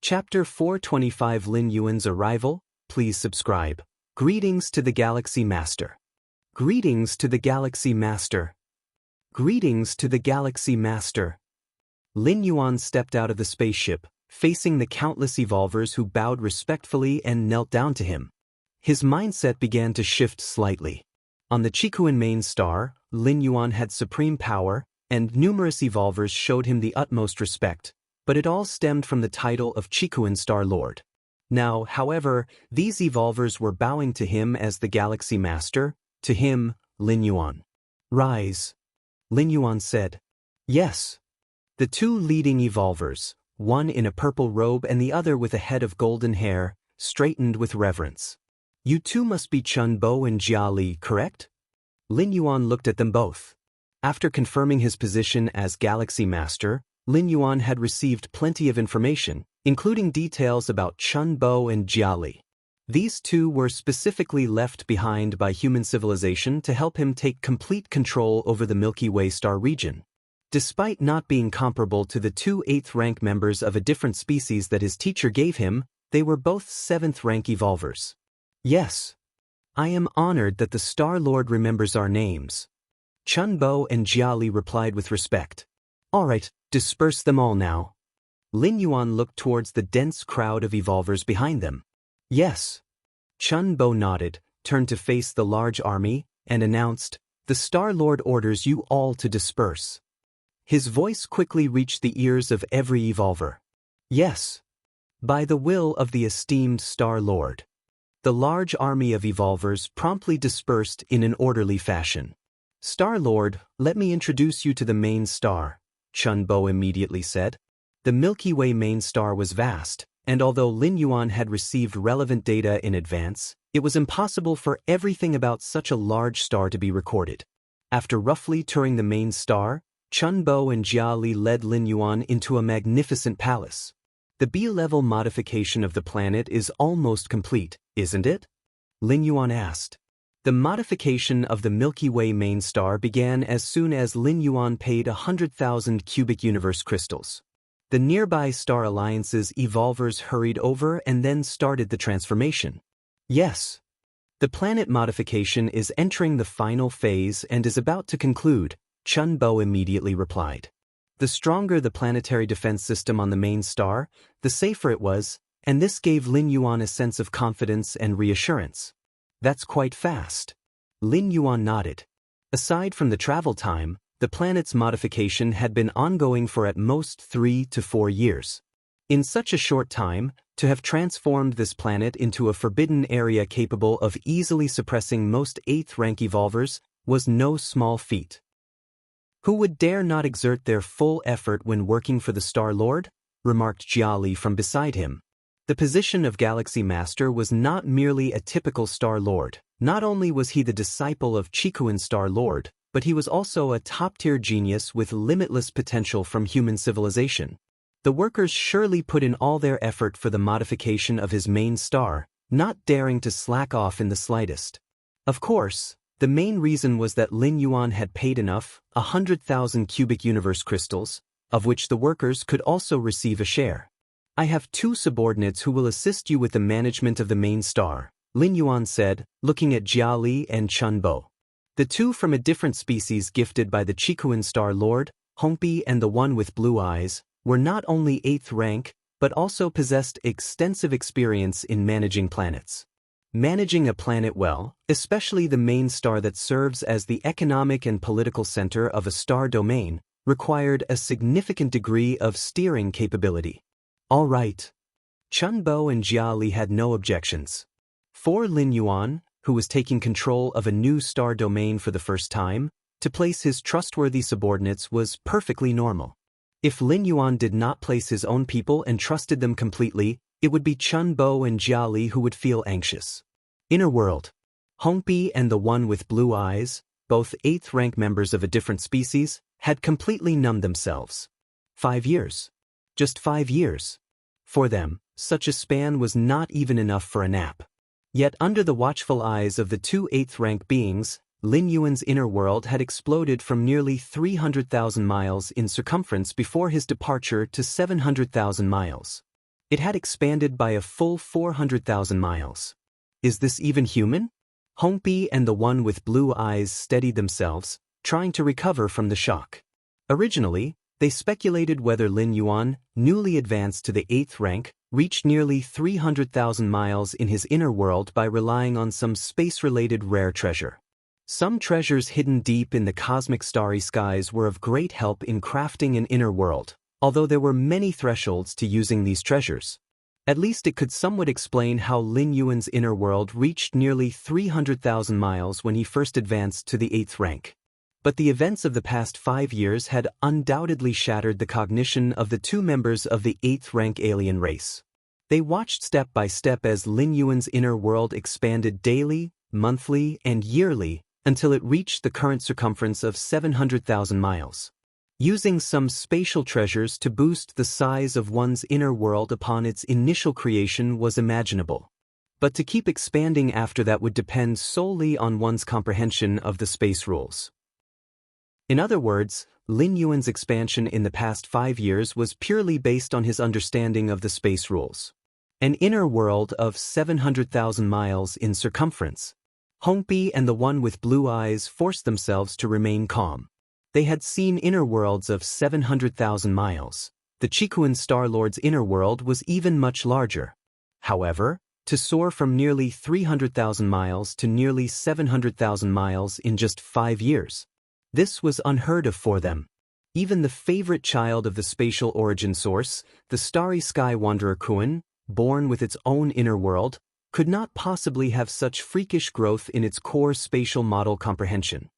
Chapter 425 Lin Yuan's Arrival. Please subscribe. Greetings to the Galaxy Master. Greetings to the Galaxy Master. Greetings to the Galaxy Master. Lin Yuan stepped out of the spaceship, facing the countless evolvers who bowed respectfully and knelt down to him. His mindset began to shift slightly. On the Qikuan main star, Lin Yuan had supreme power, and numerous evolvers showed him the utmost respect, but it all stemmed from the title of Qikuan Star Lord. Now, however, these evolvers were bowing to him as the Galaxy Master, to him, Lin Yuan. Rise. Lin Yuan said. Yes. The two leading evolvers, one in a purple robe and the other with a head of golden hair, straightened with reverence. You two must be Chun Bo and Jia Li, correct? Lin Yuan looked at them both. After confirming his position as Galaxy Master, Lin Yuan had received plenty of information, including details about Chun Bo and Jia Li. These two were specifically left behind by human civilization to help him take complete control over the Milky Way star region. Despite not being comparable to the two 8th-rank members of a different species that his teacher gave him, they were both 7th-rank evolvers. Yes. I am honored that the Star Lord remembers our names. Chun Bo and Jia Li replied with respect. All right, disperse them all now. Lin Yuan looked towards the dense crowd of evolvers behind them. Yes. Chun Bo nodded, turned to face the large army, and announced, The Star Lord orders you all to disperse. His voice quickly reached the ears of every evolver. Yes. By the will of the esteemed Star Lord. The large army of evolvers promptly dispersed in an orderly fashion. Star Lord, let me introduce you to the main star, Chun Bo immediately said. The Milky Way main star was vast, and although Lin Yuan had received relevant data in advance, it was impossible for everything about such a large star to be recorded. After roughly touring the main star, Chun Bo and Jia Li led Lin Yuan into a magnificent palace. The B-level modification of the planet is almost complete, isn't it? Lin Yuan asked. The modification of the Milky Way main star began as soon as Lin Yuan paid 100,000 cubic universe crystals. The nearby star alliance's evolvers hurried over and then started the transformation. Yes. The planet modification is entering the final phase and is about to conclude, Chun Bo immediately replied. The stronger the planetary defense system on the main star, the safer it was, and this gave Lin Yuan a sense of confidence and reassurance. That's quite fast. Lin Yuan nodded. Aside from the travel time, the planet's modification had been ongoing for at most 3 to 4 years. In such a short time, to have transformed this planet into a forbidden area capable of easily suppressing most 8th-rank evolvers was no small feat. Who would dare not exert their full effort when working for the Star Lord? Remarked Jia Li from beside him. The position of Galaxy Master was not merely a typical Star Lord. Not only was he the disciple of Qikuan Star Lord, but he was also a top-tier genius with limitless potential from human civilization. The workers surely put in all their effort for the modification of his main star, not daring to slack off in the slightest. Of course, the main reason was that Lin Yuan had paid enough, 100,000 cubic universe crystals, of which the workers could also receive a share. I have 2 subordinates who will assist you with the management of the main star, Lin Yuan said, looking at Jia Li and Chun Bo. The two from a different species gifted by the Qikuan Star Lord, Hongbi and the one with blue eyes, were not only 8th rank, but also possessed extensive experience in managing planets. Managing a planet well, especially the main star that serves as the economic and political center of a star domain, required a significant degree of steering capability. All right. Chun Bo and Jia Li had no objections. For Lin Yuan, who was taking control of a new star domain for the first time, to place his trustworthy subordinates was perfectly normal. If Lin Yuan did not place his own people and trusted them completely, it would be Chun Bo and Jia Li who would feel anxious. Inner world. Hongbi and the one with blue eyes, both 8th-rank members of a different species, had completely numbed themselves. 5 years. Just 5 years. For them, such a span was not even enough for a nap. Yet under the watchful eyes of the 2 8th-rank beings, Lin Yuan's inner world had exploded from nearly 300,000 miles in circumference before his departure to 700,000 miles. It had expanded by a full 400,000 miles. Is this even human? Hongbi and the one with blue eyes steadied themselves, trying to recover from the shock. Originally, they speculated whether Lin Yuan, newly advanced to the 8th rank, reached nearly 300,000 miles in his inner world by relying on some space-related rare treasure. Some treasures hidden deep in the cosmic starry skies were of great help in crafting an inner world, although there were many thresholds to using these treasures. At least it could somewhat explain how Lin Yuan's inner world reached nearly 300,000 miles when he first advanced to the 8th rank. But the events of the past 5 years had undoubtedly shattered the cognition of the two members of the 8th rank alien race. They watched step by step as Lin Yuan's inner world expanded daily, monthly, and yearly until it reached the current circumference of 700,000 miles. Using some spatial treasures to boost the size of one's inner world upon its initial creation was imaginable. But to keep expanding after that would depend solely on one's comprehension of the space rules. In other words, Lin Yuan's expansion in the past 5 years was purely based on his understanding of the space rules. An inner world of 700,000 miles in circumference. Hongbi and the one with blue eyes forced themselves to remain calm. They had seen inner worlds of 700,000 miles. The Qikuan Star Lord's inner world was even much larger. However, to soar from nearly 300,000 miles to nearly 700,000 miles in just 5 years. This was unheard of for them. Even the favorite child of the spatial origin source, the starry sky wanderer Kuan, born with its own inner world, could not possibly have such freakish growth in its core spatial model comprehension.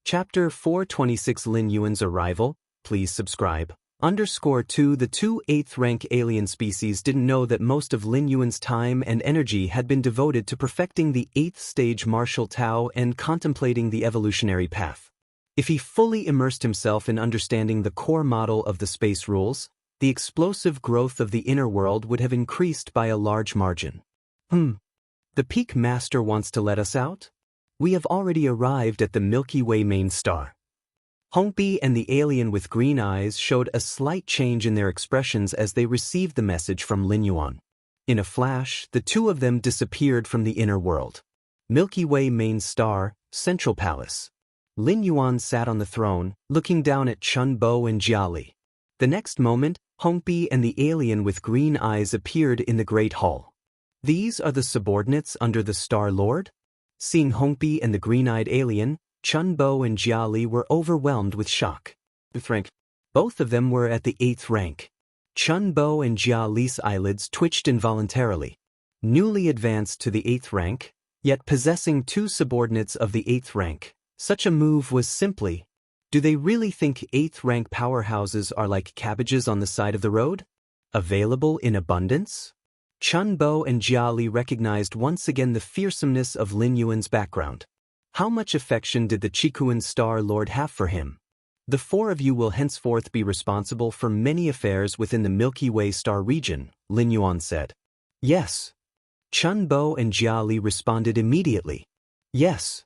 Chapter 426 Lin Yuan's Arrival. Please subscribe. _2 The two 8th rank alien species didn't know that most of Lin Yuan's time and energy had been devoted to perfecting the 8th stage martial Tao and contemplating the evolutionary path. If he fully immersed himself in understanding the core model of the space rules, the explosive growth of the inner world would have increased by a large margin. The Peak Master wants to let us out? We have already arrived at the Milky Way main star. Hongbi and the alien with green eyes showed a slight change in their expressions as they received the message from Lin Yuan. In a flash, the two of them disappeared from the inner world. Milky Way main star, Central Palace. Lin Yuan sat on the throne, looking down at Chun Bo and Jia Li. The next moment, Hongbi and the alien with green eyes appeared in the Great Hall. These are the subordinates under the Star Lord? Seeing Hongbi and the green-eyed alien, Chun Bo and Jia Li were overwhelmed with shock. Both of them were at the 8th rank. Chun Bo and Jia Li's eyelids twitched involuntarily. Newly advanced to the 8th rank, yet possessing two subordinates of the 8th rank, such a move was simply, do they really think 8th rank powerhouses are like cabbages on the side of the road? Available in abundance? Chun Bo and Jia Li recognized once again the fearsomeness of Lin Yuan's background. How much affection did the Qikuan Star Lord have for him? The four of you will henceforth be responsible for many affairs within the Milky Way star region, Lin Yuan said. Yes. Chun Bo and Jia Li responded immediately. Yes.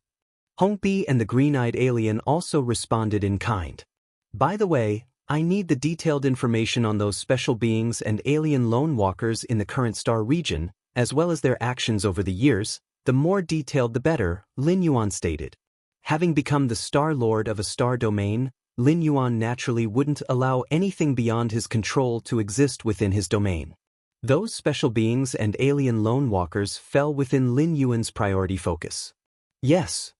Hongbi and the green-eyed alien also responded in kind. By the way, I need the detailed information on those special beings and alien lone walkers in the current star region, as well as their actions over the years. The more detailed the better, Lin Yuan stated. Having become the Star Lord of a star domain, Lin Yuan naturally wouldn't allow anything beyond his control to exist within his domain. Those special beings and alien lone walkers fell within Lin Yuan's priority focus. Yes.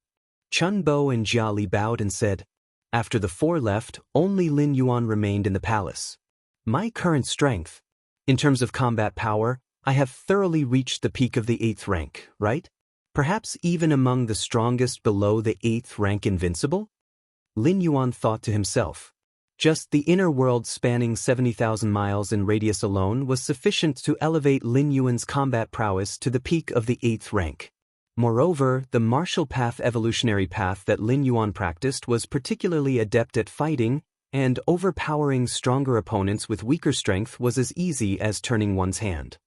Chun Bo and Jia Li bowed and said, after the four left, only Lin Yuan remained in the palace. My current strength. In terms of combat power, I have thoroughly reached the peak of the 8th rank, right? Perhaps even among the strongest below the 8th rank invincible? Lin Yuan thought to himself. Just the inner world spanning 70,000 miles in radius alone was sufficient to elevate Lin Yuan's combat prowess to the peak of the 8th rank. Moreover, the martial path evolutionary path that Lin Yuan practiced was particularly adept at fighting, and overpowering stronger opponents with weaker strength was as easy as turning one's hand.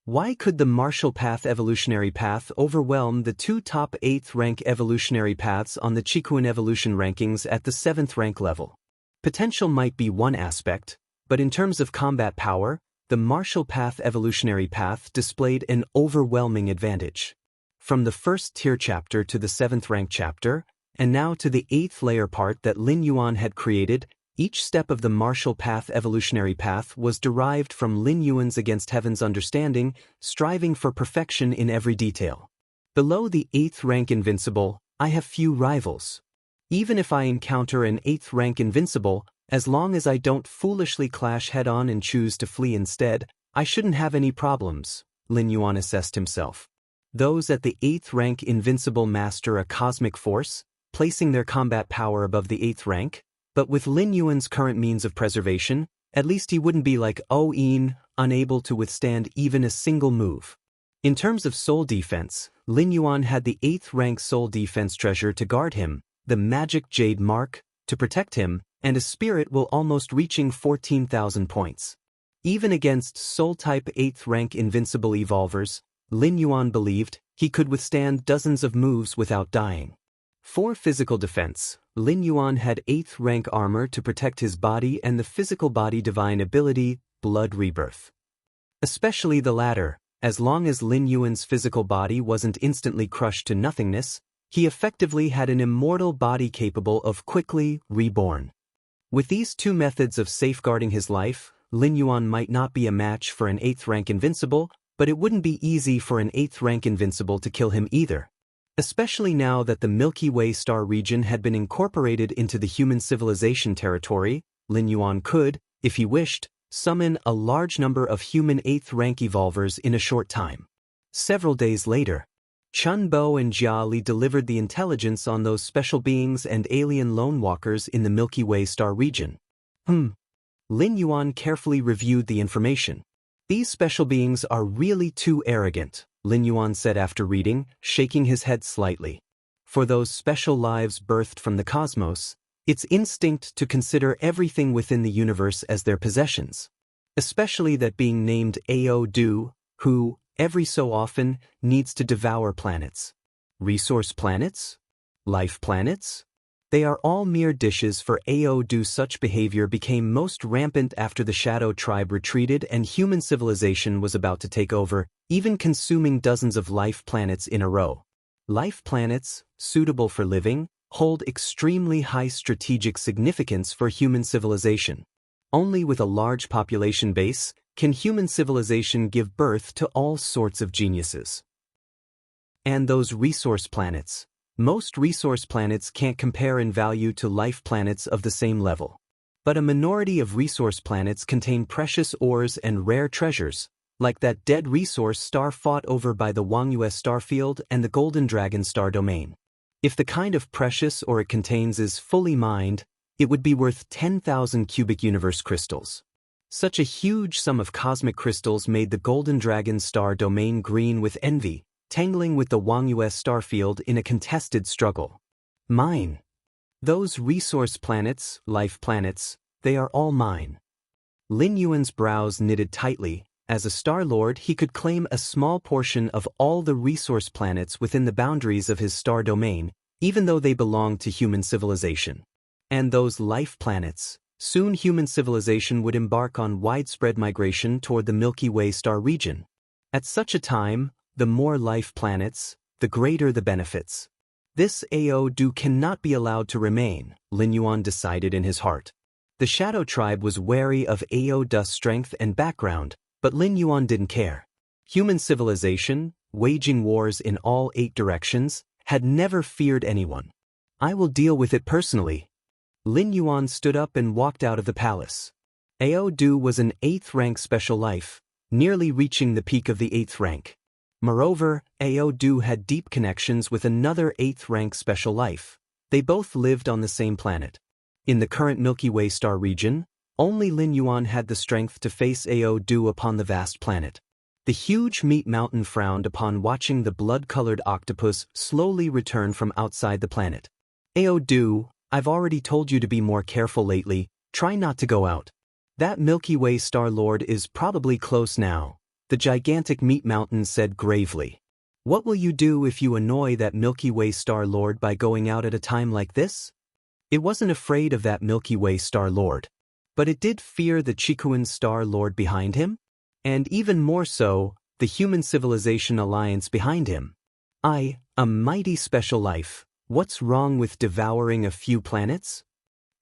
Why could the martial path evolutionary path overwhelm the two top 8th rank evolutionary paths on the Qikuan evolution rankings at the 7th rank level? Potential might be one aspect, But in terms of combat power, the martial path evolutionary path displayed an overwhelming advantage. From the first tier chapter to the 7th rank chapter, and now to the 8th layer part that Lin Yuan had created, each step of the martial path evolutionary path was derived from Lin Yuan's against heaven's understanding, striving for perfection in every detail. Below the 8th rank invincible, I have few rivals. Even if I encounter an 8th rank invincible, as long as I don't foolishly clash head-on and choose to flee instead, I shouldn't have any problems, Lin Yuan assessed himself. Those at the 8th rank invincible master a cosmic force, placing their combat power above the 8th rank, but with Lin Yuan's current means of preservation, at least he wouldn't be like Yin, unable to withstand even a single move. In terms of soul defense, Lin Yuan had the 8th rank soul defense treasure to guard him, the magic jade mark, to protect him, and a spirit will almost reaching 14,000 points. Even against soul-type 8th rank invincible evolvers, Lin Yuan believed he could withstand dozens of moves without dying. For physical defense, Lin Yuan had 8th rank armor to protect his body and the physical body divine ability, blood rebirth. Especially the latter, as long as Lin Yuan's physical body wasn't instantly crushed to nothingness, he effectively had an immortal body capable of quickly reborn. With these two methods of safeguarding his life, Lin Yuan might not be a match for an 8th rank invincible, but it wouldn't be easy for an 8th rank invincible to kill him either. Especially now that the Milky Way star region had been incorporated into the human civilization territory, Lin Yuan could, if he wished, summon a large number of human 8th rank evolvers in a short time. Several days later, Chun Bo and Jia Li delivered the intelligence on those special beings and alien lone walkers in the Milky Way star region. Lin Yuan carefully reviewed the information. These special beings are really too arrogant, Lin Yuan said after reading, shaking his head slightly. For those special lives birthed from the cosmos, it's instinct to consider everything within the universe as their possessions. Especially that being named Ao-Du, who, every so often, needs to devour planets. Resource planets? Life planets? They are all mere dishes for Ao-Du. Such behavior became most rampant after the Shadow Tribe retreated and human civilization was about to take over, even consuming dozens of life planets in a row. Life planets, suitable for living, hold extremely high strategic significance for human civilization. Only with a large population base can human civilization give birth to all sorts of geniuses. And those resource planets. Most resource planets can't compare in value to life planets of the same level. But a minority of resource planets contain precious ores and rare treasures, like that dead resource star fought over by the Wangyu starfield and the Golden Dragon star domain. If the kind of precious ore it contains is fully mined, it would be worth 10,000 cubic universe crystals. Such a huge sum of cosmic crystals made the Golden Dragon star domain green with envy, tangling with the Wangyu starfield in a contested struggle. Mine. Those resource planets, life planets, they are all mine. Lin Yuan's brows knitted tightly. As a Star Lord, he could claim a small portion of all the resource planets within the boundaries of his star domain, even though they belong to human civilization. And those life planets. Soon human civilization would embark on widespread migration toward the Milky Way star region. At such a time, the more life planets, the greater the benefits. This Ao-Du cannot be allowed to remain, Lin Yuan decided in his heart. The Shadow Tribe was wary of Ao-Du's strength and background, but Lin Yuan didn't care. Human civilization, waging wars in all 8 directions, had never feared anyone. I will deal with it personally. Lin Yuan stood up and walked out of the palace. Ao-Du was an 8th rank special life, nearly reaching the peak of the 8th rank. Moreover, Ao-Du had deep connections with another 8th rank special life. They both lived on the same planet. In the current Milky Way star region, only Lin Yuan had the strength to face Ao-Du upon the vast planet. The huge meat mountain frowned upon watching the blood-colored octopus slowly return from outside the planet. Ao-Du, I've already told you to be more careful lately, try not to go out. That Milky Way Star Lord is probably close now, the gigantic meat mountain said gravely. What will you do if you annoy that Milky Way Star Lord by going out at a time like this? It wasn't afraid of that Milky Way Star Lord. But it did fear the Chikuan Star Lord behind him? And even more so, the Human Civilization Alliance behind him. A mighty special life. What's wrong with devouring a few planets?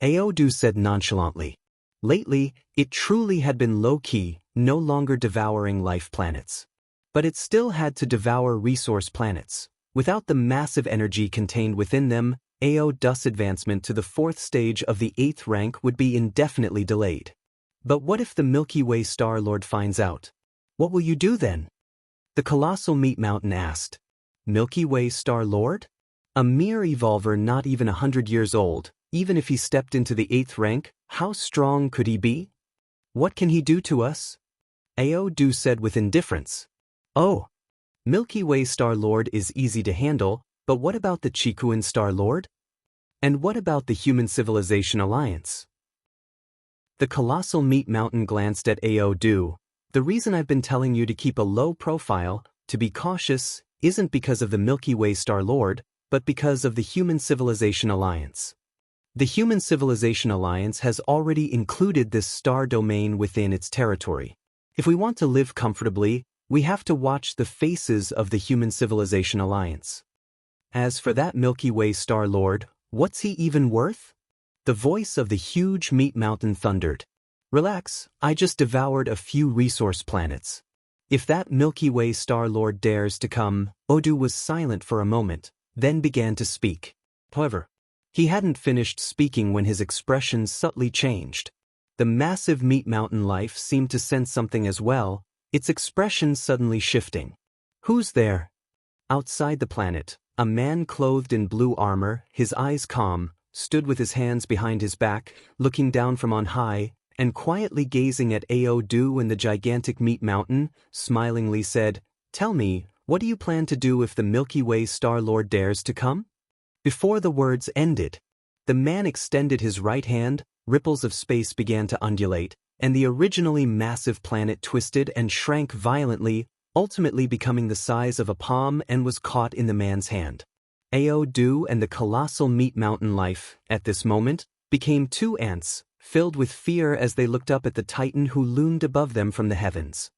Aodu said nonchalantly. Lately, it truly had been low-key, no longer devouring life planets. But it still had to devour resource planets. Without the massive energy contained within them, Aodu's advancement to the 4th stage of the 8th rank would be indefinitely delayed. But what if the Milky Way Star Lord finds out? What will you do then? The colossal meat mountain asked. Milky Way Star Lord? A mere evolver not even 100 years old, even if he stepped into the 8th rank, how strong could he be? What can he do to us? Aodu said with indifference. Oh, Milky Way Star Lord is easy to handle, but what about the Chikuan Star Lord? And what about the Human Civilization Alliance? The colossal meat mountain glanced at Aodu. The reason I've been telling you to keep a low profile, to be cautious, isn't because of the Milky Way Star Lord, but because of the Human Civilization Alliance. The Human Civilization Alliance has already included this star domain within its territory. If we want to live comfortably, we have to watch the faces of the Human Civilization Alliance. As for that Milky Way Star Lord, what's he even worth? The voice of the huge meat mountain thundered. Relax, I just devoured a few resource planets. If that Milky Way Star Lord dares to come, Odu was silent for a moment, then began to speak. However, he hadn't finished speaking when his expression subtly changed. The massive meat mountain life seemed to sense something as well, its expression suddenly shifting. Who's there? Outside the planet, a man clothed in blue armor, his eyes calm, stood with his hands behind his back, looking down from on high, and quietly gazing at Aodu and the gigantic meat mountain, smilingly said, Tell me, what do you plan to do if the Milky Way Star Lord dares to come? Before the words ended, the man extended his right hand, ripples of space began to undulate, and the originally massive planet twisted and shrank violently, ultimately becoming the size of a palm and was caught in the man's hand. Aodu and the colossal meat mountain life, at this moment, became two ants, filled with fear as they looked up at the Titan who loomed above them from the heavens.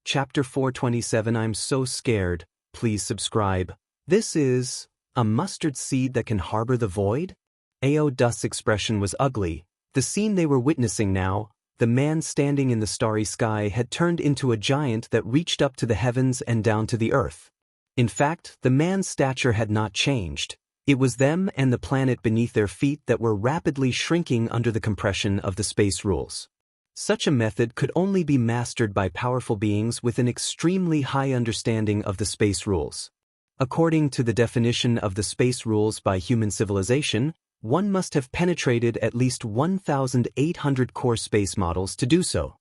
Chapter 427 I'm so scared, please subscribe. This is a mustard seed that can harbor the void? Aodu's expression was ugly. The scene they were witnessing now, the man standing in the starry sky had turned into a giant that reached up to the heavens and down to the earth. In fact, the man's stature had not changed. It was them and the planet beneath their feet that were rapidly shrinking under the compression of the space rules. Such a method could only be mastered by powerful beings with an extremely high understanding of the space rules. According to the definition of the space rules by human civilization, one must have penetrated at least 1,800 core space models to do so.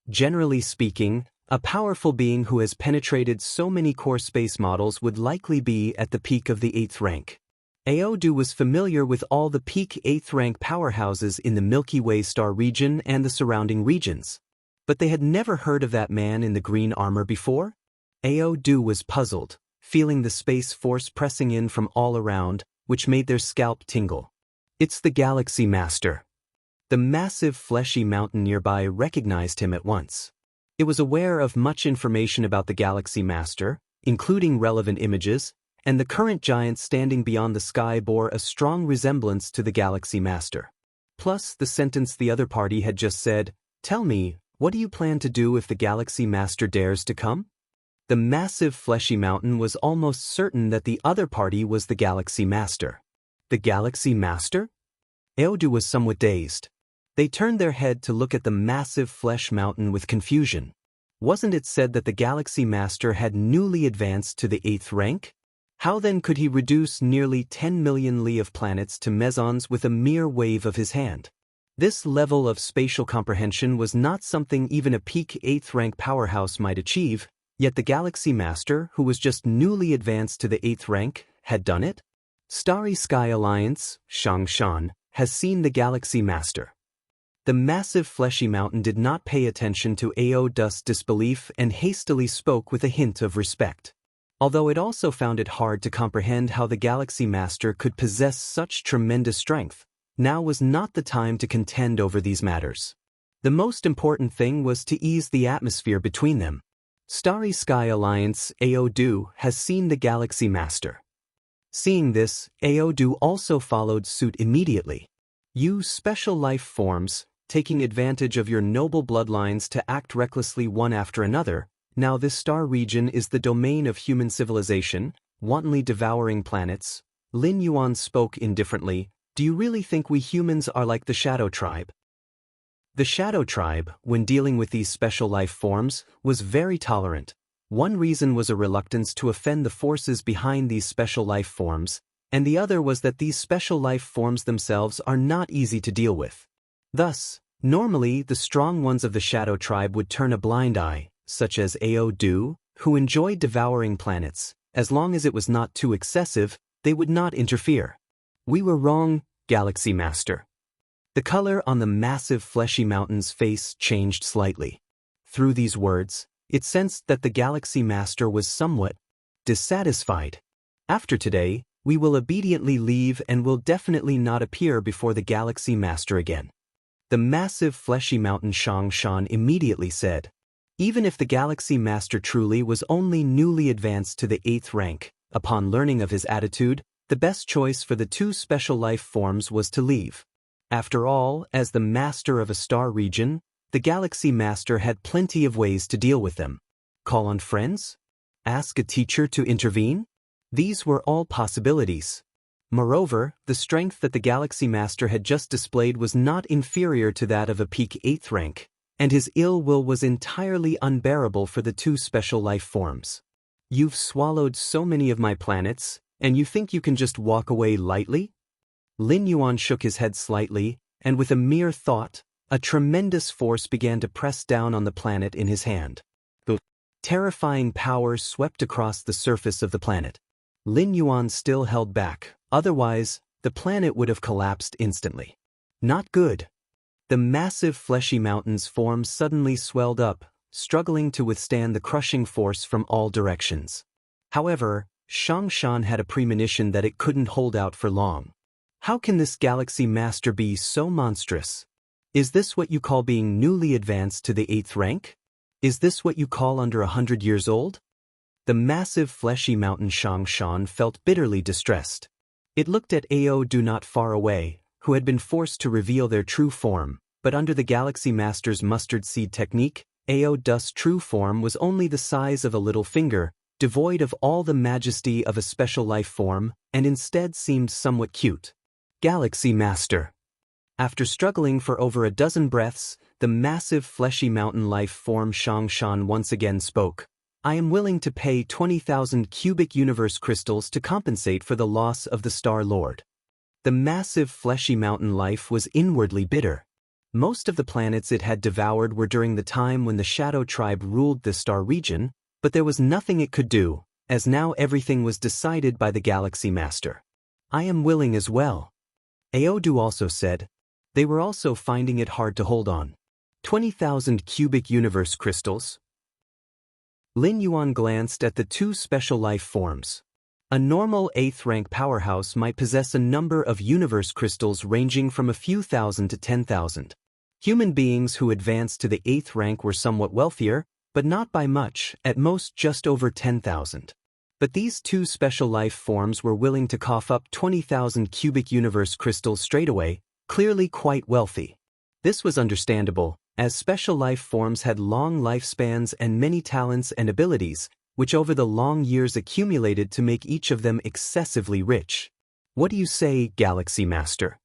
Generally speaking, a powerful being who has penetrated so many core space models would likely be at the peak of the 8th rank. Aodu was familiar with all the peak 8th rank powerhouses in the Milky Way star region and the surrounding regions. But they had never heard of that man in the green armor before? Aodu was puzzled, feeling the space force pressing in from all around, which made their scalp tingle. It's the Galaxy Master. The massive fleshy mountain nearby recognized him at once. It was aware of much information about the Galaxy Master, including relevant images, and the current giant standing beyond the sky bore a strong resemblance to the Galaxy Master. Plus, the sentence the other party had just said, Tell me, what do you plan to do if the Galaxy Master dares to come? The massive fleshy mountain was almost certain that the other party was the Galaxy Master. The Galaxy Master? Aodu was somewhat dazed. They turned their head to look at the massive flesh mountain with confusion. Wasn't it said that the Galaxy Master had newly advanced to the 8th rank? How then could he reduce nearly 10 million li of planets to mesons with a mere wave of his hand? This level of spatial comprehension was not something even a peak 8th rank powerhouse might achieve, yet the Galaxy Master, who was just newly advanced to the 8th rank, had done it? Starry Sky Alliance, Xianxia, has seen the Galaxy Master. The massive fleshy mountain did not pay attention to Aodu's disbelief and hastily spoke with a hint of respect. Although it also found it hard to comprehend how the Galaxy Master could possess such tremendous strength, Now was not the time to contend over these matters. The most important thing was to ease the atmosphere between them. Starry Sky Alliance Aodu has seen the Galaxy Master. Seeing this, Aodu also followed suit immediately. Use special life forms, taking advantage of your noble bloodlines to act recklessly one after another. Now this star region is the domain of human civilization, wantonly devouring planets. Lin Yuan spoke indifferently. Do you really think we humans are like the Shadow Tribe? The Shadow Tribe, when dealing with these special life forms, was very tolerant. One reason was a reluctance to offend the forces behind these special life forms, and the other was that these special life forms themselves are not easy to deal with. Thus, normally the strong ones of the Shadow Tribe would turn a blind eye, such as Aodu, who enjoyed devouring planets. As long as it was not too excessive, they would not interfere. We were wrong, Galaxy Master. The color on the massive fleshy mountain's face changed slightly. Through these words, it sensed that the Galaxy Master was somewhat dissatisfied. After today, we will obediently leave and will definitely not appear before the Galaxy Master again. The massive fleshy mountain Xianxia immediately said. Even if the Galaxy Master truly was only newly advanced to the 8th rank, upon learning of his attitude, the best choice for the two special life forms was to leave. After all, as the master of a star region, the Galaxy Master had plenty of ways to deal with them. Call on friends? Ask a teacher to intervene? These were all possibilities. Moreover, the strength that the Galaxy Master had just displayed was not inferior to that of a peak 8th rank, and his ill will was entirely unbearable for the two special life forms. You've swallowed so many of my planets, and you think you can just walk away lightly? Lin Yuan shook his head slightly, and with a mere thought, a tremendous force began to press down on the planet in his hand. The terrifying power swept across the surface of the planet. Lin Yuan still held back, otherwise, the planet would have collapsed instantly. Not good. The massive fleshy mountain's form suddenly swelled up, struggling to withstand the crushing force from all directions. However, Xianxia had a premonition that it couldn't hold out for long. How can this Galaxy Master be so monstrous? Is this what you call being newly advanced to the 8th rank? Is this what you call under 100 years old? The massive fleshy mountain Xianxia felt bitterly distressed. It looked at Aodu not far away, who had been forced to reveal their true form, but under the Galaxy Master's mustard seed technique, Aodu's true form was only the size of a little finger, devoid of all the majesty of a special life form, and instead seemed somewhat cute. Galaxy Master. After struggling for over a dozen breaths, the massive fleshy mountain life form Xianxia once again spoke. I am willing to pay 20,000 cubic universe crystals to compensate for the loss of the Star Lord. The massive fleshy mountain life was inwardly bitter. Most of the planets it had devoured were during the time when the Shadow Tribe ruled the star region, but there was nothing it could do, as now everything was decided by the Galaxy Master. I am willing as well. Aodu also said. They were also finding it hard to hold on. 20,000 cubic universe crystals? Lin Yuan glanced at the two special life forms. A normal 8th rank powerhouse might possess a number of universe crystals ranging from a few thousand to 10,000. Human beings who advanced to the 8th rank were somewhat wealthier, but not by much, at most just over 10,000. But these two special life forms were willing to cough up 20,000 cubic universe crystals straight away, clearly quite wealthy. This was understandable, as special life forms had long lifespans and many talents and abilities, which over the long years accumulated to make each of them excessively rich. What do you say, Galaxy Master?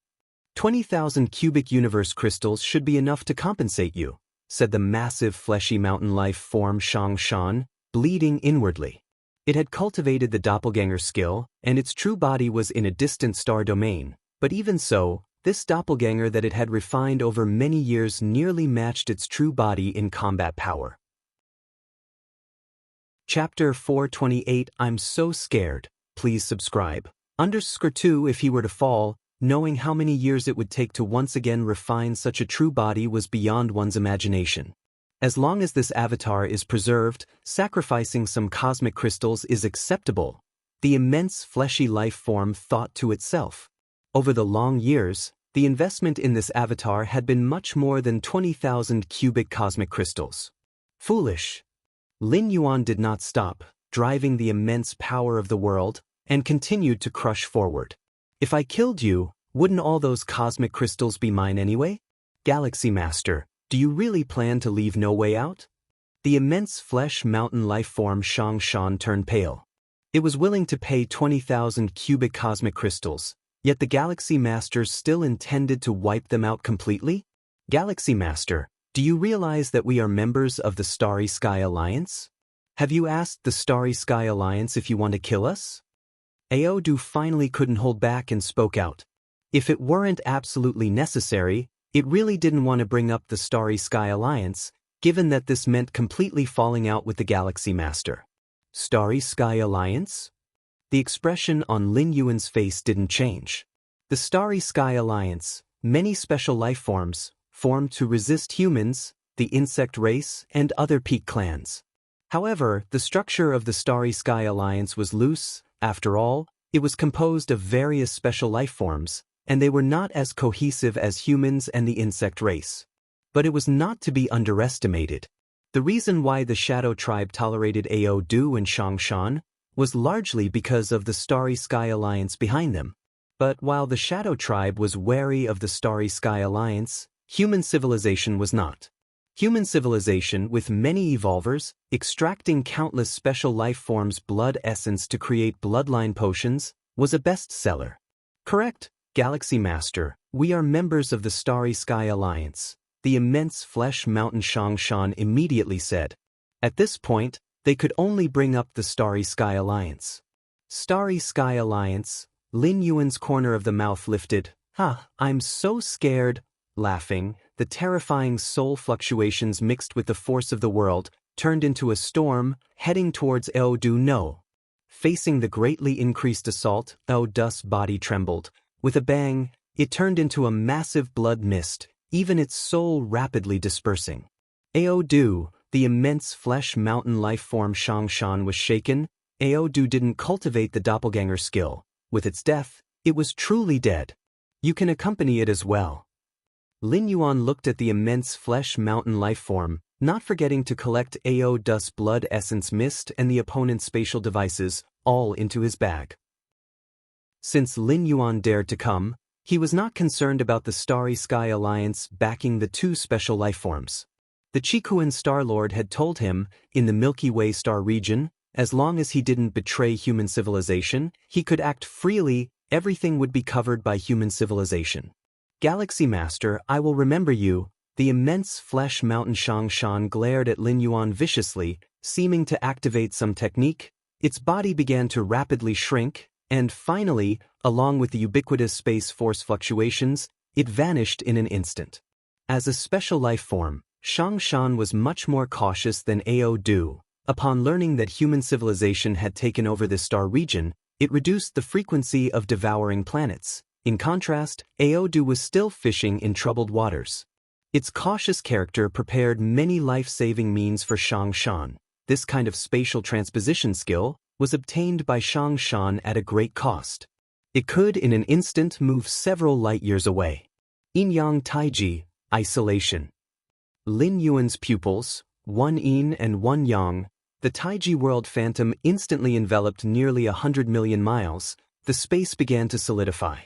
20,000 cubic universe crystals should be enough to compensate you, said the massive fleshy mountain life form Xianxia, bleeding inwardly. It had cultivated the doppelganger skill, and its true body was in a distant star domain, but even so, this doppelganger that it had refined over many years nearly matched its true body in combat power. Chapter 428 I'm so scared, please subscribe. _2 If he were to fall, knowing how many years it would take to once again refine such a true body was beyond one's imagination. As long as this avatar is preserved, sacrificing some cosmic crystals is acceptable, the immense fleshy life form thought to itself. Over the long years, The investment in this avatar had been much more than 20,000 cubic cosmic crystals. Foolish. Lin Yuan did not stop, driving the immense power of the world, and continued to crush forward. If I killed you, wouldn't all those cosmic crystals be mine anyway? Galaxy Master, do you really plan to leave no way out? The immense flesh mountain life form Xianxia turned pale. It was willing to pay 20,000 cubic cosmic crystals, yet the Galaxy Masters still intended to wipe them out completely? Galaxy Master, do you realize that we are members of the Starry Sky Alliance? Have you asked the Starry Sky Alliance if you want to kill us? Aodu finally couldn't hold back and spoke out. If it weren't absolutely necessary, it really didn't want to bring up the Starry Sky Alliance, given that this meant completely falling out with the Galaxy Master. Starry Sky Alliance? The expression on Lin Yuan's face didn't change. The Starry Sky Alliance, many special life forms, formed to resist humans, the insect race, and other peak clans. However, the structure of the Starry Sky Alliance was loose. After all, it was composed of various special life forms, and they were not as cohesive as humans and the insect race. But it was not to be underestimated. The reason why the Shadow Tribe tolerated Aodu and Xianxia was largely because of the Starry Sky Alliance behind them. But while the Shadow Tribe was wary of the Starry Sky Alliance, human civilization was not. Human civilization, with many evolvers, extracting countless special life forms' blood essence to create bloodline potions, was a bestseller. Correct, Galaxy Master, we are members of the Starry Sky Alliance, the immense flesh mountain Xianxia immediately said. At this point, they could only bring up the Starry Sky Alliance. Starry Sky Alliance, Lin Yuan's corner of the mouth lifted. I'm so scared. Laughing, the terrifying soul fluctuations mixed with the force of the world, turned into a storm, heading towards Aodu. No. Facing the greatly increased assault, Aodu's body trembled. With a bang, it turned into a massive blood mist, even its soul rapidly dispersing. Aodu, the immense flesh mountain life form Xianxia was shaken. Aodu didn't cultivate the doppelganger skill. With its death, it was truly dead. You can accompany it as well. Lin Yuan looked at the immense flesh mountain life form, not forgetting to collect Aodu's blood essence mist and the opponent's spatial devices, all into his bag. Since Lin Yuan dared to come, he was not concerned about the Starry Sky Alliance backing the two special life forms. The Chikuan Star-Lord had told him, in the Milky Way star region, as long as he didn't betray human civilization, he could act freely, everything would be covered by human civilization. Galaxy Master, I will remember you. The immense flesh mountain Xianxia glared at Lin Yuan viciously, seeming to activate some technique. Its body began to rapidly shrink, and finally, along with the ubiquitous space force fluctuations, it vanished in an instant. As a special life form, Xianxia was much more cautious than Aodu. Upon learning that human civilization had taken over this star region, it reduced the frequency of devouring planets. In contrast, Aodu was still fishing in troubled waters. Its cautious character prepared many life-saving means for Xianxia. This kind of spatial transposition skill was obtained by Xianxia at a great cost. It could in an instant move several light years away. Yin-Yang Taiji, Isolation. Lin Yuan's pupils, one yin and one yang, the Taiji world phantom instantly enveloped nearly 100 million miles. The space began to solidify.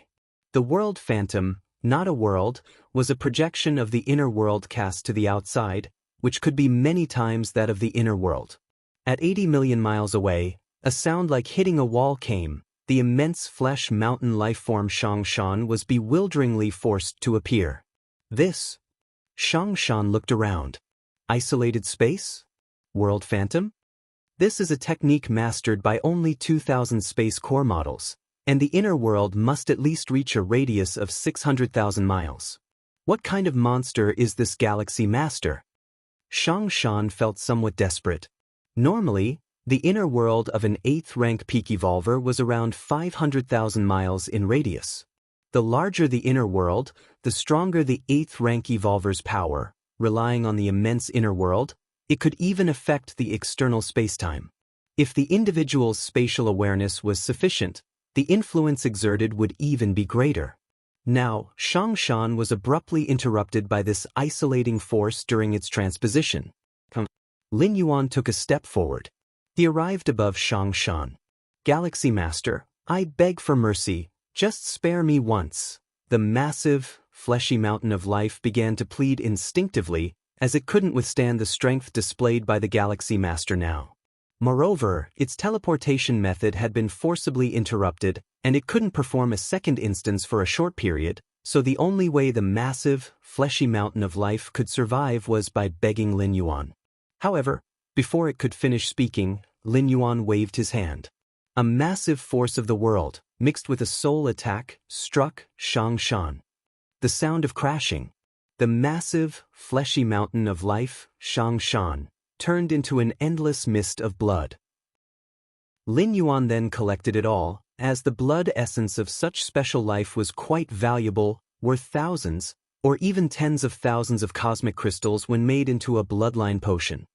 The world phantom, not a world, was a projection of the inner world cast to the outside, which could be many times that of the inner world. At 80 million miles away, a sound like hitting a wall came. The immense flesh mountain life form Xianxia was bewilderingly forced to appear. This. Xianxia looked around. Isolated space? World phantom? This is a technique mastered by only 2,000 space core models, and the inner world must at least reach a radius of 600,000 miles. What kind of monster is this Galaxy Master? Xianxia felt somewhat desperate. Normally, the inner world of an 8th rank peak evolver was around 500,000 miles in radius. The larger the inner world, the stronger the 8th rank evolver's power. Relying on the immense inner world, it could even affect the external spacetime. If the individual's spatial awareness was sufficient, the influence exerted would even be greater. Now, Xianxia was abruptly interrupted by this isolating force during its transposition. Lin Yuan took a step forward. He arrived above Xianxia. Galaxy Master, I beg for mercy, just spare me once. The massive, fleshy mountain of life began to plead instinctively, as it couldn't withstand the strength displayed by the Galaxy Master now. Moreover, its teleportation method had been forcibly interrupted, and it couldn't perform a second instance for a short period, so the only way the massive, fleshy mountain of life could survive was by begging Lin Yuan. However, before it could finish speaking, Lin Yuan waved his hand. A massive force of the world, mixed with a soul attack, struck Xianxia. The sound of crashing. The massive, fleshy mountain of life, Xianxia, turned into an endless mist of blood. Lin Yuan then collected it all, as the blood essence of such special life was quite valuable, worth thousands, or even tens of thousands of cosmic crystals when made into a bloodline potion.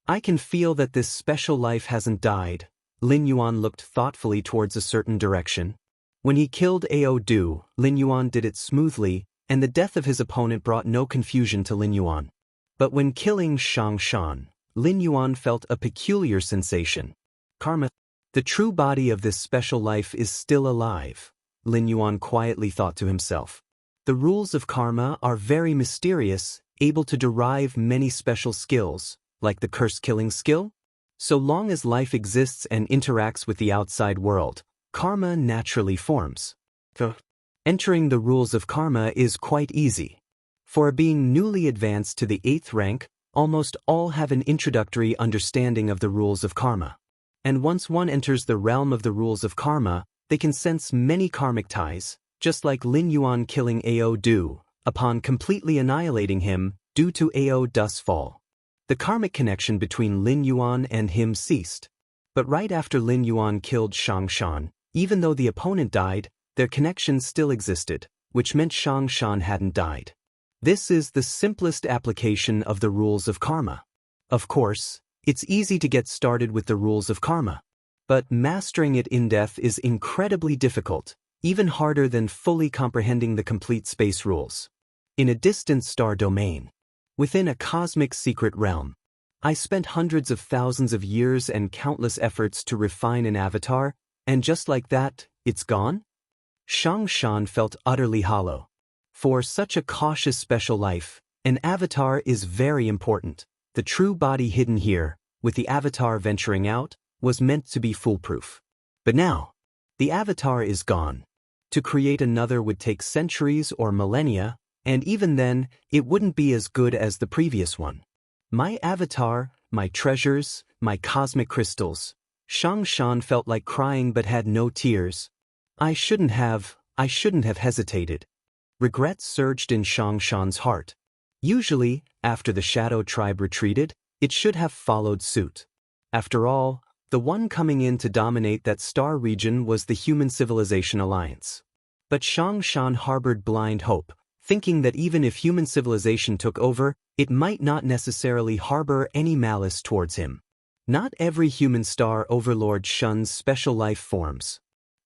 I can feel that this special life hasn't died. Lin Yuan looked thoughtfully towards a certain direction. When he killed Ao Du, Lin Yuan did it smoothly, and the death of his opponent brought no confusion to Lin Yuan. But when killing Xianxia, Lin Yuan felt a peculiar sensation. Karma. The true body of this special life is still alive, Lin Yuan quietly thought to himself. The rules of karma are very mysterious, able to derive many special skills, like the curse-killing skill. So long as life exists and interacts with the outside world, karma naturally forms. Entering the rules of karma is quite easy. For a being newly advanced to the 8th rank, almost all have an introductory understanding of the rules of karma. And once one enters the realm of the rules of karma, they can sense many karmic ties, just like Lin Yuan killing Ao Du, upon completely annihilating him due to Ao Du's fall. The karmic connection between Lin Yuan and him ceased. But right after Lin Yuan killed Xianxia, even though the opponent died, their connection still existed, which meant Xianxia hadn't died. This is the simplest application of the rules of karma. Of course, it's easy to get started with the rules of karma. But mastering it in depth is incredibly difficult, even harder than fully comprehending the complete space rules. In a distant star domain, within a cosmic secret realm, I spent hundreds of thousands of years and countless efforts to refine an avatar, and just like that, it's gone? Xianxia felt utterly hollow. For such a cautious special life, an avatar is very important. The true body hidden here, with the avatar venturing out, was meant to be foolproof. But now, the avatar is gone. To create another would take centuries or millennia, and even then, it wouldn't be as good as the previous one. My avatar, my treasures, my cosmic crystals. Xianxia felt like crying but had no tears. I shouldn't have hesitated. Regret surged in Xianxia's heart. Usually, after the Shadow Tribe retreated, it should have followed suit. After all, the one coming in to dominate that star region was the Human Civilization Alliance. But Xianxia harbored blind hope, thinking that even if human civilization took over, it might not necessarily harbor any malice towards him. Not every human star overlord shuns special life forms.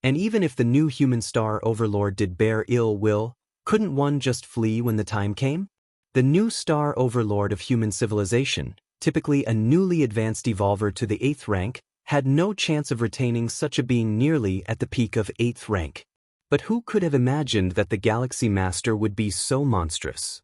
And even if the new human star overlord did bear ill will, couldn't one just flee when the time came? The new star overlord of human civilization, typically a newly advanced evolver to the 8th rank, had no chance of retaining such a being nearly at the peak of 8th rank. But who could have imagined that the Galaxy Master would be so monstrous?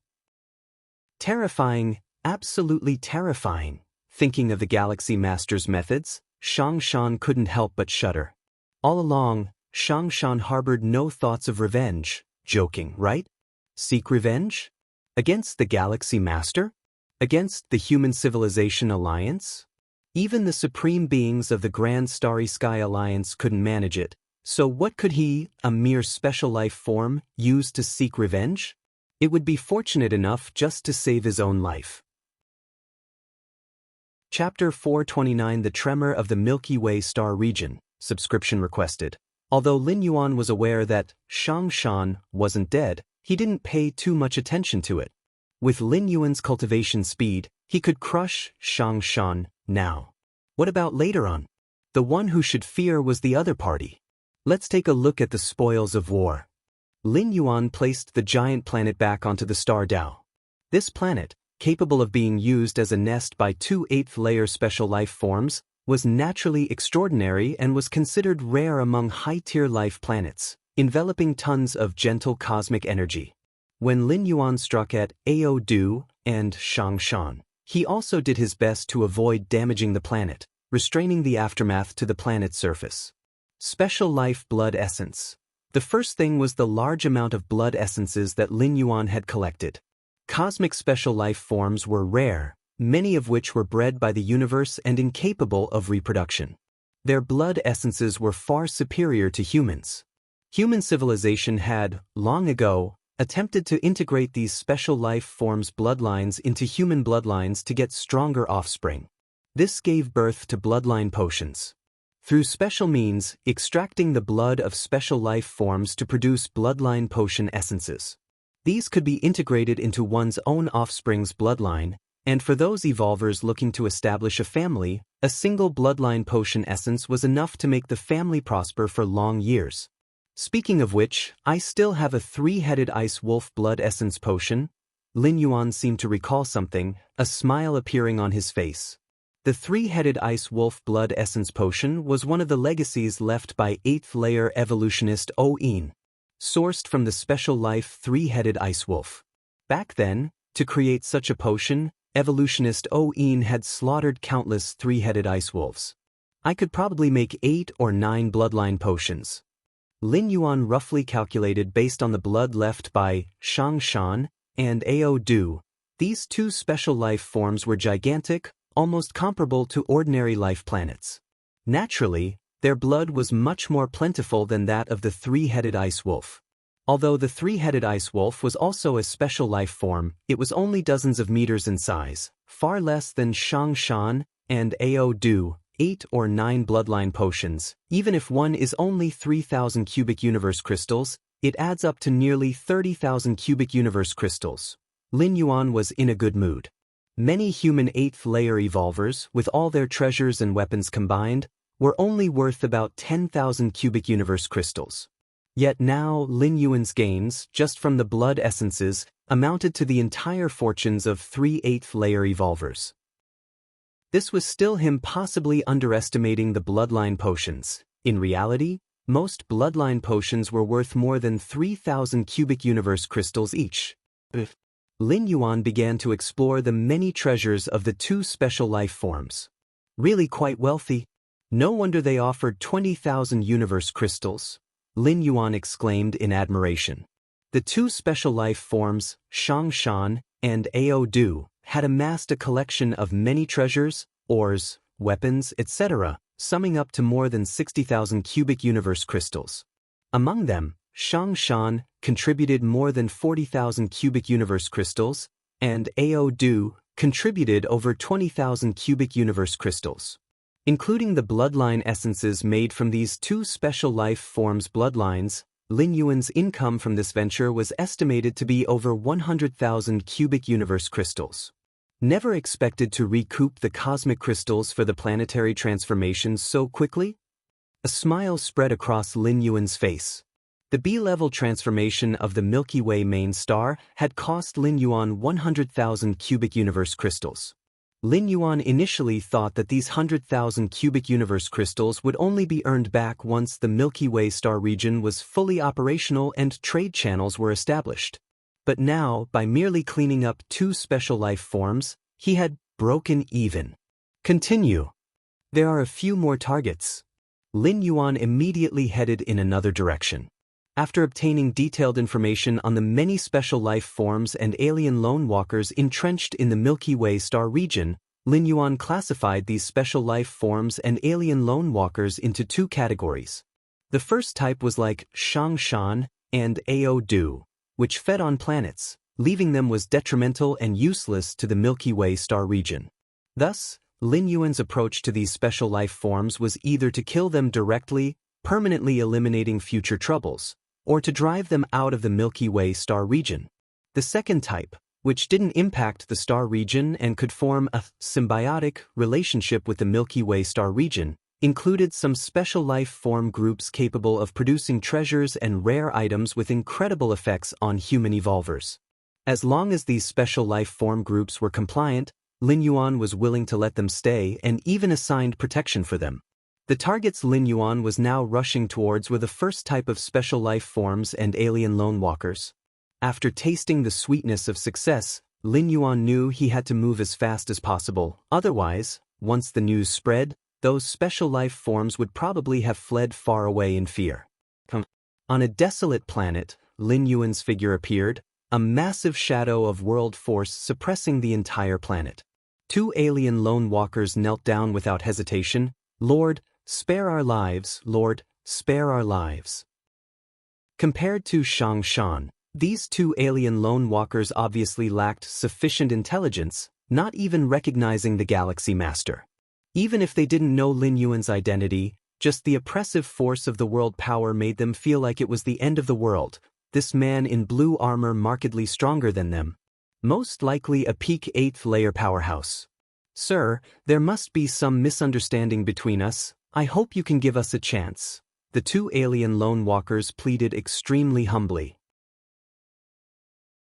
Terrifying, absolutely terrifying. Thinking of the Galaxy Master's methods, Xianxia couldn't help but shudder. All along, Xianxia harbored no thoughts of revenge. Joking, right? Seek revenge? Against the Galaxy Master? Against the Human Civilization Alliance? Even the supreme beings of the Grand Starry Sky Alliance couldn't manage it, so what could he, a mere special life form, use to seek revenge? It would be fortunate enough just to save his own life. Chapter 429 The Tremor of the Milky Way Star Region. Subscription requested. Although Lin Yuan was aware that Xianxia wasn't dead, he didn't pay too much attention to it. With Lin Yuan's cultivation speed, he could crush Xianxia now. What about later on? The one who should fear was the other party. Let's take a look at the spoils of war. Lin Yuan placed the giant planet back onto the star Dao. This planet, capable of being used as a nest by 2 8th-layer special life forms, was naturally extraordinary and was considered rare among high-tier life planets, enveloping tons of gentle cosmic energy. When Lin Yuan struck at Aodu and Xianxia, he also did his best to avoid damaging the planet, restraining the aftermath to the planet's surface. Special life blood essence. The first thing was the large amount of blood essences that Lin Yuan had collected. Cosmic special life forms were rare, many of which were bred by the universe and incapable of reproduction. Their blood essences were far superior to humans. Human civilization had, long ago, attempted to integrate these special life forms' bloodlines into human bloodlines to get stronger offspring. This gave birth to bloodline potions. Through special means, extracting the blood of special life forms to produce bloodline potion essences. These could be integrated into one's own offspring's bloodline, and for those evolvers looking to establish a family, a single bloodline potion essence was enough to make the family prosper for long years. Speaking of which, I still have a 3-headed ice wolf blood essence potion. Lin Yuan seemed to recall something, a smile appearing on his face. The 3-headed ice wolf blood essence potion was one of the legacies left by 8th-layer evolutionist Oin, sourced from the special life 3-headed ice wolf. Back then, to create such a potion, evolutionist Oin had slaughtered countless 3-headed ice wolves. I could probably make 8 or 9 bloodline potions. Lin Yuan roughly calculated based on the blood left by Xianxia and Aodu. These 2 special life forms were gigantic, almost comparable to ordinary life planets. Naturally, their blood was much more plentiful than that of the 3-headed ice wolf. Although the 3-headed ice wolf was also a special life form, it was only dozens of meters in size, far less than Xianxia and Aodu. 8 or 9 bloodline potions. Even if one is only 3,000 cubic universe crystals, it adds up to nearly 30,000 cubic universe crystals. Lin Yuan was in a good mood. Many human 8th-layer evolvers, with all their treasures and weapons combined, were only worth about 10,000 cubic universe crystals. Yet now Lin Yuan's gains, just from the blood essences, amounted to the entire fortunes of 3 8th-layer evolvers. This was still him possibly underestimating the bloodline potions. In reality, most bloodline potions were worth more than 3,000 cubic universe crystals each. Lin Yuan began to explore the many treasures of the 2 special life forms. Really quite wealthy. No wonder they offered 20,000 universe crystals, Lin Yuan exclaimed in admiration. The 2 special life forms, Xianxia and Aodu, had amassed a collection of many treasures, ores, weapons, etc., summing up to more than 60,000 cubic universe crystals. Among them, Xianxia contributed more than 40,000 cubic universe crystals, and Aodu contributed over 20,000 cubic universe crystals. Including the bloodline essences made from these 2 special life forms' bloodlines, Lin Yuan's income from this venture was estimated to be over 100,000 cubic universe crystals. Never expected to recoup the cosmic crystals for the planetary transformations so quickly? A smile spread across Lin Yuan's face. The B-level transformation of the Milky Way main star had cost Lin Yuan 100,000 cubic universe crystals. Lin Yuan initially thought that these 100,000 cubic universe crystals would only be earned back once the Milky Way star region was fully operational and trade channels were established. But now, by merely cleaning up 2 special life forms, he had broken even. Continue. There are a few more targets. Lin Yuan immediately headed in another direction. After obtaining detailed information on the many special life forms and alien lone walkers entrenched in the Milky Way star region, Lin Yuan classified these special life forms and alien lone walkers into 2 categories. The first type was like Xianxia and Aodu, which fed on planets. Leaving them was detrimental and useless to the Milky Way star region. Thus, Lin Yuan's approach to these special life forms was either to kill them directly, permanently eliminating future troubles, or to drive them out of the Milky Way star region. The second type, which didn't impact the star region and could form a symbiotic relationship with the Milky Way star region, included some special life form groups capable of producing treasures and rare items with incredible effects on human evolvers. As long as these special life form groups were compliant, Lin Yuan was willing to let them stay and even assigned protection for them. The targets Lin Yuan was now rushing towards were the first type of special life forms and alien lone walkers. After tasting the sweetness of success, Lin Yuan knew he had to move as fast as possible. Otherwise, once the news spread, those special life forms would probably have fled far away in fear. On a desolate planet, Lin Yuan's figure appeared, a massive shadow of world force suppressing the entire planet. Two alien lone walkers knelt down without hesitation. "Lord, spare our lives, Lord, spare our lives." Compared to Xianxia, these two alien lone walkers obviously lacked sufficient intelligence, not even recognizing the Galaxy Master. Even if they didn't know Lin Yuan's identity, just the oppressive force of the world power made them feel like it was the end of the world. This man in blue armor markedly stronger than them. Most likely a peak 8th layer powerhouse. "Sir, there must be some misunderstanding between us. I hope you can give us a chance," the two alien lone walkers pleaded extremely humbly.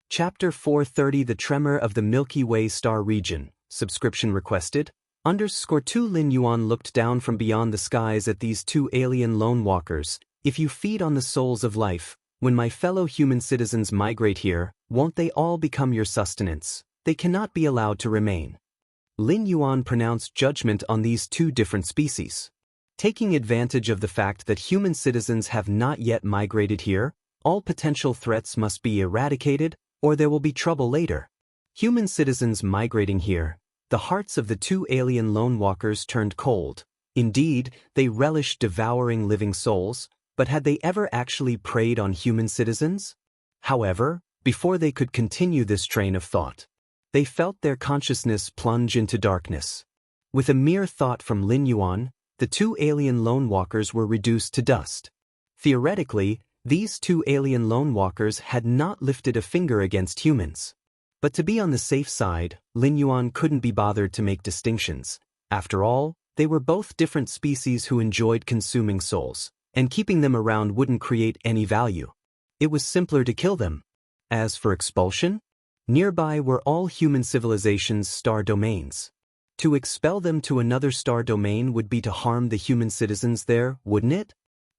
Chapter 430 The Tremor of the Milky Way Star Region. Subscription requested. _2 Lin Yuan looked down from beyond the skies at these two alien lone walkers. "If you feed on the souls of life, when my fellow human citizens migrate here, won't they all become your sustenance? They cannot be allowed to remain." Lin Yuan pronounced judgment on these two different species. Taking advantage of the fact that human citizens have not yet migrated here, all potential threats must be eradicated, or there will be trouble later. Human citizens migrating here, the hearts of the two alien lone walkers turned cold. Indeed, they relished devouring living souls, but had they ever actually preyed on human citizens? However, before they could continue this train of thought, they felt their consciousness plunge into darkness. With a mere thought from Lin Yuan, the two alien lone walkers were reduced to dust. Theoretically, these two alien lone walkers had not lifted a finger against humans. But to be on the safe side, Lin Yuan couldn't be bothered to make distinctions. After all, they were both different species who enjoyed consuming souls, and keeping them around wouldn't create any value. It was simpler to kill them. As for expulsion, nearby were all human civilizations' star domains. To expel them to another star domain would be to harm the human citizens there, wouldn't it?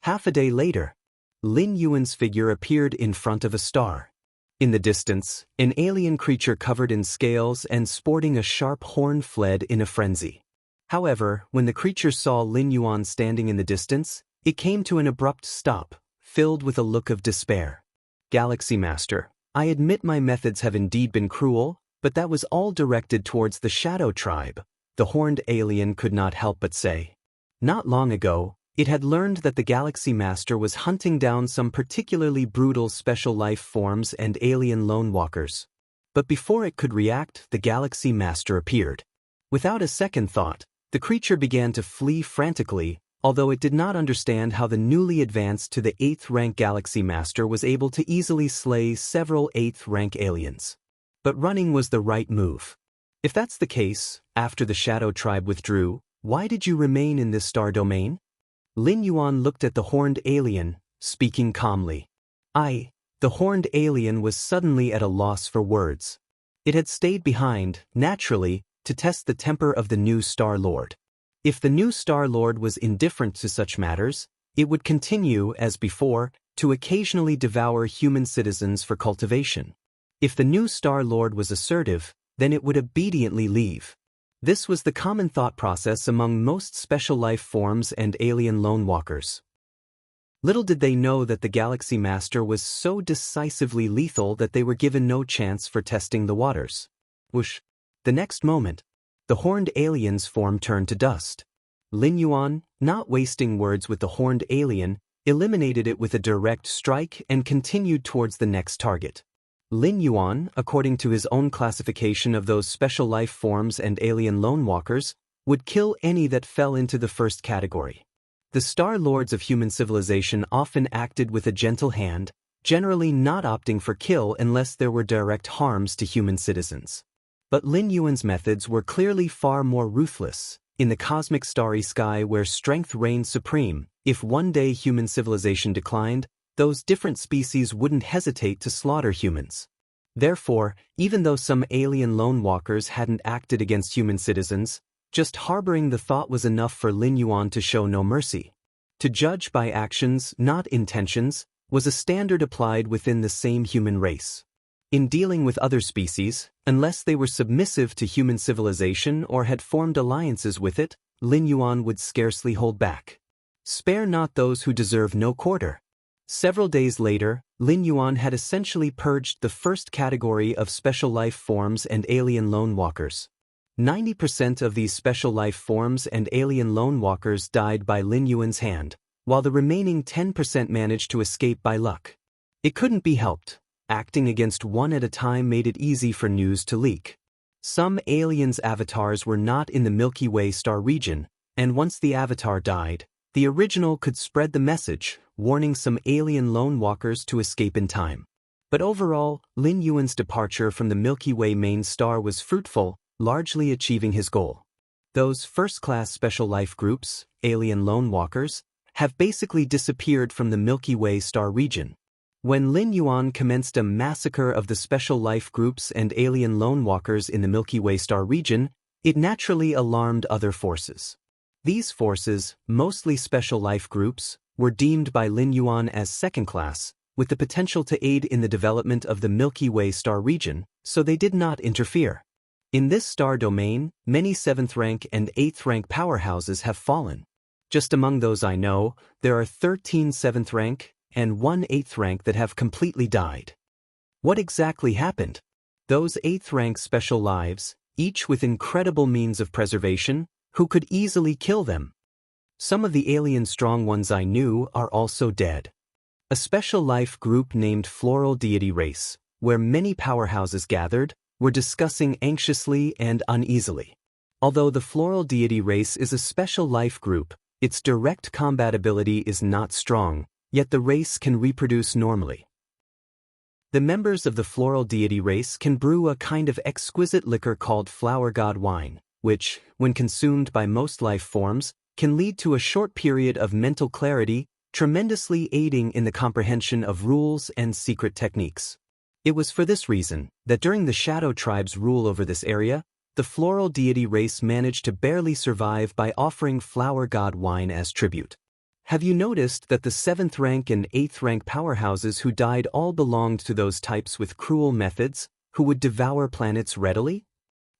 Half a day later, Lin Yuan's figure appeared in front of a star. In the distance, an alien creature covered in scales and sporting a sharp horn fled in a frenzy. However, when the creature saw Lin Yuan standing in the distance, it came to an abrupt stop, filled with a look of despair. "Galaxy Master, I admit my methods have indeed been cruel, but that was all directed towards the Shadow Tribe," the horned alien could not help but say. Not long ago, it had learned that the Galaxy Master was hunting down some particularly brutal special life forms and alien lone walkers. But before it could react, the Galaxy Master appeared. Without a second thought, the creature began to flee frantically, although it did not understand how the newly advanced to the 8th rank Galaxy Master was able to easily slay several 8th rank aliens. But running was the right move. If that's the case, after the Shadow Tribe withdrew, why did you remain in this star domain? Lin Yuan looked at the horned alien, speaking calmly. The horned alien was suddenly at a loss for words. It had stayed behind, naturally, to test the temper of the new Star Lord. If the new Star Lord was indifferent to such matters, it would continue, as before, to occasionally devour human citizens for cultivation. If the new Star Lord was assertive, then it would obediently leave. This was the common thought process among most special life forms and alien lone walkers. Little did they know that the Galaxy Master was so decisively lethal that they were given no chance for testing the waters. Whoosh! The next moment, the horned alien's form turned to dust. Lin Yuan, not wasting words with the horned alien, eliminated it with a direct strike and continued towards the next target. Lin Yuan, according to his own classification of those special life forms and alien lone walkers, would kill any that fell into the first category. The Star Lords of human civilization often acted with a gentle hand, generally not opting for kill unless there were direct harms to human citizens. But Lin Yuan's methods were clearly far more ruthless. In the cosmic starry sky where strength reigned supreme, if one day human civilization declined, those different species wouldn't hesitate to slaughter humans. Therefore, even though some alien lone walkers hadn't acted against human citizens, just harboring the thought was enough for Lin Yuan to show no mercy. To judge by actions, not intentions, was a standard applied within the same human race. In dealing with other species, unless they were submissive to human civilization or had formed alliances with it, Lin Yuan would scarcely hold back. Spare not those who deserve no quarter. Several days later, Lin Yuan had essentially purged the first category of special life forms and alien lone walkers. 90% of these special life forms and alien lone walkers died by Lin Yuan's hand, while the remaining 10% managed to escape by luck. It couldn't be helped. Acting against one at a time made it easy for news to leak. Some aliens' avatars were not in the Milky Way star region, and once the avatar died, the original could spread the message, warning some alien lone walkers to escape in time. But overall, Lin Yuan's departure from the Milky Way main star was fruitful, largely achieving his goal. Those first-class special life groups, alien lone walkers, have basically disappeared from the Milky Way star region. When Lin Yuan commenced a massacre of the special life groups and alien lone walkers in the Milky Way star region, it naturally alarmed other forces. These forces, mostly special life groups, were deemed by Lin Yuan as second class, with the potential to aid in the development of the Milky Way star region, so they did not interfere. In this star domain, many 7th rank and 8th rank powerhouses have fallen. Just among those I know, there are 13 7th rank and 1 8th rank that have completely died. What exactly happened? Those 8th rank special lives, each with incredible means of preservation, who could easily kill them? Some of the alien strong ones I knew are also dead. A special life group named Floral Deity Race, where many powerhouses gathered, were discussing anxiously and uneasily. Although the Floral Deity Race is a special life group, its direct combat ability is not strong, yet the race can reproduce normally. The members of the Floral Deity Race can brew a kind of exquisite liquor called Flower God Wine, which, when consumed by most life forms, can lead to a short period of mental clarity, tremendously aiding in the comprehension of rules and secret techniques. It was for this reason that during the Shadow Tribe's rule over this area, the Floral Deity Race managed to barely survive by offering Flower God Wine as tribute. Have you noticed that the 7th rank and 8th rank powerhouses who died all belonged to those types with cruel methods, who would devour planets readily?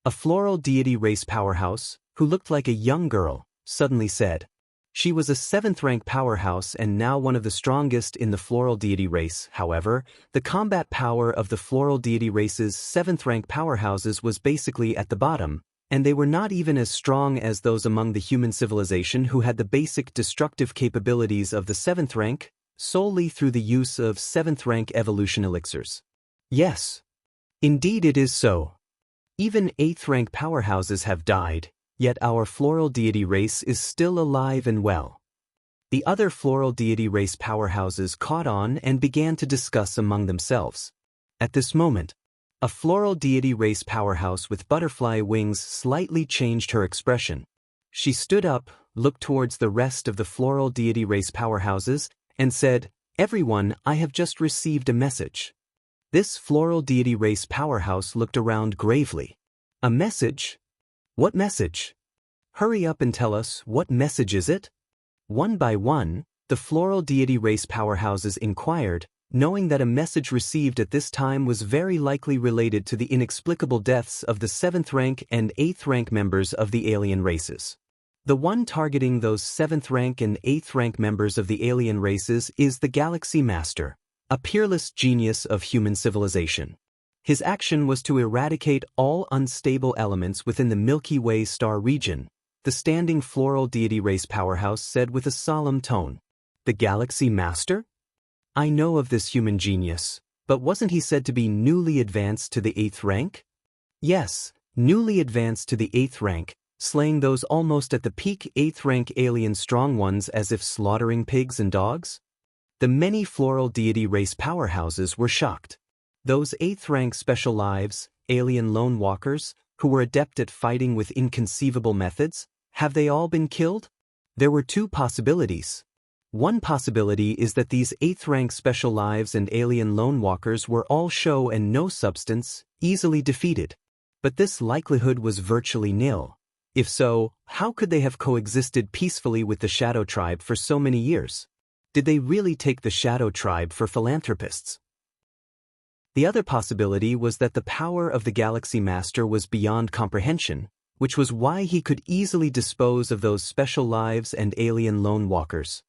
A Floral Deity Race powerhouse, who looked like a young girl, suddenly said. She was a 7th rank powerhouse and now one of the strongest in the Floral Deity Race. However, the combat power of the Floral Deity Race's 7th rank powerhouses was basically at the bottom, and they were not even as strong as those among the human civilization who had the basic destructive capabilities of the 7th rank, solely through the use of 7th rank evolution elixirs. Yes, indeed it is so. Even 8th rank powerhouses have died, yet our Floral Deity Race is still alive and well. The other Floral Deity Race powerhouses caught on and began to discuss among themselves. At this moment, a Floral Deity Race powerhouse with butterfly wings slightly changed her expression. She stood up, looked towards the rest of the Floral Deity Race powerhouses, and said, "Everyone, I have just received a message." This Floral Deity Race powerhouse looked around gravely. A message? What message? Hurry up and tell us, what message is it? One by one, the Floral Deity Race powerhouses inquired, knowing that a message received at this time was very likely related to the inexplicable deaths of the 7th rank and 8th rank members of the alien races. The one targeting those 7th rank and 8th rank members of the alien races is the Galaxy Master, a peerless genius of human civilization. His action was to eradicate all unstable elements within the Milky Way star region, the standing Floral Deity Race powerhouse said with a solemn tone. The Galaxy Master? I know of this human genius, but wasn't he said to be newly advanced to the 8th rank? Yes, newly advanced to the 8th rank, slaying those almost at the peak 8th rank alien strong ones as if slaughtering pigs and dogs? The many Floral Deity Race powerhouses were shocked. Those 8th rank special lives, alien lone walkers, who were adept at fighting with inconceivable methods, Have they all been killed? There were two possibilities. One possibility is that these 8th rank special lives and alien lone walkers were all show and no substance, easily defeated. But this likelihood was virtually nil. If so, how could they have coexisted peacefully with the Shadow Tribe for so many years? Did they really take the Shadow Tribe for philanthropists? The other possibility was that the power of the Galaxy Master was beyond comprehension, which was why he could easily dispose of those special lives and alien lone walkers.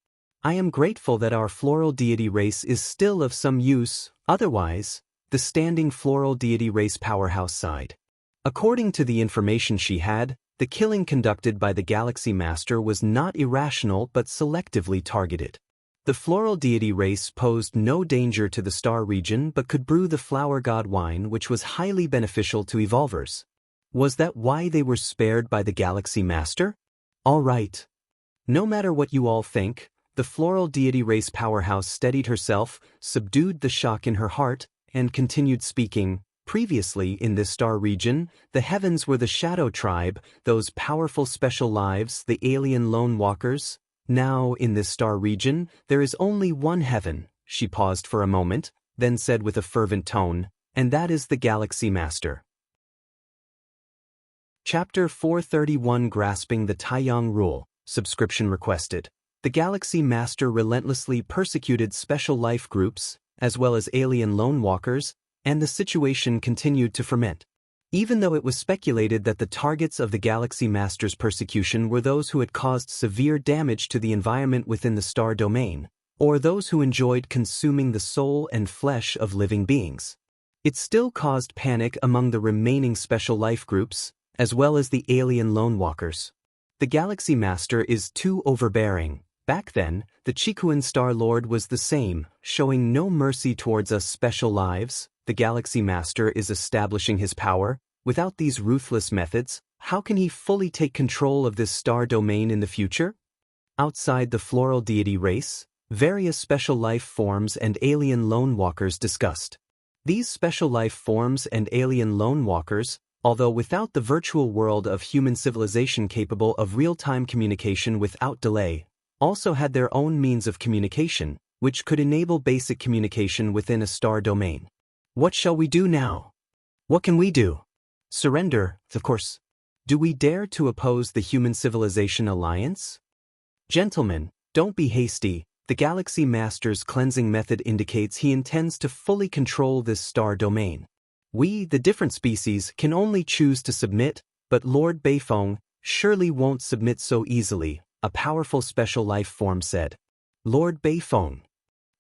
I am grateful that our floral deity race is still of some use, otherwise, the standing floral deity race powerhouse side. According to the information she had, the killing conducted by the Galaxy Master was not irrational but selectively targeted. The floral deity race posed no danger to the star region but could brew the flower god wine, which was highly beneficial to evolvers. Was that why they were spared by the Galaxy Master? All right. No matter what you all think, the floral deity race powerhouse steadied herself, subdued the shock in her heart, and continued speaking. Previously in this star region, the heavens were the Shadow Tribe, those powerful special lives, the alien lone walkers. Now in this star region, there is only one heaven. She paused for a moment, then said with a fervent tone, and that is the Galaxy Master. Chapter 431 Grasping the Taiyang Rule, subscription requested. The Galaxy Master relentlessly persecuted special life groups, as well as alien lone walkers, and the situation continued to ferment. Even though it was speculated that the targets of the Galaxy Master's persecution were those who had caused severe damage to the environment within the star domain, or those who enjoyed consuming the soul and flesh of living beings, it still caused panic among the remaining special life groups, as well as the alien lone walkers. The Galaxy Master is too overbearing. Back then, the Chikuan Star Lord was the same, showing no mercy towards us special lives. The Galaxy Master is establishing his power. Without these ruthless methods, how can he fully take control of this star domain in the future? Outside the floral deity race, various special life forms and alien lone walkers discussed. These special life forms and alien lone walkers, although without the virtual world of human civilization capable of real-time communication without delay, also had their own means of communication, which could enable basic communication within a star domain. What shall we do now? What can we do? Surrender, of course. Do we dare to oppose the Human Civilization Alliance? Gentlemen, don't be hasty. The Galaxy Master's cleansing method indicates he intends to fully control this star domain. We, the different species, can only choose to submit, but Lord Beifeng surely won't submit so easily, a powerful special life form said. Lord Beifeng.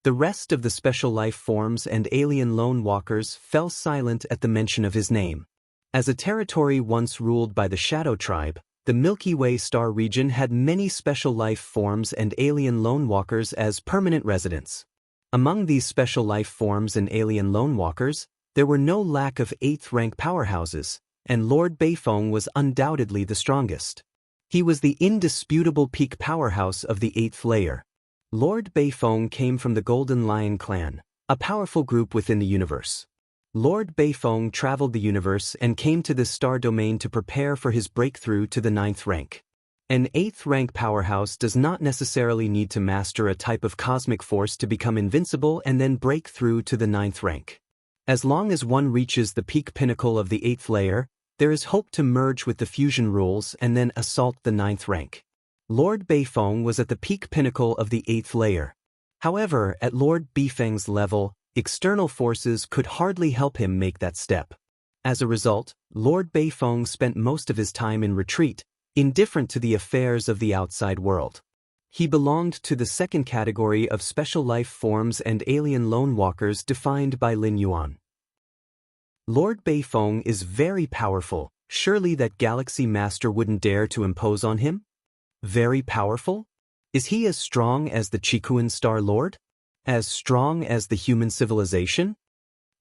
The rest of the special life forms and alien lone walkers fell silent at the mention of his name. As a territory once ruled by the Shadow Tribe, the Milky Way star region had many special life forms and alien lone walkers as permanent residents. Among these special life forms and alien lone walkers, there were no lack of 8th rank powerhouses, and Lord Beifeng was undoubtedly the strongest. He was the indisputable peak powerhouse of the 8th layer. Lord Beifeng came from the Golden Lion clan, a powerful group within the universe. Lord Beifeng traveled the universe and came to this star domain to prepare for his breakthrough to the 9th rank. An 8th rank powerhouse does not necessarily need to master a type of cosmic force to become invincible and then break through to the 9th rank. As long as one reaches the peak pinnacle of the 8th layer, there is hope to merge with the fusion rules and then assault the 9th rank. Lord Beifeng was at the peak pinnacle of the 8th layer. However, at Lord Beifeng's level, external forces could hardly help him make that step. As a result, Lord Beifeng spent most of his time in retreat, indifferent to the affairs of the outside world. He belonged to the second category of special life forms and alien lone walkers defined by Lin Yuan. Lord Beifeng is very powerful. Surely that Galaxy Master wouldn't dare to impose on him? Very powerful? Is he as strong as the Chikuan Star Lord? As strong as the human civilization?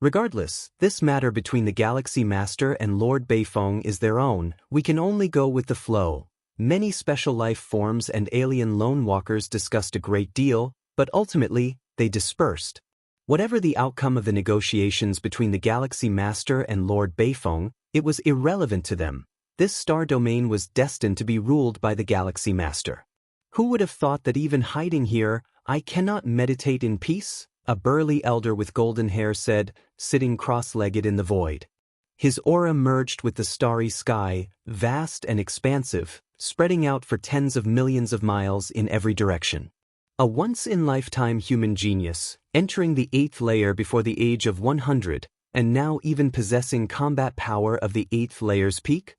Regardless, this matter between the Galaxy Master and Lord Beifeng is their own. We can only go with the flow. Many special life forms and alien lone walkers discussed a great deal, but ultimately, they dispersed. Whatever the outcome of the negotiations between the Galaxy Master and Lord Beifeng, it was irrelevant to them. This star domain was destined to be ruled by the Galaxy Master. Who would have thought that even hiding here, I cannot meditate in peace? A burly elder with golden hair said, sitting cross-legged in the void. His aura merged with the starry sky, vast and expansive, spreading out for tens of millions of miles in every direction. A once-in-lifetime human genius, entering the 8th layer before the age of 100, and now even possessing combat power of the 8th layer's peak?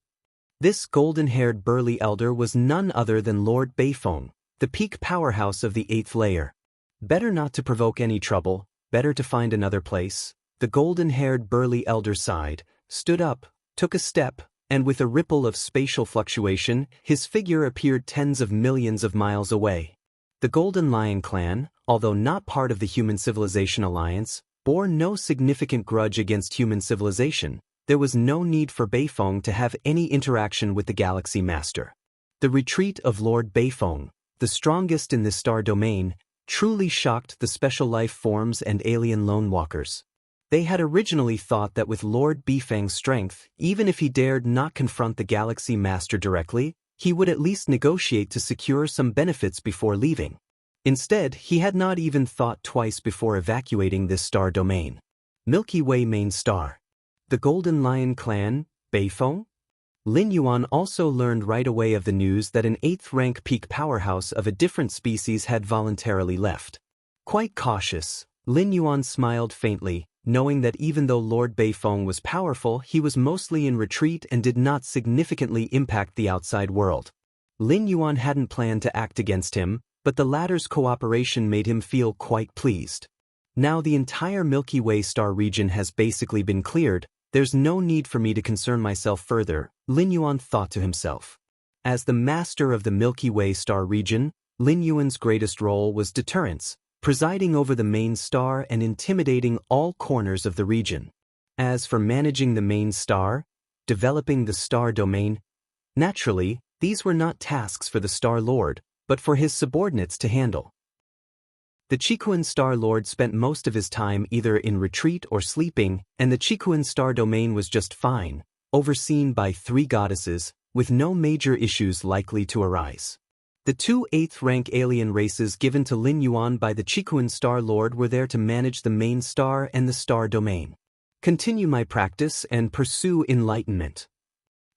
This golden-haired burly elder was none other than Lord Beifeng, the peak powerhouse of the 8th layer. Better not to provoke any trouble, better to find another place. The golden-haired burly elder sighed, stood up, took a step, and with a ripple of spatial fluctuation, his figure appeared tens of millions of miles away. The Golden Lion clan, although not part of the Human Civilization Alliance, bore no significant grudge against human civilization. There was no need for Beifeng to have any interaction with the Galaxy Master. The retreat of Lord Beifeng, the strongest in this star domain, truly shocked the special life forms and alien lone walkers. They had originally thought that with Lord Beifeng's strength, even if he dared not confront the Galaxy Master directly, he would at least negotiate to secure some benefits before leaving. Instead, he had not even thought twice before evacuating this star domain. Milky Way main star. The Golden Lion clan, Beifeng? Lin Yuan also learned right away of the news that an 8th rank peak powerhouse of a different species had voluntarily left. Quite cautious, Lin Yuan smiled faintly, knowing that even though Lord Beifeng was powerful, he was mostly in retreat and did not significantly impact the outside world. Lin Yuan hadn't planned to act against him, but the latter's cooperation made him feel quite pleased. Now the entire Milky Way star region has basically been cleared. There's no need for me to concern myself further, Lin Yuan thought to himself. As the master of the Milky Way star region, Lin Yuan's greatest role was deterrence, presiding over the main star and intimidating all corners of the region. As for managing the main star, developing the star domain, naturally, these were not tasks for the Star Lord, but for his subordinates to handle. The Chikuan Star Lord spent most of his time either in retreat or sleeping, and the Chikuan star domain was just fine, overseen by 3 goddesses, with no major issues likely to arise. The 2 8th rank alien races given to Lin Yuan by the Chikuan Star Lord were there to manage the main star and the star domain. Continue my practice and pursue enlightenment.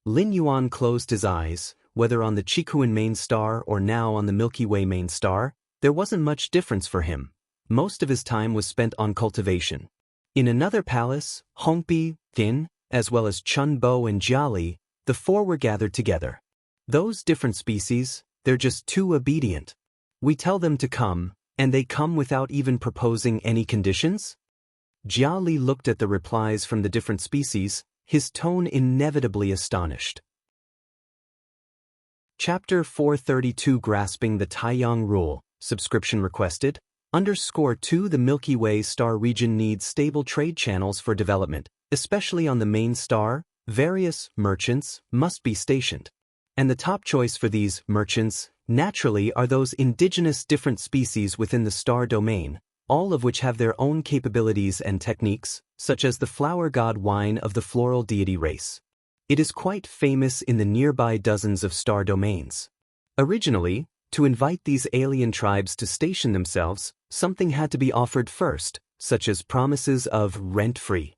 Lin Yuan closed his eyes. Whether on the Chikuan main star or now on the Milky Way main star, there wasn't much difference for him. Most of his time was spent on cultivation. In another palace, Hongbi, Tin, as well as Chun Bo and Jiali, the 4 were gathered together. Those different species, they're just too obedient. We tell them to come, and they come without even proposing any conditions? Jiali looked at the replies from the different species, his tone inevitably astonished. Chapter 432 Grasping the Taiyang Rule, subscription requested. _2 The Milky Way star region needs stable trade channels for development, especially on the main star. Various merchants must be stationed. And the top choice for these merchants, naturally, are those indigenous different species within the star domain, all of which have their own capabilities and techniques, such as the flower god wine of the floral deity race. It is quite famous in the nearby dozens of star domains. Originally, to invite these alien tribes to station themselves, something had to be offered first, such as promises of rent-free.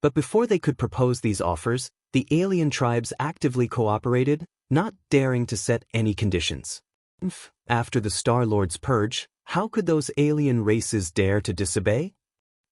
But before they could propose these offers, the alien tribes actively cooperated, not daring to set any conditions. After the Star Lord's purge, how could those alien races dare to disobey?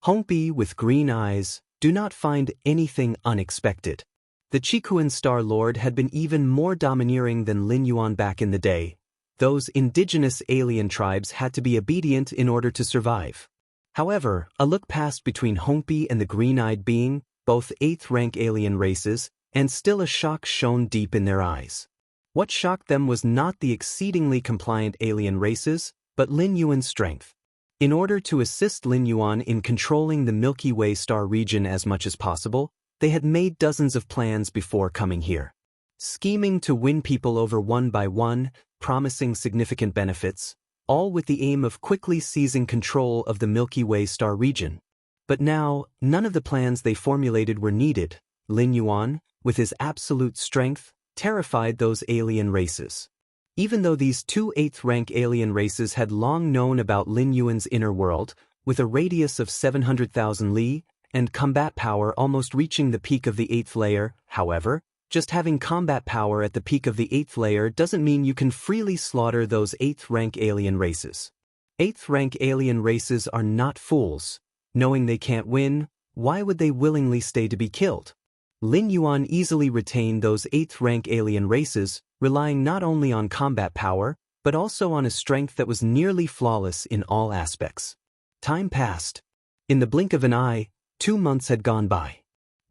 Hongbi with green eyes, do not find anything unexpected. The Chikuan Star Lord had been even more domineering than Lin Yuan back in the day. Those indigenous alien tribes had to be obedient in order to survive. However, a look passed between Hongbi and the green-eyed being, both 8th rank alien races, and still a shock shone deep in their eyes. What shocked them was not the exceedingly compliant alien races, but Lin Yuan's strength. In order to assist Lin Yuan in controlling the Milky Way star region as much as possible, they had made dozens of plans before coming here. Scheming to win people over one by one, promising significant benefits, all with the aim of quickly seizing control of the Milky Way star region. But now, none of the plans they formulated were needed. Lin Yuan, with his absolute strength, terrified those alien races. Even though these two 8th-rank alien races had long known about Lin Yuan's inner world, with a radius of 700,000 li, and combat power almost reaching the peak of the 8th layer, however, just having combat power at the peak of the 8th layer doesn't mean you can freely slaughter those 8th-rank alien races. 8th-rank alien races are not fools. Knowing they can't win, why would they willingly stay to be killed? Lin Yuan easily retained those 8th-rank alien races, relying not only on combat power, but also on a strength that was nearly flawless in all aspects. Time passed. In the blink of an eye, 2 months had gone by.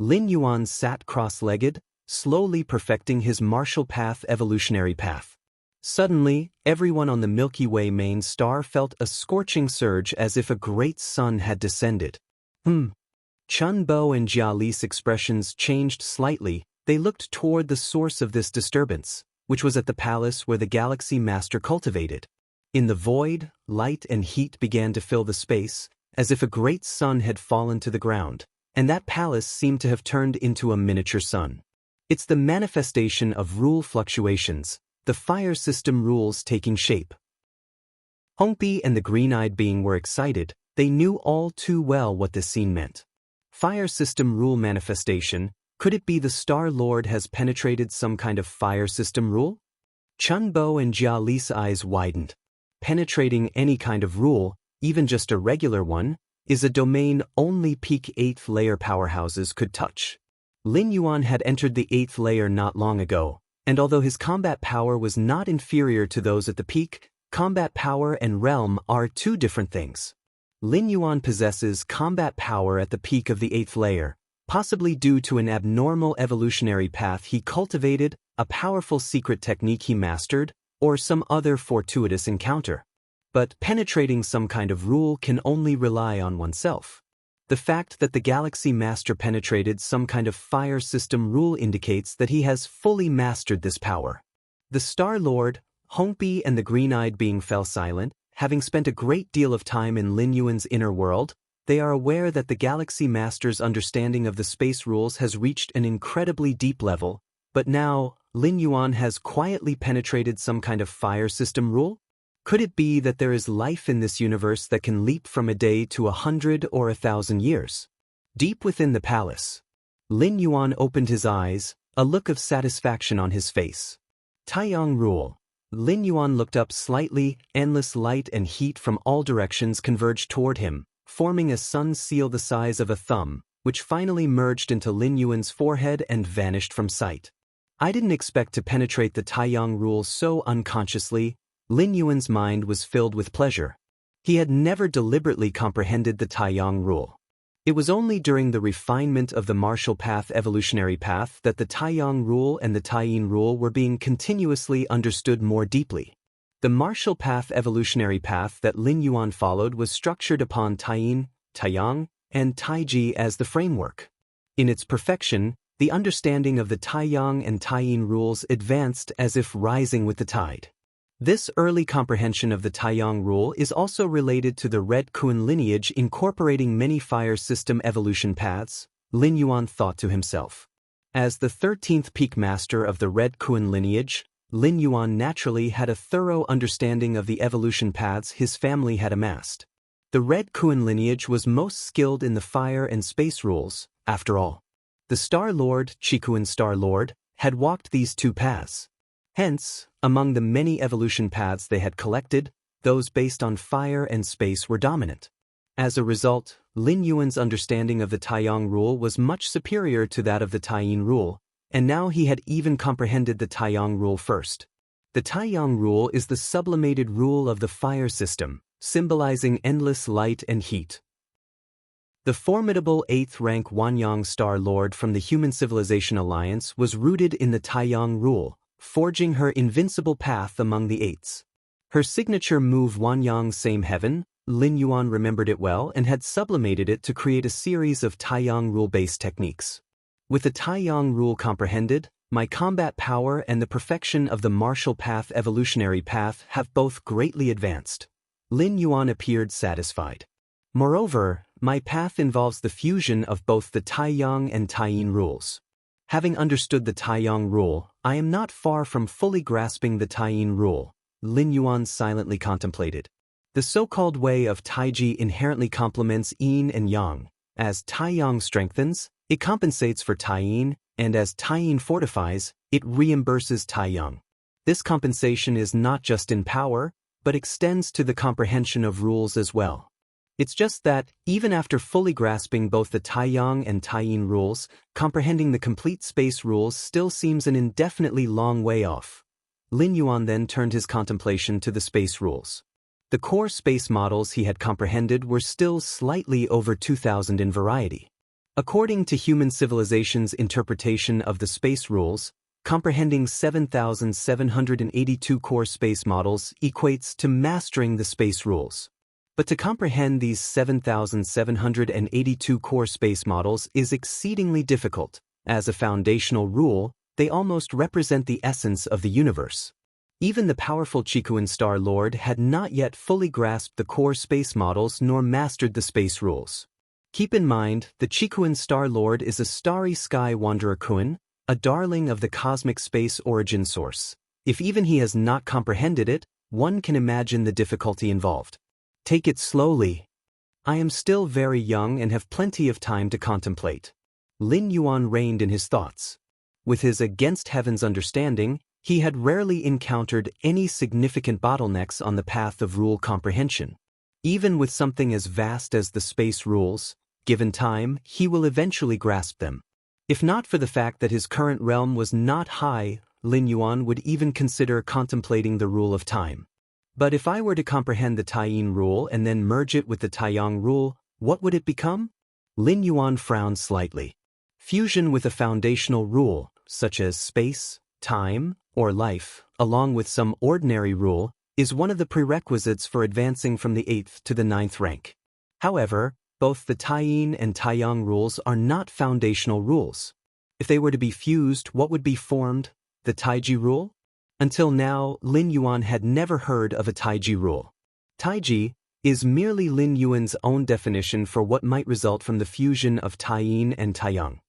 Lin Yuan sat cross-legged, slowly perfecting his martial path evolutionary path. Suddenly, everyone on the Milky Way main star felt a scorching surge as if a great sun had descended. Chun Bo and Jia Li's expressions changed slightly. They looked toward the source of this disturbance, which was at the palace where the Galaxy Master cultivated. In the void, light and heat began to fill the space, as if a great sun had fallen to the ground, and that palace seemed to have turned into a miniature sun. It's the manifestation of rule fluctuations, the fire system rules taking shape. Hongbi and the green-eyed being were excited. They knew all too well what this scene meant. Fire system rule manifestation. Could it be the Star Lord has penetrated some kind of fire system rule? Chun Bo and Jia Li's eyes widened. Penetrating any kind of rule, even just a regular one, is a domain only peak 8th layer powerhouses could touch. Lin Yuan had entered the 8th layer not long ago, and although his combat power was not inferior to those at the peak, combat power and realm are two different things. Lin Yuan possesses combat power at the peak of the 8th layer, possibly due to an abnormal evolutionary path he cultivated, a powerful secret technique he mastered, or some other fortuitous encounter. But penetrating some kind of rule can only rely on oneself. The fact that the Galaxy Master penetrated some kind of fire system rule indicates that he has fully mastered this power. The Star Lord, Hongbi and the green-eyed being fell silent. Having spent a great deal of time in Lin Yuan's inner world, they are aware that the Galaxy Master's understanding of the space rules has reached an incredibly deep level, but now, Lin Yuan has quietly penetrated some kind of fire system rule? Could it be that there is life in this universe that can leap from a day to 100 or 1,000 years? Deep within the palace, Lin Yuan opened his eyes, a look of satisfaction on his face. Taiyang rule. Lin Yuan looked up slightly. Endless light and heat from all directions converged toward him, forming a sun seal the size of a thumb, which finally merged into Lin Yuan's forehead and vanished from sight. I didn't expect to penetrate the Taiyang rule so unconsciously. Lin Yuan's mind was filled with pleasure. He had never deliberately comprehended the Taiyang rule. It was only during the refinement of the martial path evolutionary path that the Taiyang rule and the Taiyin rule were being continuously understood more deeply. The martial path evolutionary path that Lin Yuan followed was structured upon Taiyin, Taiyang, and Taiji as the framework. In its perfection, the understanding of the Taiyang and Taiyin rules advanced as if rising with the tide. This early comprehension of the Taiyang rule is also related to the Red Kun lineage incorporating many fire system evolution paths, Lin Yuan thought to himself. As the 13th peak master of the Red Kun lineage, Lin Yuan naturally had a thorough understanding of the evolution paths his family had amassed. The Red Kun lineage was most skilled in the fire and space rules, after all. The Star Lord, Chikuan Star Lord, had walked these two paths. Hence, among the many evolution paths they had collected, those based on fire and space were dominant. As a result, Lin Yuan's understanding of the Taiyang rule was much superior to that of the Taiyin rule, and now he had even comprehended the Taiyang rule first. The Taiyang rule is the sublimated rule of the fire system, symbolizing endless light and heat. The formidable 8th-rank Wanyang Star Lord from the Human Civilization Alliance was rooted in the Taiyang rule, forging her invincible path among the Eights. Her signature move Wanyang Same Heaven, Lin Yuan remembered it well and had sublimated it to create a series of Taiyang rule-based techniques. With the Taiyang rule comprehended, my combat power and the perfection of the martial path evolutionary path have both greatly advanced. Lin Yuan appeared satisfied. Moreover, my path involves the fusion of both the Taiyang and Taiyin rules. Having understood the Taiyang rule, I am not far from fully grasping the Taiyin rule, Lin Yuan silently contemplated. The so-called way of Taiji inherently complements yin and yang. As Taiyang strengthens, it compensates for Taiyin, and as Taiyin fortifies, it reimburses Taiyang. This compensation is not just in power, but extends to the comprehension of rules as well. It's just that, even after fully grasping both the Taiyang and Taiyin rules, comprehending the complete space rules still seems an indefinitely long way off. Lin Yuan then turned his contemplation to the space rules. The core space models he had comprehended were still slightly over 2,000 in variety. According to human civilization's interpretation of the space rules, comprehending 7,782 core space models equates to mastering the space rules. But to comprehend these 7,782 core space models is exceedingly difficult. As a foundational rule, they almost represent the essence of the universe. Even the powerful Chikuan Star Lord had not yet fully grasped the core space models nor mastered the space rules. Keep in mind, the Chikuan Star Lord is a starry sky wanderer Kuan, a darling of the cosmic space origin source. If even he has not comprehended it, one can imagine the difficulty involved. Take it slowly. I am still very young and have plenty of time to contemplate. Lin Yuan reined in his thoughts. With his against heaven's understanding, he had rarely encountered any significant bottlenecks on the path of rule comprehension. Even with something as vast as the space rules, given time, he will eventually grasp them. If not for the fact that his current realm was not high, Lin Yuan would even consider contemplating the rule of time. But if I were to comprehend the Taiyin rule and then merge it with the Taiyang rule, what would it become? Lin Yuan frowned slightly. Fusion with a foundational rule, such as space, time, or life, along with some ordinary rule, is one of the prerequisites for advancing from the 8th to the 9th rank. However, both the Taiyin and Taiyang rules are not foundational rules. If they were to be fused, what would be formed? The Taiji rule? Until now, Lin Yuan had never heard of a Taiji rule. Taiji is merely Lin Yuan's own definition for what might result from the fusion of Taiyin and Taiyang.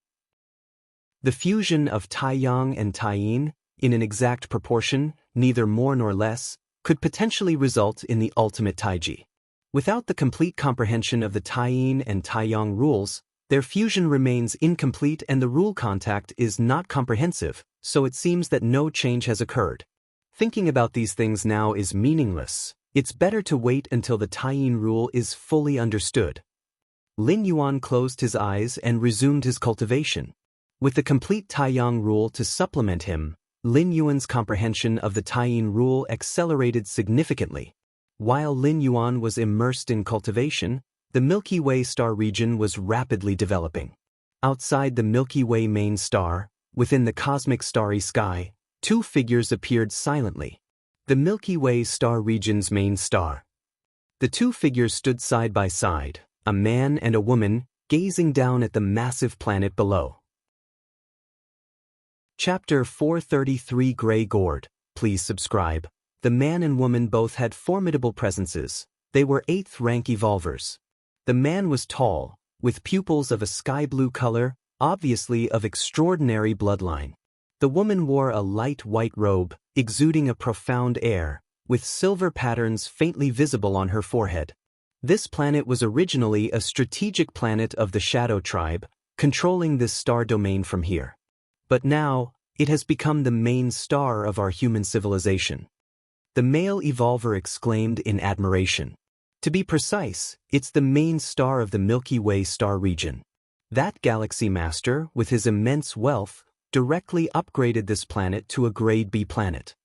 The fusion of Taiyang and Taiyin, in an exact proportion, neither more nor less, could potentially result in the ultimate Taiji. Without the complete comprehension of the Taiyin and Taiyang rules, their fusion remains incomplete and the rule contact is not comprehensive, so it seems that no change has occurred. Thinking about these things now is meaningless. It's better to wait until the Taiyin rule is fully understood. Lin Yuan closed his eyes and resumed his cultivation. With the complete Taiyang rule to supplement him, Lin Yuan's comprehension of the Taiyin rule accelerated significantly. While Lin Yuan was immersed in cultivation, the Milky Way star region was rapidly developing. Outside the Milky Way main star, within the cosmic starry sky, two figures appeared silently. The Milky Way star region's main star. The two figures stood side by side, a man and a woman, gazing down at the massive planet below. Chapter 433 Grey Gourd. Please subscribe. The man and woman both had formidable presences. They were 8th rank evolvers. The man was tall, with pupils of a sky blue color, obviously of extraordinary bloodline. The woman wore a light white robe, exuding a profound air, with silver patterns faintly visible on her forehead. This planet was originally a strategic planet of the Shadow Tribe, controlling this star domain from here. But now, it has become the main star of our human civilization. The male evolver exclaimed in admiration. To be precise, it's the main star of the Milky Way star region. That galaxy master, with his immense wealth, directly upgraded this planet to a grade B planet.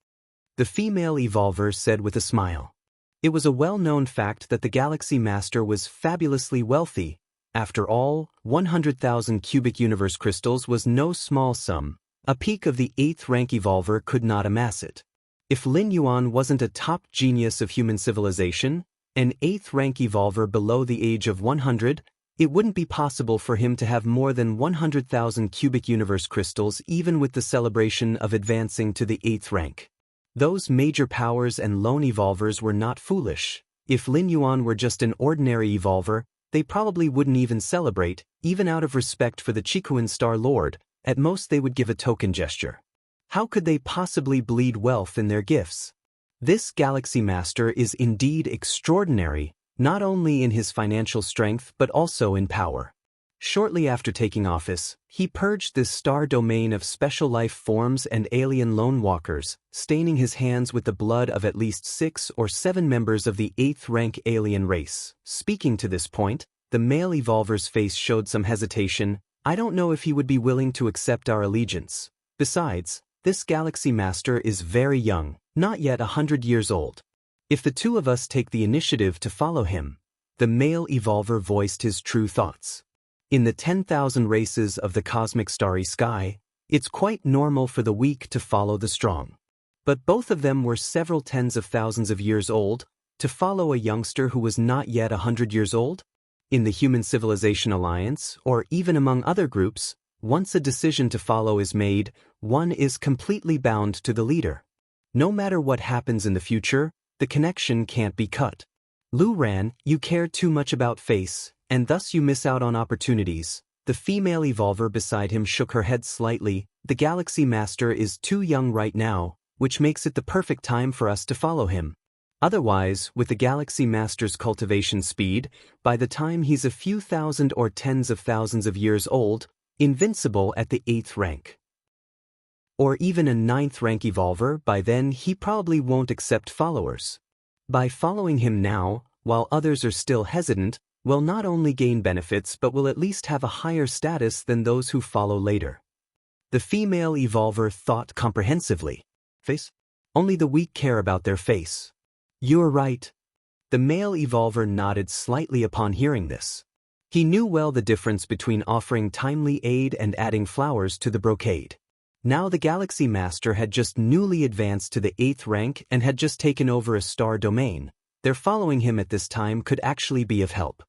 The female evolver said with a smile. It was a well-known fact that the galaxy master was fabulously wealthy. After all, 100,000 cubic universe crystals was no small sum. A peak of the 8th rank evolver could not amass it. If Lin Yuan wasn't a top genius of human civilization, an 8th rank evolver below the age of 100, it wouldn't be possible for him to have more than 100,000 cubic universe crystals even with the celebration of advancing to the 8th rank. Those major powers and lone evolvers were not foolish. If Lin Yuan were just an ordinary evolver, they probably wouldn't even celebrate, even out of respect for the Chikuan Star Lord. At most they would give a token gesture. How could they possibly bleed wealth in their gifts? This Galaxy Master is indeed extraordinary, not only in his financial strength but also in power. Shortly after taking office, he purged this star domain of special life forms and alien lone walkers, staining his hands with the blood of at least 6 or 7 members of the 8th rank alien race. Speaking to this point, the male evolver's face showed some hesitation. I don't know if he would be willing to accept our allegiance. Besides, this Galaxy Master is very young, not yet 100 years old. If the two of us take the initiative to follow him, the male evolver voiced his true thoughts. In the 10,000 races of the cosmic starry sky, it's quite normal for the weak to follow the strong. But both of them were several tens of thousands of years old. To follow a youngster who was not yet 100 years old? In the Human Civilization Alliance, or even among other groups, once a decision to follow is made, one is completely bound to the leader. No matter what happens in the future, the connection can't be cut. Lu Ran, you care too much about face, and thus you miss out on opportunities. The female evolver beside him shook her head slightly. The Galaxy Master is too young right now, which makes it the perfect time for us to follow him. Otherwise, with the Galaxy Master's cultivation speed, by the time he's a few thousand or tens of thousands of years old, invincible at the 8th rank. Or even a 9th rank evolver, by then he probably won't accept followers. By following him now, while others are still hesitant, will not only gain benefits but will at least have a higher status than those who follow later. The female evolver thought comprehensively. Face? Only the weak care about their face. You're right. The male evolver nodded slightly upon hearing this. He knew well the difference between offering timely aid and adding flowers to the brocade. Now the Galaxy Master had just newly advanced to the 8th rank and had just taken over a star domain. Their following him at this time could actually be of help.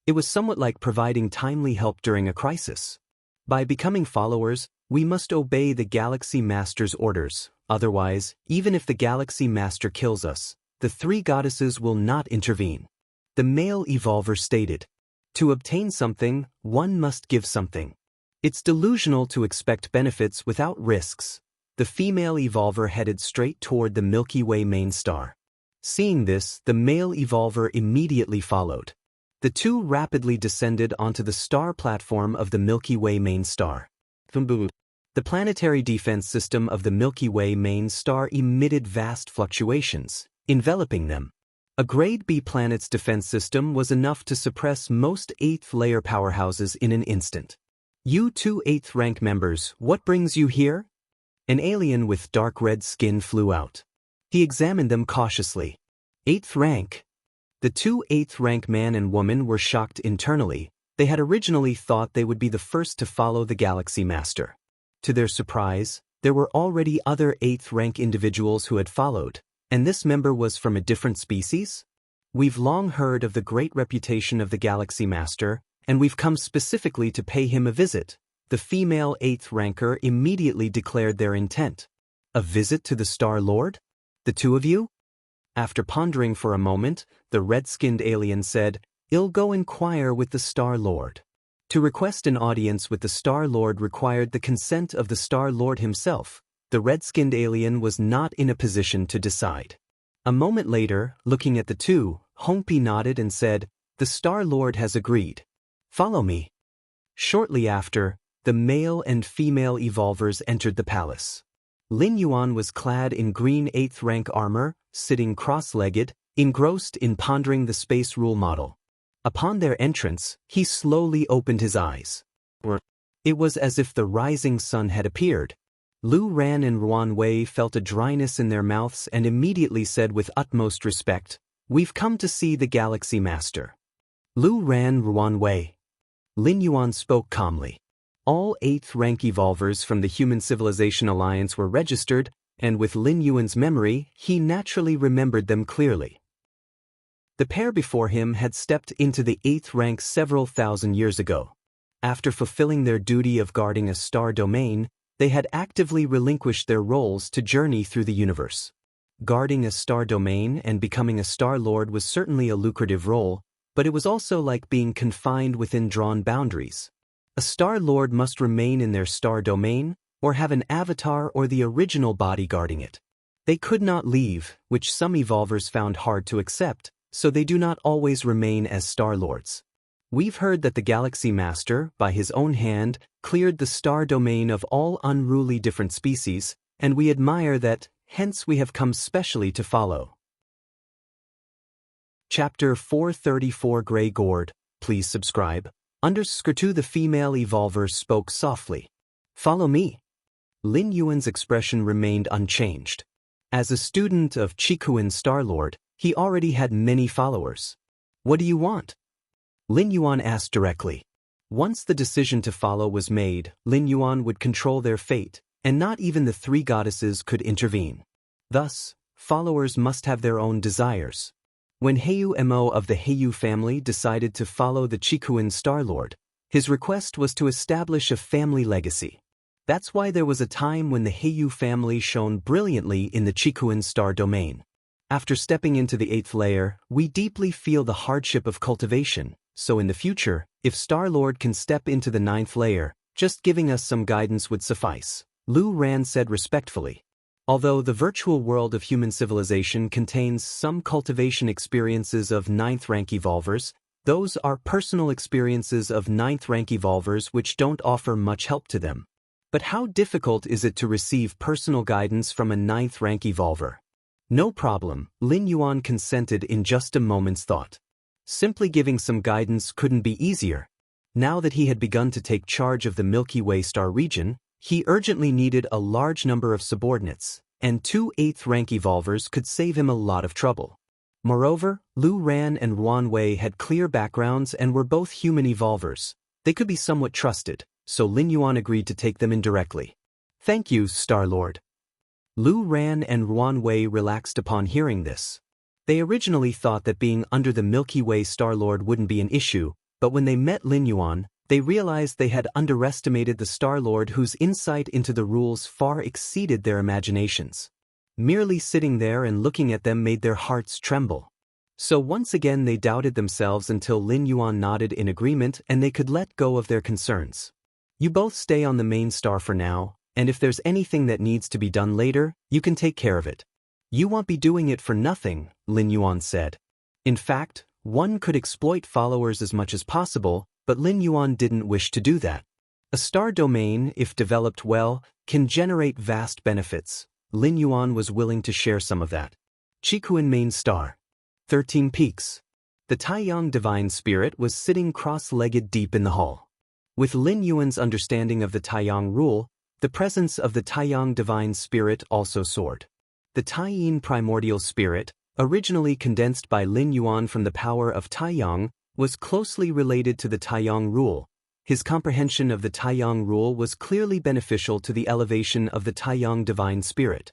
It was somewhat like providing timely help during a crisis. By becoming followers, we must obey the Galaxy Master's orders. Otherwise, even if the Galaxy Master kills us, the 3 goddesses will not intervene. The male evolver stated, to obtain something, one must give something. It's delusional to expect benefits without risks. The female evolver headed straight toward the Milky Way main star. Seeing this, the male evolver immediately followed. The two rapidly descended onto the star platform of the Milky Way main star. The planetary defense system of the Milky Way main star emitted vast fluctuations, enveloping them. A Grade B planet's defense system was enough to suppress most 8th layer powerhouses in an instant. You 2 8th rank members, what brings you here? An alien with dark red skin flew out. He examined them cautiously. 8th rank. The 2 8th rank man and woman were shocked internally. They had originally thought they would be the first to follow the Galaxy Master. To their surprise, there were already other 8th rank individuals who had followed, and this member was from a different species? We've long heard of the great reputation of the Galaxy Master, and we've come specifically to pay him a visit. The female 8th ranker immediately declared their intent. A visit to the Star Lord? The two of you? After pondering for a moment, the red-skinned alien said, I'll go inquire with the Star Lord. To request an audience with the Star Lord required the consent of the Star Lord himself. The red-skinned alien was not in a position to decide. A moment later, looking at the two, Hongpi nodded and said, The Star Lord has agreed. Follow me. Shortly after, the male and female evolvers entered the palace. Lin Yuan was clad in green 8th rank armor, sitting cross-legged, engrossed in pondering the space rule model. Upon their entrance, he slowly opened his eyes. It was as if the rising sun had appeared. Lu Ran and Ruan Wei felt a dryness in their mouths and immediately said with utmost respect, We've come to see the Galaxy Master. Lu Ran, Ruan Wei. Lin Yuan spoke calmly. All 8th rank evolvers from the Human Civilization Alliance were registered, and with Lin Yuan's memory, he naturally remembered them clearly. The pair before him had stepped into the 8th rank several thousand years ago. After fulfilling their duty of guarding a star domain, they had actively relinquished their roles to journey through the universe. Guarding a star domain and becoming a Star Lord was certainly a lucrative role, but it was also like being confined within drawn boundaries. A Star Lord must remain in their star domain, or have an avatar or the original body guarding it. They could not leave, which some evolvers found hard to accept, so they do not always remain as Star Lords. We've heard that the Galaxy Master, by his own hand, cleared the star domain of all unruly different species, and we admire that, hence we have come specially to follow. Chapter 434 Grey Gourd, please subscribe. _2 The female evolver spoke softly. Follow me. Lin Yuan's expression remained unchanged. As a student of Qikuan Starlord, he already had many followers. What do you want? Lin Yuan asked directly. Once the decision to follow was made, Lin Yuan would control their fate, and not even the three goddesses could intervene. Thus, followers must have their own desires. When Heiyu Mo of the Heiyu family decided to follow the Qikuan Starlord, his request was to establish a family legacy. That's why there was a time when the Heiyu family shone brilliantly in the Qikuan star domain. After stepping into the 8th layer, we deeply feel the hardship of cultivation, so in the future, if Starlord can step into the 9th layer, just giving us some guidance would suffice, Lu Ran said respectfully. Although the virtual world of human civilization contains some cultivation experiences of 9th rank evolvers, those are personal experiences of 9th rank evolvers which don't offer much help to them. But how difficult is it to receive personal guidance from a 9th rank evolver? No problem, Lin Yuan consented in just a moment's thought. Simply giving some guidance couldn't be easier. Now that he had begun to take charge of the Milky Way star region, he urgently needed a large number of subordinates, and 2 8th rank evolvers could save him a lot of trouble. Moreover, Lu Ran and Ruan Wei had clear backgrounds and were both human evolvers. They could be somewhat trusted, so Lin Yuan agreed to take them in directly. Thank you, Star-Lord. Lu Ran and Ruan Wei relaxed upon hearing this. They originally thought that being under the Milky Way Star-Lord wouldn't be an issue, but when they met Lin Yuan, they realized they had underestimated the Star-Lord whose insight into the rules far exceeded their imaginations. Merely sitting there and looking at them made their hearts tremble. So once again they doubted themselves until Lin Yuan nodded in agreement and they could let go of their concerns. You both stay on the main star for now, and if there's anything that needs to be done later, you can take care of it. You won't be doing it for nothing, Lin Yuan said. In fact, one could exploit followers as much as possible, but Lin Yuan didn't wish to do that. A star domain, if developed well, can generate vast benefits. Lin Yuan was willing to share some of that. Qikuan main star. 13 peaks. The Taiyang divine spirit was sitting cross-legged deep in the hall. With Lin Yuan's understanding of the Taiyang rule, the presence of the Taiyang divine spirit also soared. The Taiyin primordial spirit, originally condensed by Lin Yuan from the power of Taiyang, was closely related to the Taiyang rule. His comprehension of the Taiyang rule was clearly beneficial to the elevation of the Taiyang divine spirit.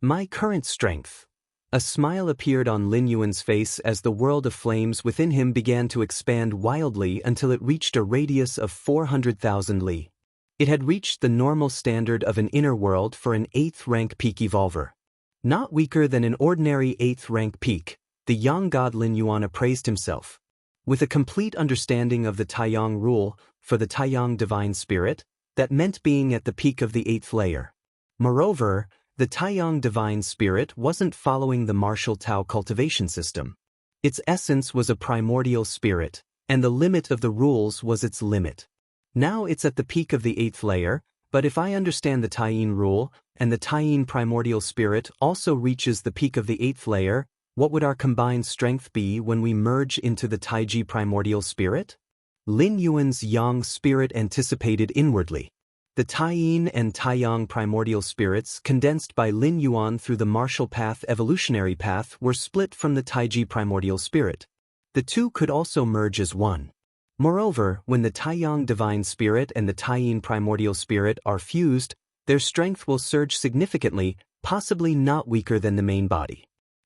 My current strength. A smile appeared on Lin Yuan's face as the world of flames within him began to expand wildly until it reached a radius of 400,000 li. It had reached the normal standard of an inner world for an 8th rank peak evolver. Not weaker than an ordinary 8th rank peak, the young god Lin Yuan appraised himself. With a complete understanding of the Taiyang rule, for the Taiyang divine spirit, that meant being at the peak of the 8th layer. Moreover, the Taiyang divine spirit wasn't following the martial Tao cultivation system. Its essence was a primordial spirit, and the limit of the rules was its limit. Now it's at the peak of the 8th layer, but if I understand the Taiyin rule, and the Taiyin primordial spirit also reaches the peak of the 8th layer, what would our combined strength be when we merge into the Taiji primordial spirit? Lin Yuan's yang spirit anticipated inwardly. The Taiyin and Taiyang primordial spirits condensed by Lin Yuan through the martial path evolutionary path were split from the Taiji primordial spirit. The two could also merge as one. Moreover, when the Taiyang divine spirit and the Taiyin primordial spirit are fused, their strength will surge significantly, possibly not weaker than the main body.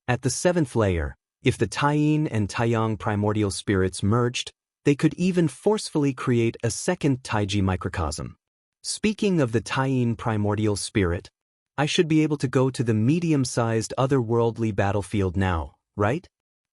At the 7th layer, if the Taiyin and Taiyang primordial spirits merged, they could even forcefully create a second Taiji microcosm. Speaking of the Taiyin primordial spirit, I should be able to go to the medium-sized otherworldly battlefield now, right?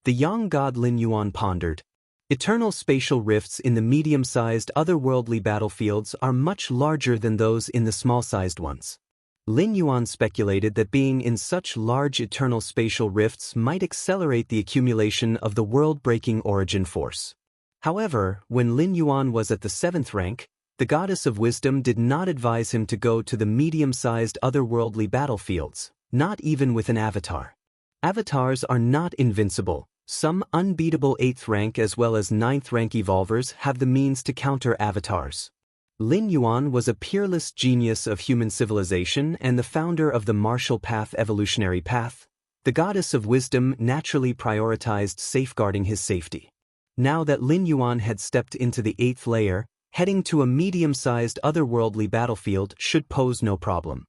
The young god Lin Yuan pondered. Eternal spatial rifts in the medium-sized otherworldly battlefields are much larger than those in the small-sized ones. Lin Yuan speculated that being in such large eternal spatial rifts might accelerate the accumulation of the world-breaking origin force. However, when Lin Yuan was at the 7th rank, the goddess of wisdom did not advise him to go to the medium-sized otherworldly battlefields, not even with an avatar. Avatars are not invincible. Some unbeatable 8th rank as well as 9th rank evolvers have the means to counter avatars. Lin Yuan was a peerless genius of human civilization and the founder of the martial path evolutionary path. The goddess of wisdom naturally prioritized safeguarding his safety. Now that Lin Yuan had stepped into the 8th layer, heading to a medium-sized otherworldly battlefield should pose no problem.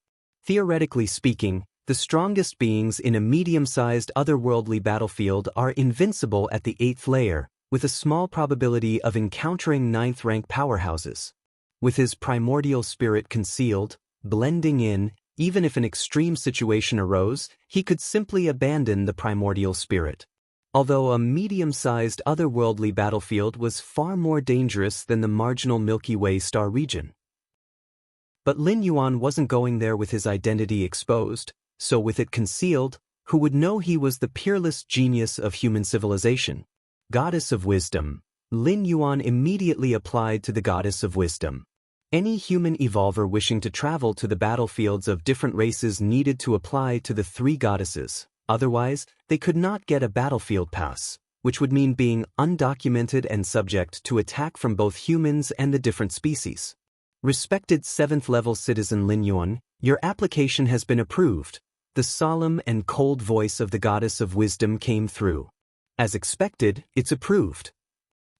Theoretically speaking, the strongest beings in a medium-sized otherworldly battlefield are invincible at the 8th layer, with a small probability of encountering 9th rank powerhouses. With his primordial spirit concealed, blending in, even if an extreme situation arose, he could simply abandon the primordial spirit. Although a medium-sized otherworldly battlefield was far more dangerous than the marginal Milky Way star region. But Lin Yuan wasn't going there with his identity exposed, so with it concealed, who would know he was the peerless genius of human civilization? Goddess of Wisdom. Lin Yuan immediately applied to the Goddess of Wisdom. Any human evolver wishing to travel to the battlefields of different races needed to apply to the 3 goddesses, otherwise, they could not get a battlefield pass, which would mean being undocumented and subject to attack from both humans and the different species. Respected 7th level citizen Lin Yuan, your application has been approved. The solemn and cold voice of the Goddess of Wisdom came through. As expected, it's approved.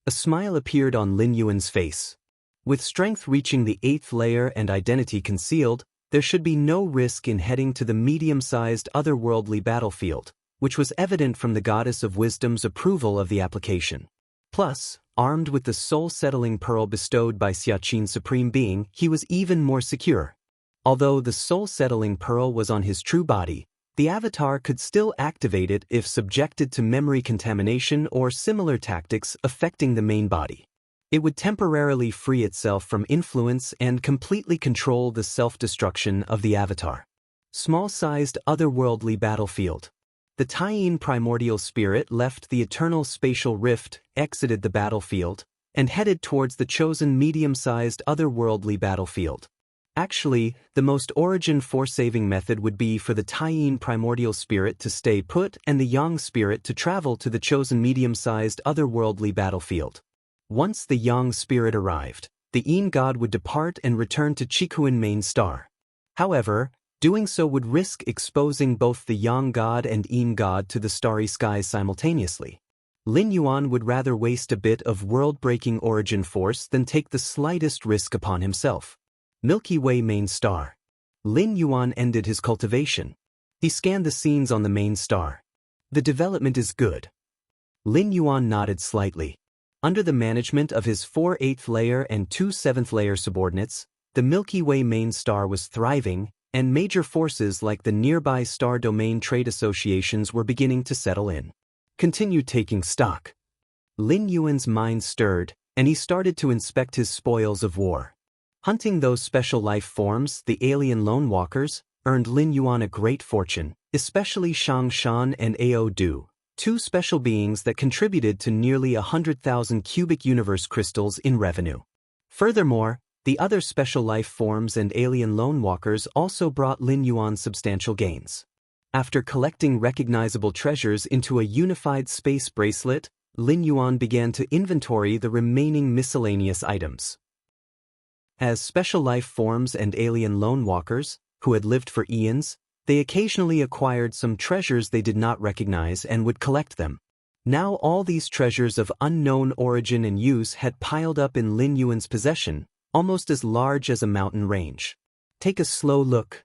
A smile appeared on Lin Yuan's face. With strength reaching the 8th layer and identity concealed, there should be no risk in heading to the medium-sized otherworldly battlefield, which was evident from the Goddess of Wisdom's approval of the application. Plus, armed with the soul-settling pearl bestowed by Xiaqin's Supreme Being, he was even more secure. Although the soul-settling pearl was on his true body, the avatar could still activate it if subjected to memory contamination or similar tactics affecting the main body. It would temporarily free itself from influence and completely control the self-destruction of the avatar. Small-sized otherworldly battlefield. The Taiyin primordial spirit left the eternal spatial rift, exited the battlefield, and headed towards the chosen medium-sized otherworldly battlefield. Actually, the most origin force-saving method would be for the Taiyin primordial spirit to stay put and the Yang spirit to travel to the chosen medium-sized otherworldly battlefield. Once the Yang spirit arrived, the Yin god would depart and return to Qikuan main star. However, doing so would risk exposing both the Yang god and Yin god to the starry skies simultaneously. Lin Yuan would rather waste a bit of world-breaking origin force than take the slightest risk upon himself. Milky Way main star. Lin Yuan ended his cultivation. He scanned the scenes on the main star. The development is good. Lin Yuan nodded slightly. Under the management of his 4 8th layer and 2 7th layer subordinates, the Milky Way main star was thriving, and major forces like the nearby star domain trade associations were beginning to settle in. Continue taking stock. Lin Yuan's mind stirred, and he started to inspect his spoils of war. Hunting those special life forms, the alien lone walkers, earned Lin Yuan a great fortune, especially Shang Shan and Ao Du, 2 special beings that contributed to nearly 100,000 cubic universe crystals in revenue. Furthermore, the other special life forms and alien lone walkers also brought Lin Yuan substantial gains. After collecting recognizable treasures into a unified space bracelet, Lin Yuan began to inventory the remaining miscellaneous items. As special life forms and alien lone walkers, who had lived for eons, they occasionally acquired some treasures they did not recognize and would collect them. Now all these treasures of unknown origin and use had piled up in Lin Yuan's possession, almost as large as a mountain range. Take a slow look.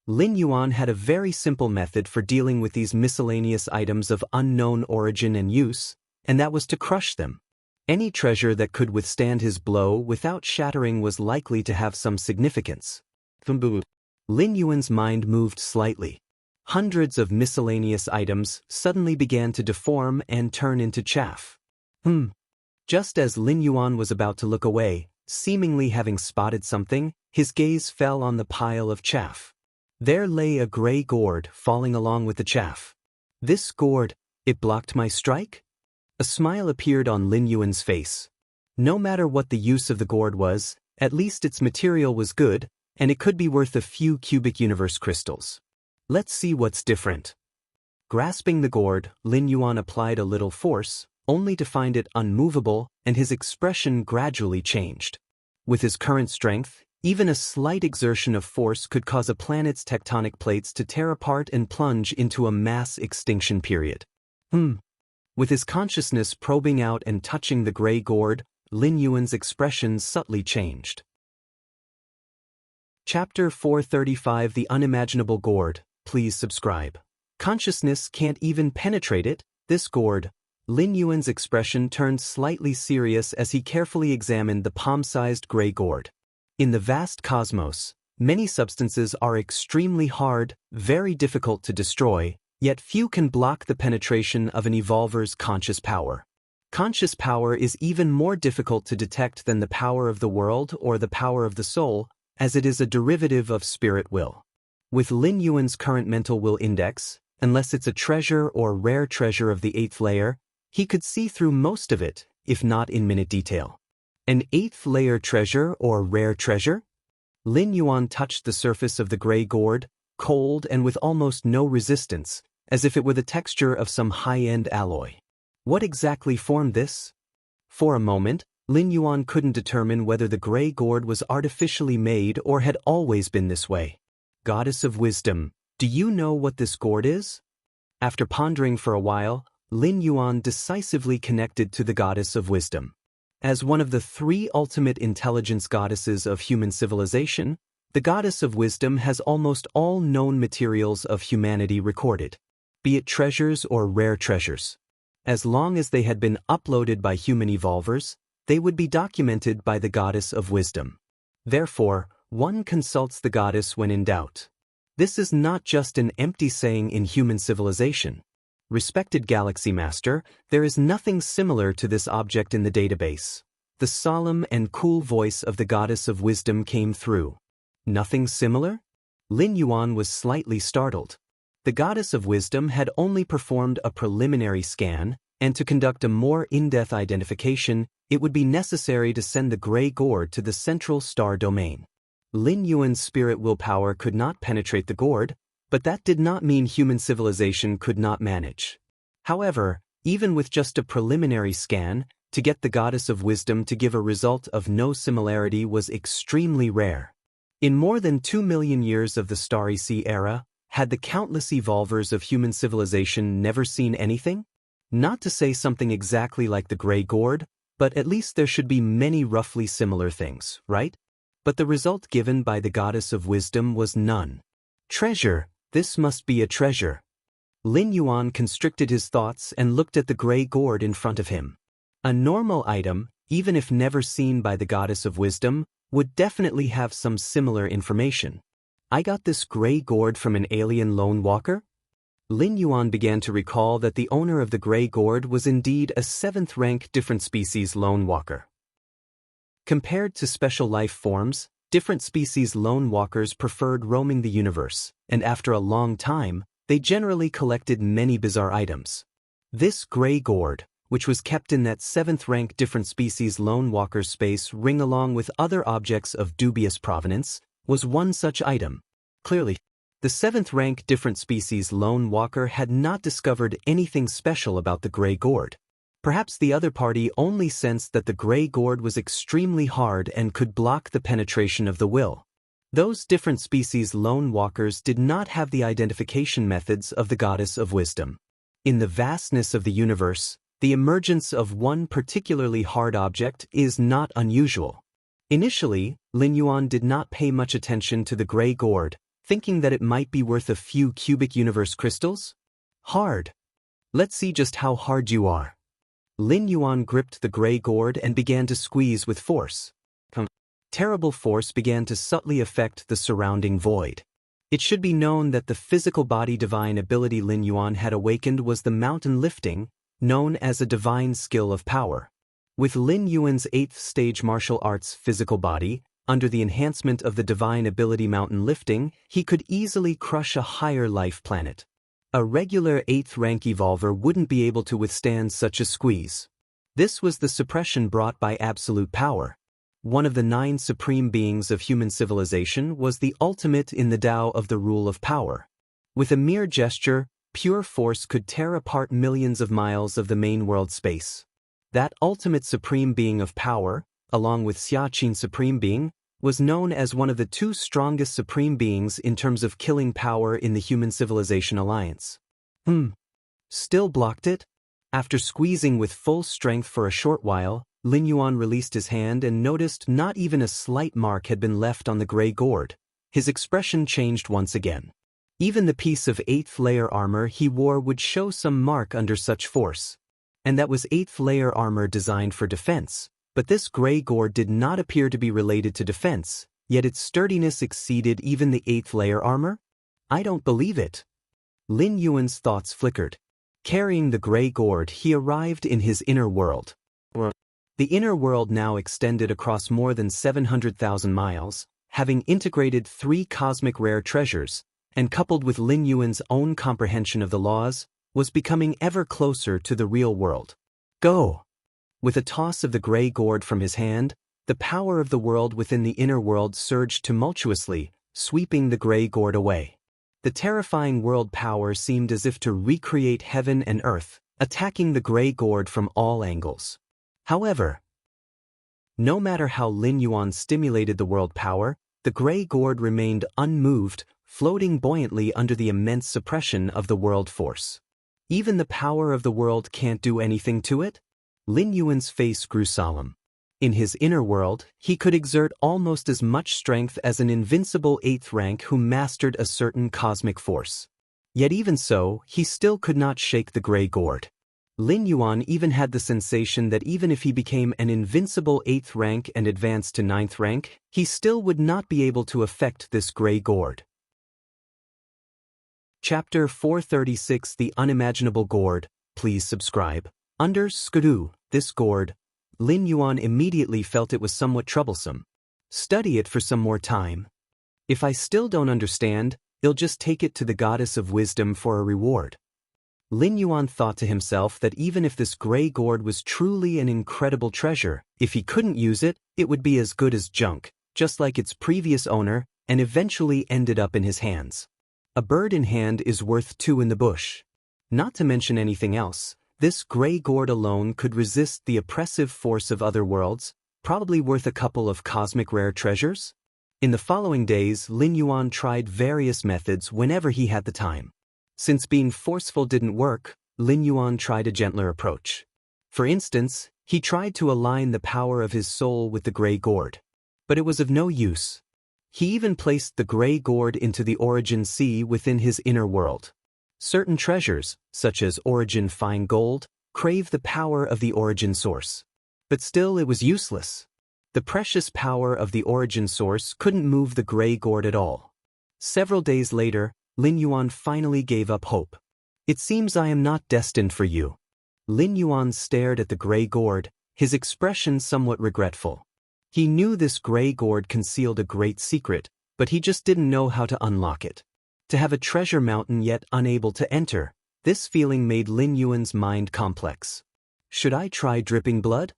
Lin Yuan had a very simple method for dealing with these miscellaneous items of unknown origin and use, and that was to crush them. Any treasure that could withstand his blow without shattering was likely to have some significance. Lin Yuan's mind moved slightly. Hundreds of miscellaneous items suddenly began to deform and turn into chaff. Just as Lin Yuan was about to look away, seemingly having spotted something, his gaze fell on the pile of chaff. There lay a gray gourd falling along with the chaff. This gourd, it blocked my strike? A smile appeared on Lin Yuan's face. No matter what the use of the gourd was, at least its material was good, and it could be worth a few cubic universe crystals. Let's see what's different. Grasping the gourd, Lin Yuan applied a little force, only to find it unmovable, and his expression gradually changed. With his current strength, even a slight exertion of force could cause a planet's tectonic plates to tear apart and plunge into a mass extinction period. With his consciousness probing out and touching the gray gourd, Lin Yuan's expression subtly changed. Chapter 435 The Unimaginable Gourd. Please subscribe. Consciousness can't even penetrate it, this gourd. Lin Yuan's expression turned slightly serious as he carefully examined the palm-sized gray gourd. In the vast cosmos, many substances are extremely hard, very difficult to destroy, yet few can block the penetration of an evolver's conscious power. Conscious power is even more difficult to detect than the power of the world or the power of the soul, as it is a derivative of spirit will. With Lin Yuan's current mental will index, unless it's a treasure or rare treasure of the 8th layer, he could see through most of it, if not in minute detail. An 8th layer treasure or rare treasure? Lin Yuan touched the surface of the gray gourd, cold and with almost no resistance, as if it were the texture of some high-end alloy. What exactly formed this? For a moment, Lin Yuan couldn't determine whether the gray gourd was artificially made or had always been this way. Goddess of Wisdom, do you know what this gourd is? After pondering for a while, Lin Yuan decisively connected to the Goddess of Wisdom. As one of the 3 ultimate intelligence goddesses of human civilization, the Goddess of Wisdom has almost all known materials of humanity recorded, be it treasures or rare treasures. As long as they had been uploaded by human evolvers, they would be documented by the Goddess of Wisdom. Therefore, one consults the goddess when in doubt. This is not just an empty saying in human civilization. Respected Galaxy Master, there is nothing similar to this object in the database. The solemn and cool voice of the Goddess of Wisdom came through. Nothing similar? Lin Yuan was slightly startled. The Goddess of Wisdom had only performed a preliminary scan, and to conduct a more in-depth identification, it would be necessary to send the gray gourd to the central star domain. Lin Yuan's spirit willpower could not penetrate the gourd, but that did not mean human civilization could not manage. However, even with just a preliminary scan, to get the Goddess of Wisdom to give a result of no similarity was extremely rare. In more than 2 million years of the Starry Sea era, had the countless evolvers of human civilization never seen anything? Not to say something exactly like the gray gourd, but at least there should be many roughly similar things, right? But the result given by the Goddess of Wisdom was none. Treasure. This must be a treasure. Lin Yuan constricted his thoughts and looked at the gray gourd in front of him. A normal item, even if never seen by the Goddess of Wisdom, would definitely have some similar information. I got this gray gourd from an alien lone walker? Lin Yuan began to recall that the owner of the gray gourd was indeed a 7th-rank different species lone walker. Compared to special life forms, different species lone walkers preferred roaming the universe, and after a long time, they generally collected many bizarre items. This gray gourd, which was kept in that 7th-rank different species lone walker's space ring along with other objects of dubious provenance, was one such item. Clearly, the 7th-rank different species lone walker had not discovered anything special about the gray gourd. Perhaps the other party only sensed that the gray gourd was extremely hard and could block the penetration of the will. Those different species lone walkers did not have the identification methods of the Goddess of Wisdom. In the vastness of the universe, the emergence of one particularly hard object is not unusual. Initially, Lin Yuan did not pay much attention to the gray gourd, thinking that it might be worth a few cubic universe crystals. Hard. Let's see just how hard you are. Lin Yuan gripped the gray gourd and began to squeeze with force. Terrible force began to subtly affect the surrounding void. It should be known that the physical body divine ability Lin Yuan had awakened was the mountain lifting, known as a divine skill of power. With Lin Yuan's 8th stage martial arts physical body, under the enhancement of the divine ability mountain lifting, he could easily crush a higher life planet. A regular 8th rank evolver wouldn't be able to withstand such a squeeze. This was the suppression brought by absolute power. One of the 9 supreme beings of human civilization was the ultimate in the Tao of the rule of power. With a mere gesture, pure force could tear apart millions of miles of the main world space. That ultimate supreme being of power, along with Xiaqin supreme being, was known as one of the 2 strongest supreme beings in terms of killing power in the human civilization alliance. Still blocked it? After squeezing with full strength for a short while, Lin Yuan released his hand and noticed not even a slight mark had been left on the gray gourd. His expression changed once again. Even the piece of 8th layer armor he wore would show some mark under such force. And that was 8th layer armor designed for defense. But this gray gourd did not appear to be related to defense, yet its sturdiness exceeded even the 8th layer armor? I don't believe it. Lin Yuan's thoughts flickered. Carrying the gray gourd, he arrived in his inner world. The inner world now extended across more than 700,000 miles, having integrated 3 cosmic rare treasures, and coupled with Lin Yuan's own comprehension of the laws, was becoming ever closer to the real world. Go! With a toss of the gray gourd from his hand, the power of the world within the inner world surged tumultuously, sweeping the gray gourd away. The terrifying world power seemed as if to recreate heaven and earth, attacking the gray gourd from all angles. However, no matter how Lin Yuan stimulated the world power, the gray gourd remained unmoved, floating buoyantly under the immense suppression of the world force. Even the power of the world can't do anything to it? Lin Yuan's face grew solemn. In his inner world, he could exert almost as much strength as an invincible 8th rank who mastered a certain cosmic force. Yet even so, he still could not shake the gray gourd. Lin Yuan even had the sensation that even if he became an invincible 8th rank and advanced to 9th rank, he still would not be able to affect this gray gourd. Chapter 436 The Unimaginable Gourd. Please subscribe. Under Skuru, this gourd, Lin Yuan immediately felt it was somewhat troublesome. Study it for some more time. If I still don't understand, I'll just take it to the goddess of wisdom for a reward. Lin Yuan thought to himself that even if this gray gourd was truly an incredible treasure, if he couldn't use it, it would be as good as junk, just like its previous owner, and eventually ended up in his hands. A bird in hand is worth 2 in the bush. Not to mention anything else, this gray gourd alone could resist the oppressive force of other worlds, probably worth a couple of cosmic rare treasures. In the following days, Lin Yuan tried various methods whenever he had the time. Since being forceful didn't work, Lin Yuan tried a gentler approach. For instance, he tried to align the power of his soul with the gray gourd. But it was of no use. He even placed the gray gourd into the origin sea within his inner world. Certain treasures, such as origin fine gold, crave the power of the origin source. But still it was useless. The precious power of the origin source couldn't move the gray gourd at all. Several days later, Lin Yuan finally gave up hope. It seems I am not destined for you. Lin Yuan stared at the gray gourd, his expression somewhat regretful. He knew this gray gourd concealed a great secret, but he just didn't know how to unlock it. To have a treasure mountain yet unable to enter, this feeling made Lin Yuan's mind complex. Should I try dripping blood?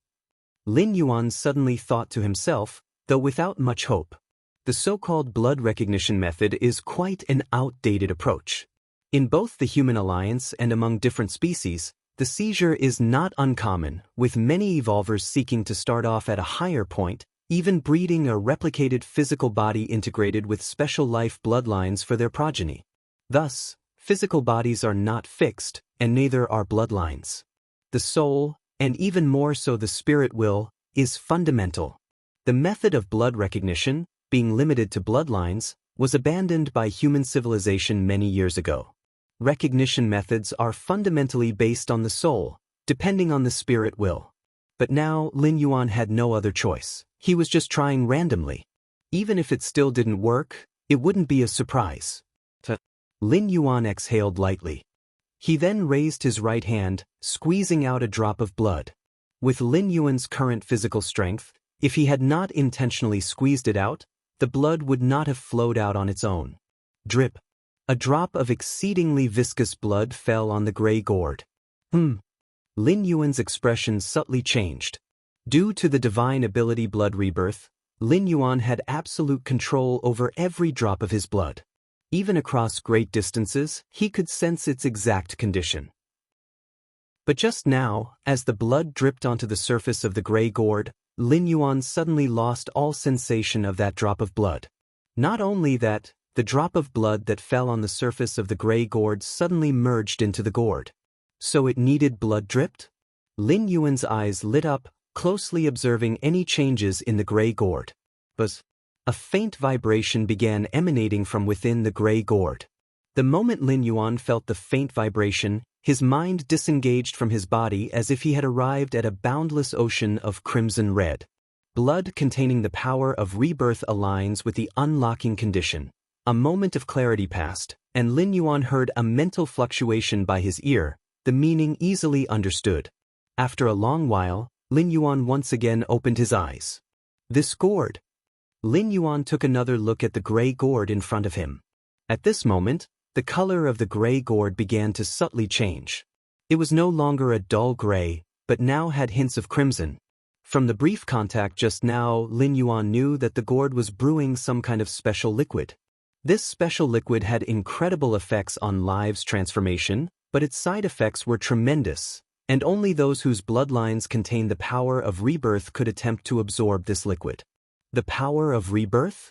Lin Yuan suddenly thought to himself, though without much hope. The so-called blood recognition method is quite an outdated approach. In both the human alliance and among different species, the seizure is not uncommon, with many evolvers seeking to start off at a higher point, even breeding a replicated physical body integrated with special life bloodlines for their progeny. Thus, physical bodies are not fixed, and neither are bloodlines. The soul, and even more so the spirit will, is fundamental. The method of blood recognition, being limited to bloodlines, was abandoned by human civilization many years ago. Recognition methods are fundamentally based on the soul, depending on the spirit will. But now Lin Yuan had no other choice. He was just trying randomly. Even if it still didn't work, it wouldn't be a surprise. Lin Yuan exhaled lightly. He then raised his right hand, squeezing out a drop of blood. With Lin Yuan's current physical strength, if he had not intentionally squeezed it out, the blood would not have flowed out on its own. Drip. A drop of exceedingly viscous blood fell on the gray gourd. Lin Yuan's expression subtly changed. Due to the divine ability blood rebirth, Lin Yuan had absolute control over every drop of his blood. Even across great distances, he could sense its exact condition. But just now, as the blood dripped onto the surface of the gray gourd, Lin Yuan suddenly lost all sensation of that drop of blood. Not only that, the drop of blood that fell on the surface of the gray gourd suddenly merged into the gourd. So it needed blood dripped? Lin Yuan's eyes lit up, closely observing any changes in the gray gourd. But a faint vibration began emanating from within the gray gourd. The moment Lin Yuan felt the faint vibration, his mind disengaged from his body as if he had arrived at a boundless ocean of crimson red. Blood containing the power of rebirth aligns with the unlocking condition. A moment of clarity passed, and Lin Yuan heard a mental fluctuation by his ear, the meaning easily understood. After a long while, Lin Yuan once again opened his eyes. This gourd. Lin Yuan took another look at the gray gourd in front of him. At this moment, the color of the gray gourd began to subtly change. It was no longer a dull gray, but now had hints of crimson. From the brief contact just now, Lin Yuan knew that the gourd was brewing some kind of special liquid. This special liquid had incredible effects on lives' transformation, but its side effects were tremendous, and only those whose bloodlines contained the power of rebirth could attempt to absorb this liquid. The power of rebirth?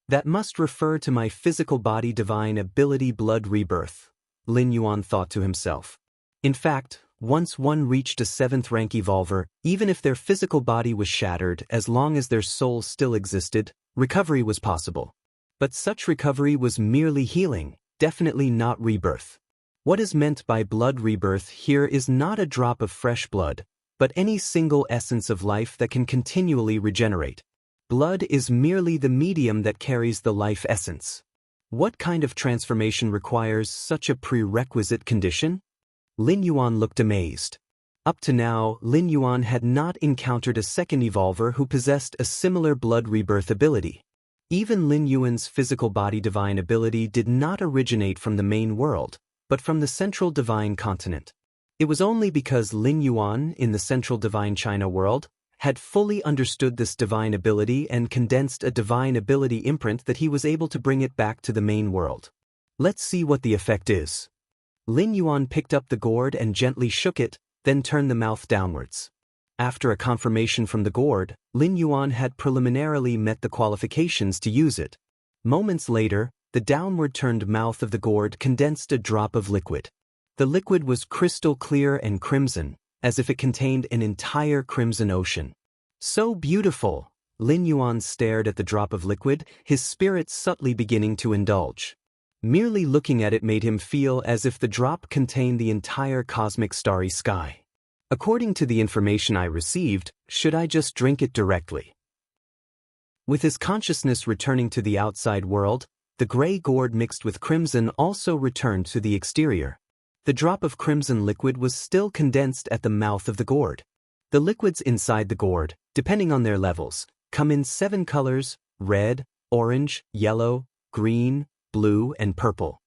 That must refer to my physical body divine ability blood rebirth, Lin Yuan thought to himself. In fact, once one reached a 7th rank evolver, even if their physical body was shattered, as long as their soul still existed, recovery was possible. But such recovery was merely healing, definitely not rebirth. What is meant by blood rebirth here is not a drop of fresh blood, but any single essence of life that can continually regenerate. Blood is merely the medium that carries the life essence. What kind of transformation requires such a prerequisite condition? Lin Yuan looked amazed. Up to now, Lin Yuan had not encountered a second evolver who possessed a similar blood rebirth ability. Even Lin Yuan's physical body divine ability did not originate from the main world, but from the central divine continent. It was only because Lin Yuan, in the central divine China world, had fully understood this divine ability and condensed a divine ability imprint that he was able to bring it back to the main world. Let's see what the effect is. Lin Yuan picked up the gourd and gently shook it, then turned the mouth downwards. After a confirmation from the gourd, Lin Yuan had preliminarily met the qualifications to use it. Moments later, the downward turned mouth of the gourd condensed a drop of liquid. The liquid was crystal clear and crimson, as if it contained an entire crimson ocean. So beautiful! Lin Yuan stared at the drop of liquid, his spirit subtly beginning to indulge. Merely looking at it made him feel as if the drop contained the entire cosmic starry sky. According to the information I received, should I just drink it directly? With his consciousness returning to the outside world, the gray gourd mixed with crimson also returned to the exterior. The drop of crimson liquid was still condensed at the mouth of the gourd. The liquids inside the gourd, depending on their levels, come in 7 colors: red, orange, yellow, green, blue, and purple.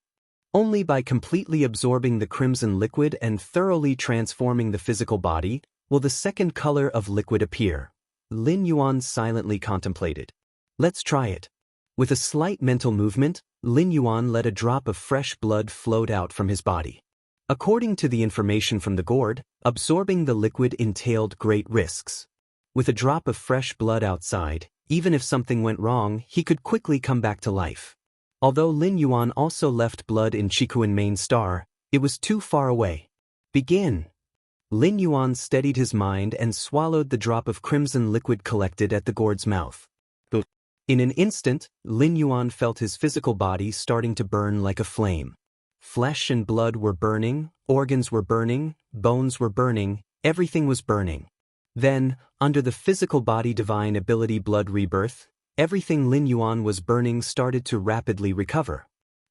Only by completely absorbing the crimson liquid and thoroughly transforming the physical body will the second color of liquid appear. Lin Yuan silently contemplated. Let's try it. With a slight mental movement, Lin Yuan let a drop of fresh blood float out from his body. According to the information from the gourd, absorbing the liquid entailed great risks. With a drop of fresh blood outside, even if something went wrong, he could quickly come back to life. Although Lin Yuan also left blood in Qikuan main star, it was too far away. Begin. Lin Yuan steadied his mind and swallowed the drop of crimson liquid collected at the gourd's mouth. In an instant, Lin Yuan felt his physical body starting to burn like a flame. Flesh and blood were burning, organs were burning, bones were burning, everything was burning. Then, under the physical body divine ability blood rebirth, everything Lin Yuan was burning started to rapidly recover.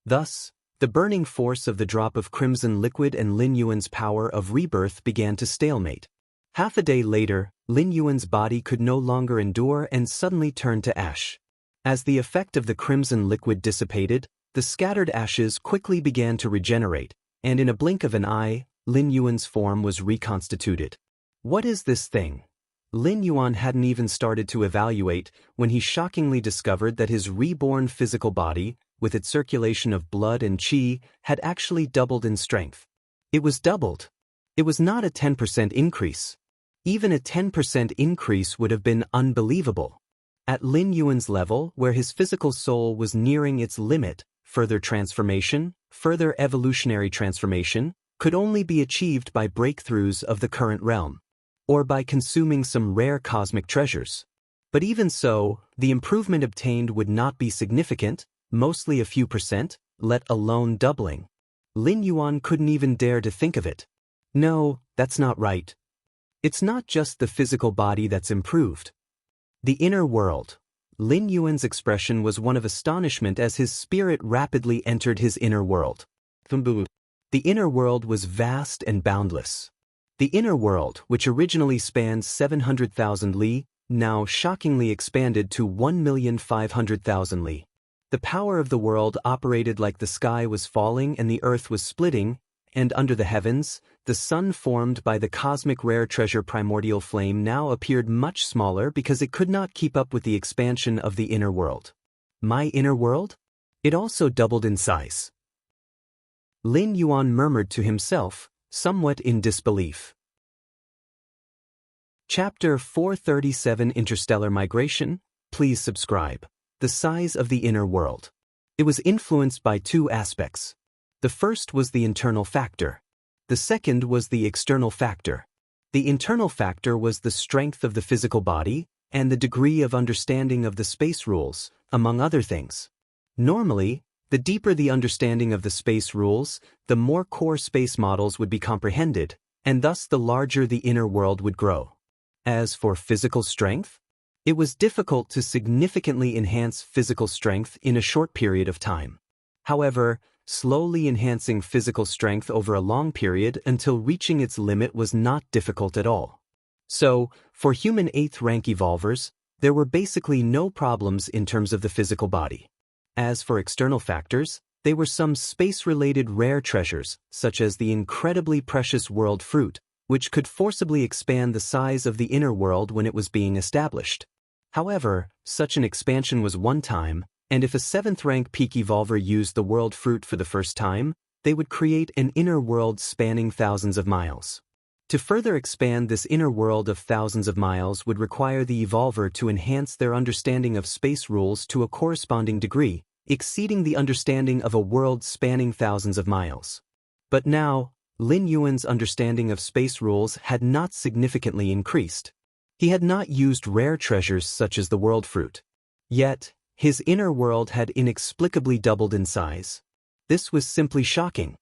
Thus, the burning force of the drop of crimson liquid and Lin Yuan's power of rebirth began to stalemate. Half a day later, Lin Yuan's body could no longer endure and suddenly turned to ash. As the effect of the crimson liquid dissipated, the scattered ashes quickly began to regenerate, and in a blink of an eye, Lin Yuan's form was reconstituted. What is this thing? Lin Yuan hadn't even started to evaluate when he shockingly discovered that his reborn physical body, with its circulation of blood and qi, had actually doubled in strength. It was doubled. It was not a 10% increase. Even a 10% increase would have been unbelievable. At Lin Yuan's level, where his physical soul was nearing its limit, further transformation, further evolutionary transformation, could only be achieved by breakthroughs of the current realm, or by consuming some rare cosmic treasures. But even so, the improvement obtained would not be significant, mostly a few percent, let alone doubling. Lin Yuan couldn't even dare to think of it. No, that's not right. It's not just the physical body that's improved. The inner world. Lin Yuan's expression was one of astonishment as his spirit rapidly entered his inner world. The inner world was vast and boundless. The inner world, which originally spanned 700,000 li, now shockingly expanded to 1,500,000 li. The power of the world operated like the sky was falling and the earth was splitting, and under the heavens, the sun formed by the cosmic rare treasure primordial flame now appeared much smaller because it could not keep up with the expansion of the inner world. My inner world? It also doubled in size. Lin Yuan murmured to himself, somewhat in disbelief. Chapter 437 Interstellar Migration. Please subscribe. The size of the inner world. It was influenced by two aspects. The first was the internal factor. The second was the external factor. The internal factor was the strength of the physical body and the degree of understanding of the space rules, among other things. Normally, the deeper the understanding of the space rules, the more core space models would be comprehended, and thus the larger the inner world would grow. As for physical strength, it was difficult to significantly enhance physical strength in a short period of time. However, slowly enhancing physical strength over a long period until reaching its limit was not difficult at all. So, for human 8th rank evolvers, there were basically no problems in terms of the physical body. As for external factors, they were some space-related rare treasures, such as the incredibly precious world fruit, which could forcibly expand the size of the inner world when it was being established. However, such an expansion was one time, and if a 7th rank peak evolver used the world fruit for the first time, they would create an inner world spanning thousands of miles. To further expand this inner world of thousands of miles would require the evolver to enhance their understanding of space rules to a corresponding degree, exceeding the understanding of a world spanning thousands of miles. But now, Lin Yuan's understanding of space rules had not significantly increased. He had not used rare treasures such as the world fruit. Yet, his inner world had inexplicably doubled in size. This was simply shocking.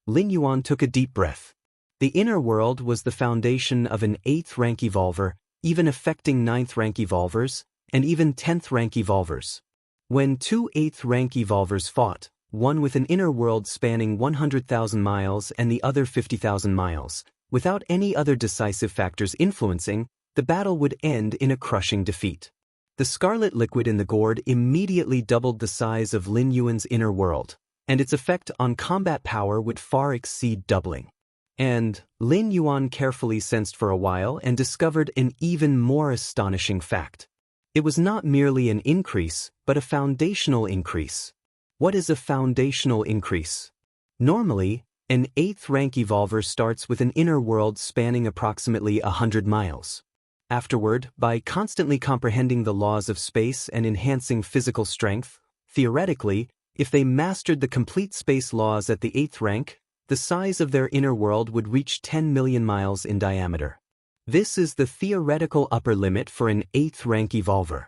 Lin Yuan took a deep breath. The inner world was the foundation of an 8th rank evolver, even affecting 9th rank evolvers, and even 10th rank evolvers. When two 8th rank evolvers fought, one with an inner world spanning 100,000 miles and the other 50,000 miles, without any other decisive factors influencing, the battle would end in a crushing defeat. The scarlet liquid in the gourd immediately doubled the size of Lin Yuan's inner world, and its effect on combat power would far exceed doubling. And Lin Yuan carefully sensed for a while and discovered an even more astonishing fact. It was not merely an increase, but a foundational increase. What is a foundational increase? Normally, an 8th rank evolver starts with an inner world spanning approximately 100 miles. Afterward, by constantly comprehending the laws of space and enhancing physical strength, theoretically, if they mastered the complete space laws at the 8th rank, the size of their inner world would reach 10 million miles in diameter. This is the theoretical upper limit for an 8th rank evolver.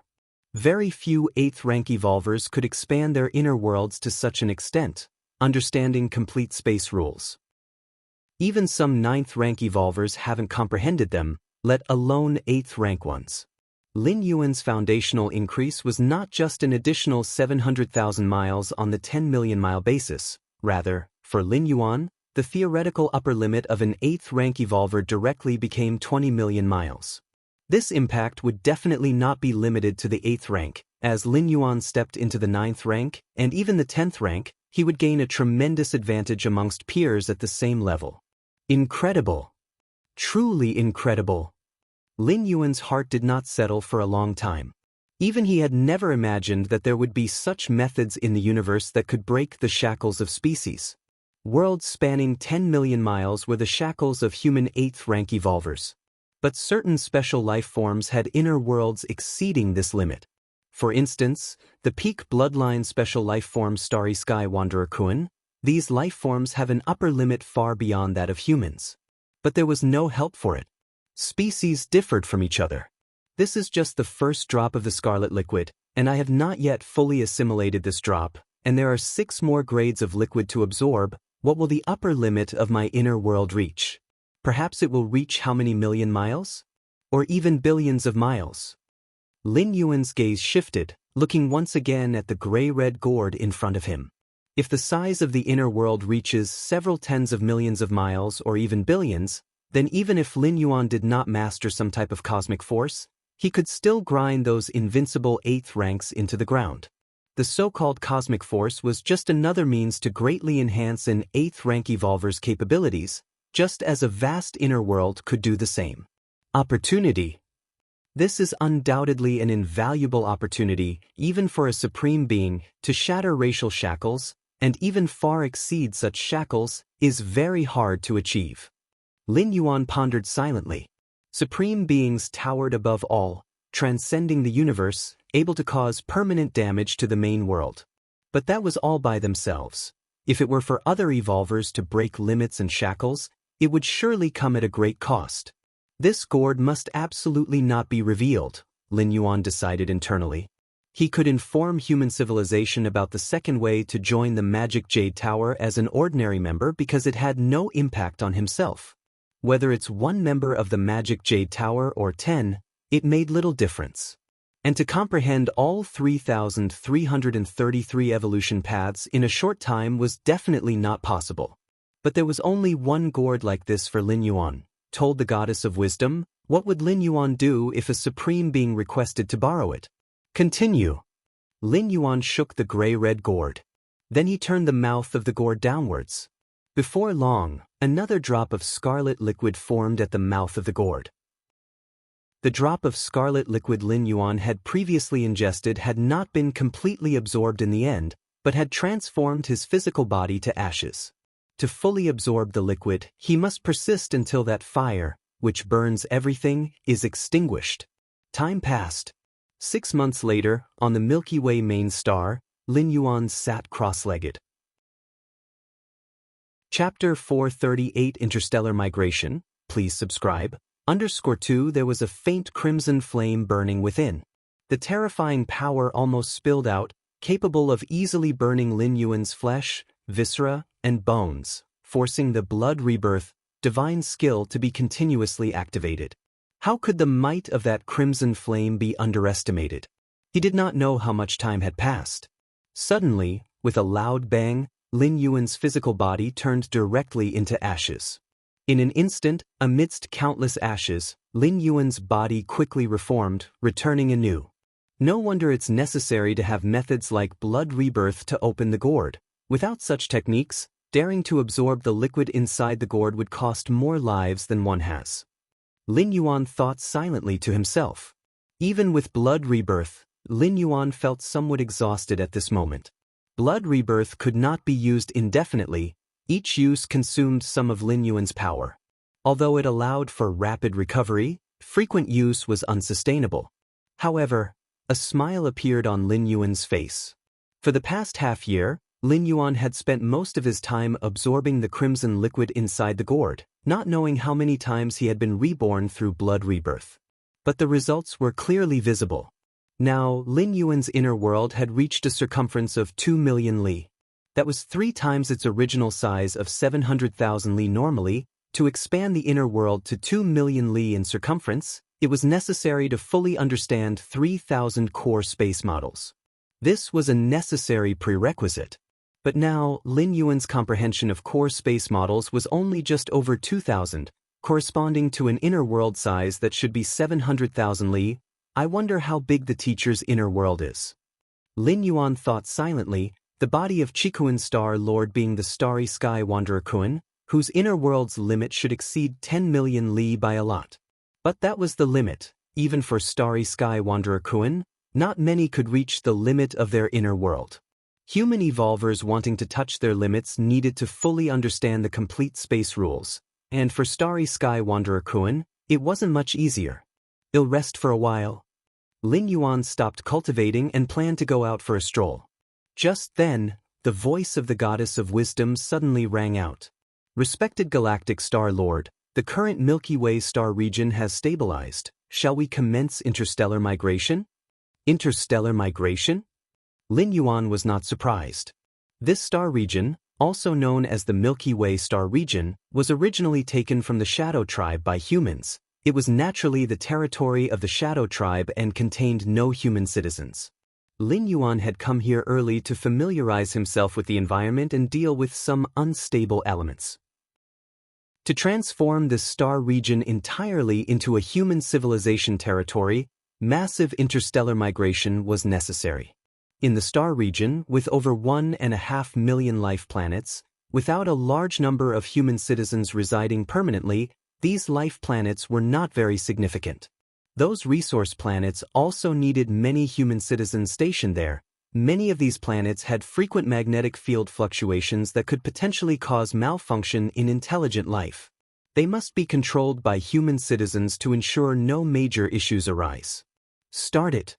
Very few 8th rank evolvers could expand their inner worlds to such an extent, understanding complete space rules. Even some 9th rank evolvers haven't comprehended them, let alone 8th rank ones. Lin Yuan's foundational increase was not just an additional 700,000 miles on the 10 million mile basis. Rather, for Lin Yuan, the theoretical upper limit of an 8th rank evolver directly became 20 million miles. This impact would definitely not be limited to the 8th rank. As Lin Yuan stepped into the 9th rank, and even the 10th rank, he would gain a tremendous advantage amongst peers at the same level. Incredible. Truly incredible. Lin Yuan's heart did not settle for a long time. Even he had never imagined that there would be such methods in the universe that could break the shackles of species. Worlds spanning 10 million miles were the shackles of human 8th rank evolvers. But certain special life forms had inner worlds exceeding this limit. For instance, the peak bloodline special life form Starry Sky Wanderer Kuan. These life forms have an upper limit far beyond that of humans. But there was no help for it. Species differed from each other. This is just the first drop of the scarlet liquid, and I have not yet fully assimilated this drop, and there are 6 more grades of liquid to absorb. What will the upper limit of my inner world reach? Perhaps it will reach how many million miles? Or even billions of miles? Lin Yuan's gaze shifted, looking once again at the gray-red gourd in front of him. If the size of the inner world reaches several tens of millions of miles or even billions, then even if Lin Yuan did not master some type of cosmic force, he could still grind those invincible 8th ranks into the ground. The so-called cosmic force was just another means to greatly enhance an 8th rank evolver's capabilities, just as a vast inner world could do the same. Opportunity. This is undoubtedly an invaluable opportunity, even for a supreme being, to shatter racial shackles, and even far exceed such shackles, is very hard to achieve. Lin Yuan pondered silently. Supreme beings towered above all, transcending the universe, able to cause permanent damage to the main world. But that was all by themselves. If it were for other evolvers to break limits and shackles, it would surely come at a great cost. This gourd must absolutely not be revealed, Lin Yuan decided internally. He could inform human civilization about the second way to join the Magic Jade Tower as an ordinary member because it had no impact on himself. Whether it's one member of the Magic Jade Tower or 10, it made little difference. And to comprehend all 3,333 evolution paths in a short time was definitely not possible. But there was only one gourd like this for Lin Yuan. Told the goddess of wisdom, what would Lin Yuan do if a supreme being requested to borrow it? Continue. Lin Yuan shook the gray-red gourd. Then he turned the mouth of the gourd downwards. Before long, another drop of scarlet liquid formed at the mouth of the gourd. The drop of scarlet liquid Lin Yuan had previously ingested had not been completely absorbed in the end, but had transformed his physical body to ashes. To fully absorb the liquid, he must persist until that fire, which burns everything, is extinguished. Time passed. 6 months later, on the Milky Way main star, Lin Yuan sat cross-legged. Chapter 438 Interstellar Migration. Please subscribe. _2 There was a faint crimson flame burning within. The terrifying power almost spilled out, capable of easily burning Lin Yuan's flesh, viscera, and bones, forcing the blood rebirth, divine skill to be continuously activated. How could the might of that crimson flame be underestimated? He did not know how much time had passed. Suddenly, with a loud bang, Lin Yuan's physical body turned directly into ashes. In an instant, amidst countless ashes, Lin Yuan's body quickly reformed, returning anew. No wonder it's necessary to have methods like blood rebirth to open the gourd. Without such techniques, daring to absorb the liquid inside the gourd would cost more lives than one has. Lin Yuan thought silently to himself. Even with blood rebirth, Lin Yuan felt somewhat exhausted at this moment. Blood rebirth could not be used indefinitely. Each use consumed some of Lin Yuan's power. Although it allowed for rapid recovery, frequent use was unsustainable. However, a smile appeared on Lin Yuan's face. For the past half-year, Lin Yuan had spent most of his time absorbing the crimson liquid inside the gourd, not knowing how many times he had been reborn through blood rebirth. But the results were clearly visible. Now, Lin Yuan's inner world had reached a circumference of 2 million li. That was 3 times its original size of 700,000 li normally. To expand the inner world to 2 million li in circumference, it was necessary to fully understand 3,000 core space models. This was a necessary prerequisite. But now, Lin Yuan's comprehension of core space models was only just over 2,000, corresponding to an inner world size that should be 700,000 li. I wonder how big the teacher's inner world is. Lin Yuan thought silently, the body of Qikuan's Star Lord being the starry sky wanderer Kuan, whose inner world's limit should exceed 10 million li by a lot. But that was the limit, even for starry sky wanderer Kuan. Not many could reach the limit of their inner world. Human evolvers wanting to touch their limits needed to fully understand the complete space rules, and for starry sky wanderer Kuan, it wasn't much easier. "I'll rest for a while." Lin Yuan stopped cultivating and planned to go out for a stroll. Just then, the voice of the goddess of wisdom suddenly rang out. "Respected Galactic Star Lord, the current Milky Way star region has stabilized. Shall we commence interstellar migration?" Interstellar migration? Lin Yuan was not surprised. This star region, also known as the Milky Way star region, was originally taken from the Shadow Tribe by humans. It was naturally the territory of the Shadow Tribe and contained no human citizens. Lin Yuan had come here early to familiarize himself with the environment and deal with some unstable elements. To transform this star region entirely into a human civilization territory, massive interstellar migration was necessary. In the star region, with over 1.5 million life planets, without a large number of human citizens residing permanently, these life planets were not very significant. Those resource planets also needed many human citizens stationed there. Many of these planets had frequent magnetic field fluctuations that could potentially cause malfunction in intelligent life. They must be controlled by human citizens to ensure no major issues arise. "Start it."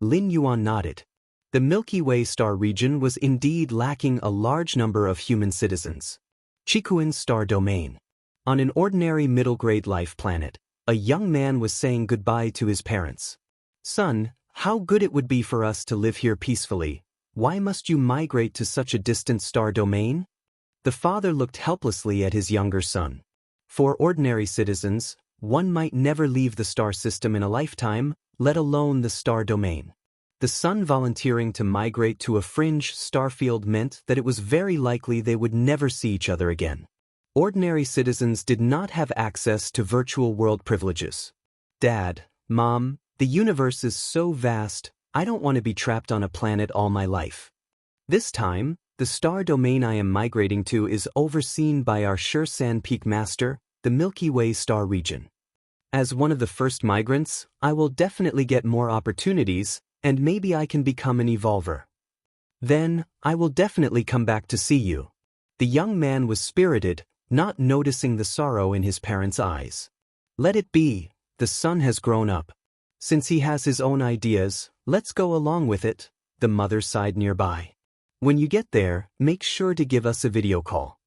Lin Yuan nodded. The Milky Way star region was indeed lacking a large number of human citizens. Qikuan's star domain. On an ordinary middle-grade life planet, a young man was saying goodbye to his parents. "Son, how good it would be for us to live here peacefully. Why must you migrate to such a distant star domain?" The father looked helplessly at his younger son. For ordinary citizens, one might never leave the star system in a lifetime, let alone the star domain. The son volunteering to migrate to a fringe starfield meant that it was very likely they would never see each other again. Ordinary citizens did not have access to virtual world privileges. "Dad, Mom, the universe is so vast, I don't want to be trapped on a planet all my life. This time, the star domain I am migrating to is overseen by our Shan Peak Master, the Milky Way star region. As one of the first migrants, I will definitely get more opportunities, and maybe I can become an evolver. Then, I will definitely come back to see you." The young man was spirited, not noticing the sorrow in his parents' eyes. "Let it be, the son has grown up. Since he has his own ideas, let's go along with it," the mother sighed nearby. "When you get there, make sure to give us a video call."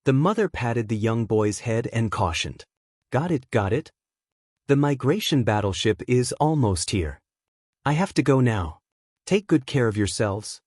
The mother patted the young boy's head and cautioned. Got it. The migration battleship is almost here. I have to go now. Take good care of yourselves."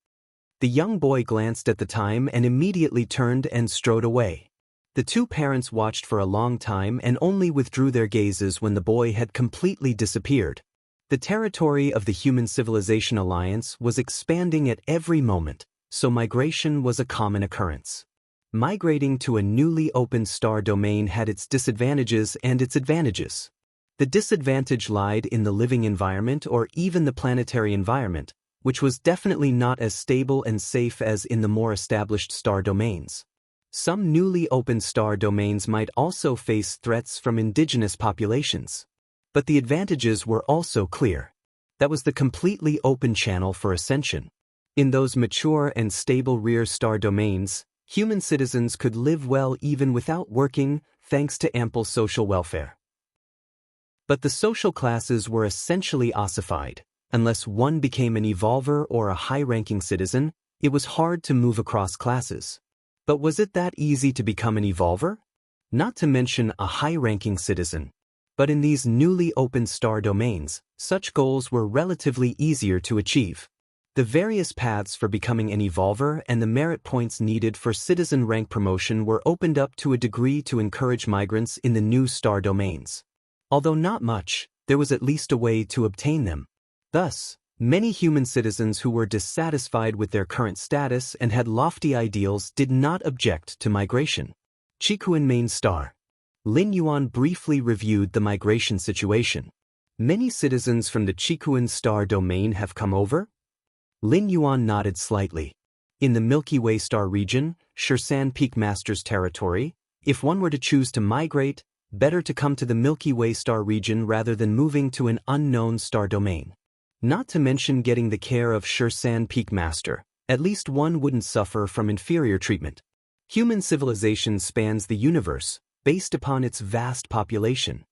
The young boy glanced at the time and immediately turned and strode away. The two parents watched for a long time and only withdrew their gazes when the boy had completely disappeared. The territory of the Human Civilization Alliance was expanding at every moment, so migration was a common occurrence. Migrating to a newly opened star domain had its disadvantages and its advantages. The disadvantage lied in the living environment or even the planetary environment, which was definitely not as stable and safe as in the more established star domains. Some newly opened star domains might also face threats from indigenous populations. But the advantages were also clear. That was the completely open channel for ascension. In those mature and stable rear star domains, human citizens could live well even without working, thanks to ample social welfare. But the social classes were essentially ossified. Unless one became an evolver or a high-ranking citizen, it was hard to move across classes. But was it that easy to become an evolver? Not to mention a high-ranking citizen. But in these newly opened star domains, such goals were relatively easier to achieve. The various paths for becoming an evolver and the merit points needed for citizen rank promotion were opened up to a degree to encourage migrants in the new star domains. Although not much, there was at least a way to obtain them. Thus, Many human citizens who were dissatisfied with their current status and had lofty ideals did not object to migration. Qikuan main star. Lin Yuan briefly reviewed the migration situation. Many citizens from the Qikuan star domain have come over? Lin Yuan nodded slightly. In the Milky Way star region, Shirsan Peak Master's territory, if one were to choose to migrate, better to come to the Milky Way star region rather than moving to an unknown star domain. Not to mention getting the care of Shirsan Peak Master, at least one wouldn't suffer from inferior treatment. Human civilization spans the universe, based upon its vast population.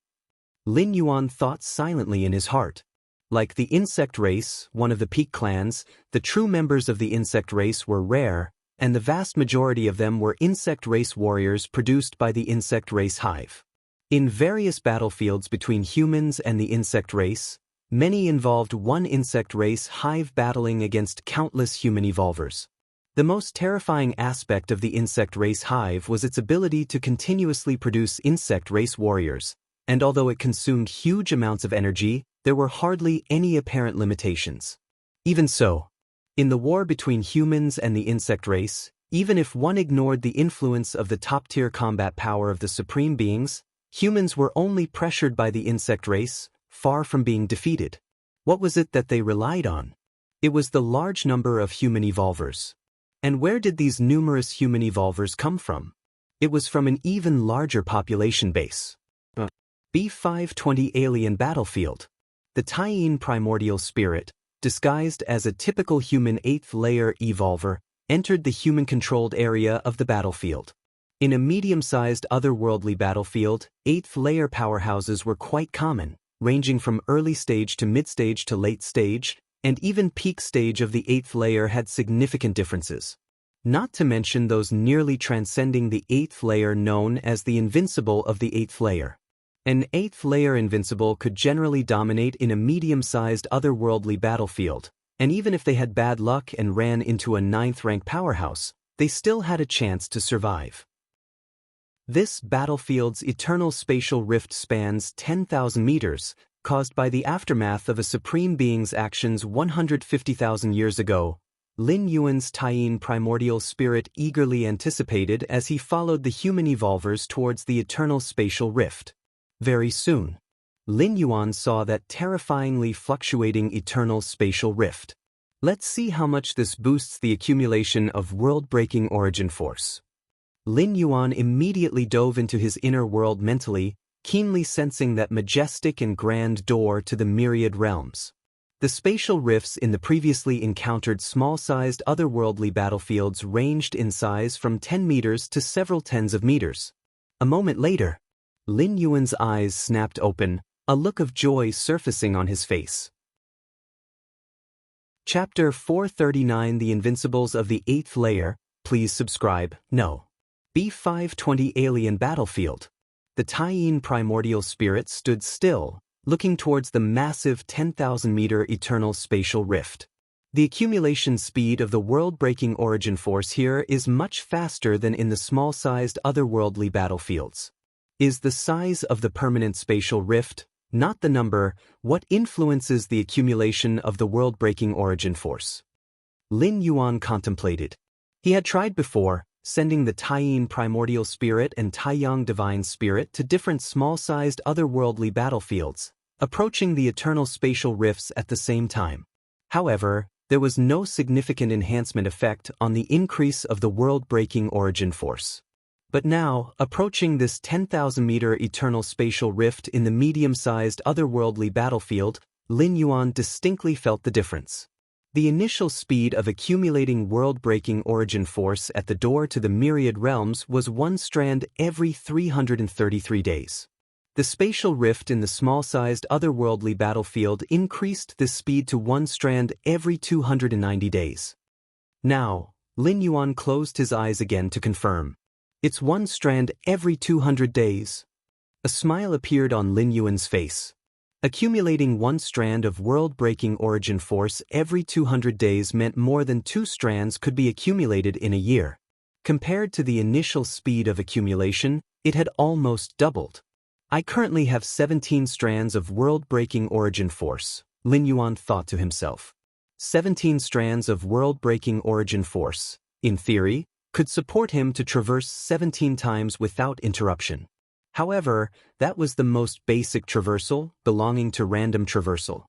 Lin Yuan thought silently in his heart. Like the insect race, one of the peak clans, the true members of the insect race were rare, and the vast majority of them were insect race warriors produced by the insect race hive. In various battlefields between humans and the insect race, many involved one insect race hive battling against countless human evolvers. The most terrifying aspect of the insect race hive was its ability to continuously produce insect race warriors, and although it consumed huge amounts of energy, there were hardly any apparent limitations. Even so, in the war between humans and the insect race, even if one ignored the influence of the top-tier combat power of the supreme beings, humans were only pressured by the insect race, far from being defeated. What was it that they relied on? It was the large number of human evolvers. And where did these numerous human evolvers come from? It was from an even larger population base. B520 Alien Battlefield. The Taiyin primordial spirit, disguised as a typical human 8th layer evolver, entered the human-controlled area of the battlefield. In a medium-sized otherworldly battlefield, 8th layer powerhouses were quite common, ranging from early stage to mid-stage to late stage, and even peak stage of the 8th layer had significant differences. Not to mention those nearly transcending the 8th layer known as the invincible of the 8th layer. An 8th layer invincible could generally dominate in a medium-sized otherworldly battlefield, and even if they had bad luck and ran into a 9th rank powerhouse, they still had a chance to survive. This battlefield's eternal spatial rift spans 10,000 meters, caused by the aftermath of a supreme being's actions 150,000 years ago. Lin Yuan's Taiyin primordial spirit eagerly anticipated as he followed the human evolvers towards the eternal spatial rift. Very soon, Lin Yuan saw that terrifyingly fluctuating eternal spatial rift. Let's see how much this boosts the accumulation of world-breaking origin force. Lin Yuan immediately dove into his inner world mentally, keenly sensing that majestic and grand door to the myriad realms. The spatial rifts in the previously encountered small-sized otherworldly battlefields ranged in size from 10 meters to several tens of meters. A moment later, Lin Yuan's eyes snapped open, a look of joy surfacing on his face. Chapter 439 The Invincibles of the 8th Layer. Please subscribe. No. B520 Alien Battlefield. The Taiyin primordial spirit stood still, looking towards the massive 10,000-meter eternal spatial rift. The accumulation speed of the world-breaking origin force here is much faster than in the small-sized otherworldly battlefields. Is the size of the permanent spatial rift, not the number, what influences the accumulation of the world-breaking origin force? Lin Yuan contemplated. He had tried before, sending the Taiyin primordial spirit and Taiyang divine spirit to different small-sized otherworldly battlefields, approaching the eternal spatial rifts at the same time. However, there was no significant enhancement effect on the increase of the world-breaking origin force. But now, approaching this 10,000-meter eternal spatial rift in the medium-sized otherworldly battlefield, Lin Yuan distinctly felt the difference. The initial speed of accumulating world-breaking origin force at the door to the myriad realms was 1 strand every 333 days. The spatial rift in the small-sized otherworldly battlefield increased this speed to 1 strand every 290 days. Now, Lin Yuan closed his eyes again to confirm. It's 1 strand every 200 days. A smile appeared on Lin Yuan's face. Accumulating 1 strand of world-breaking origin force every 200 days meant more than 2 strands could be accumulated in a year. Compared to the initial speed of accumulation, it had almost doubled. I currently have 17 strands of world-breaking origin force, Lin Yuan thought to himself. 17 strands of world-breaking origin force, in theory, could support him to traverse 17 times without interruption. However, that was the most basic traversal, belonging to random traversal.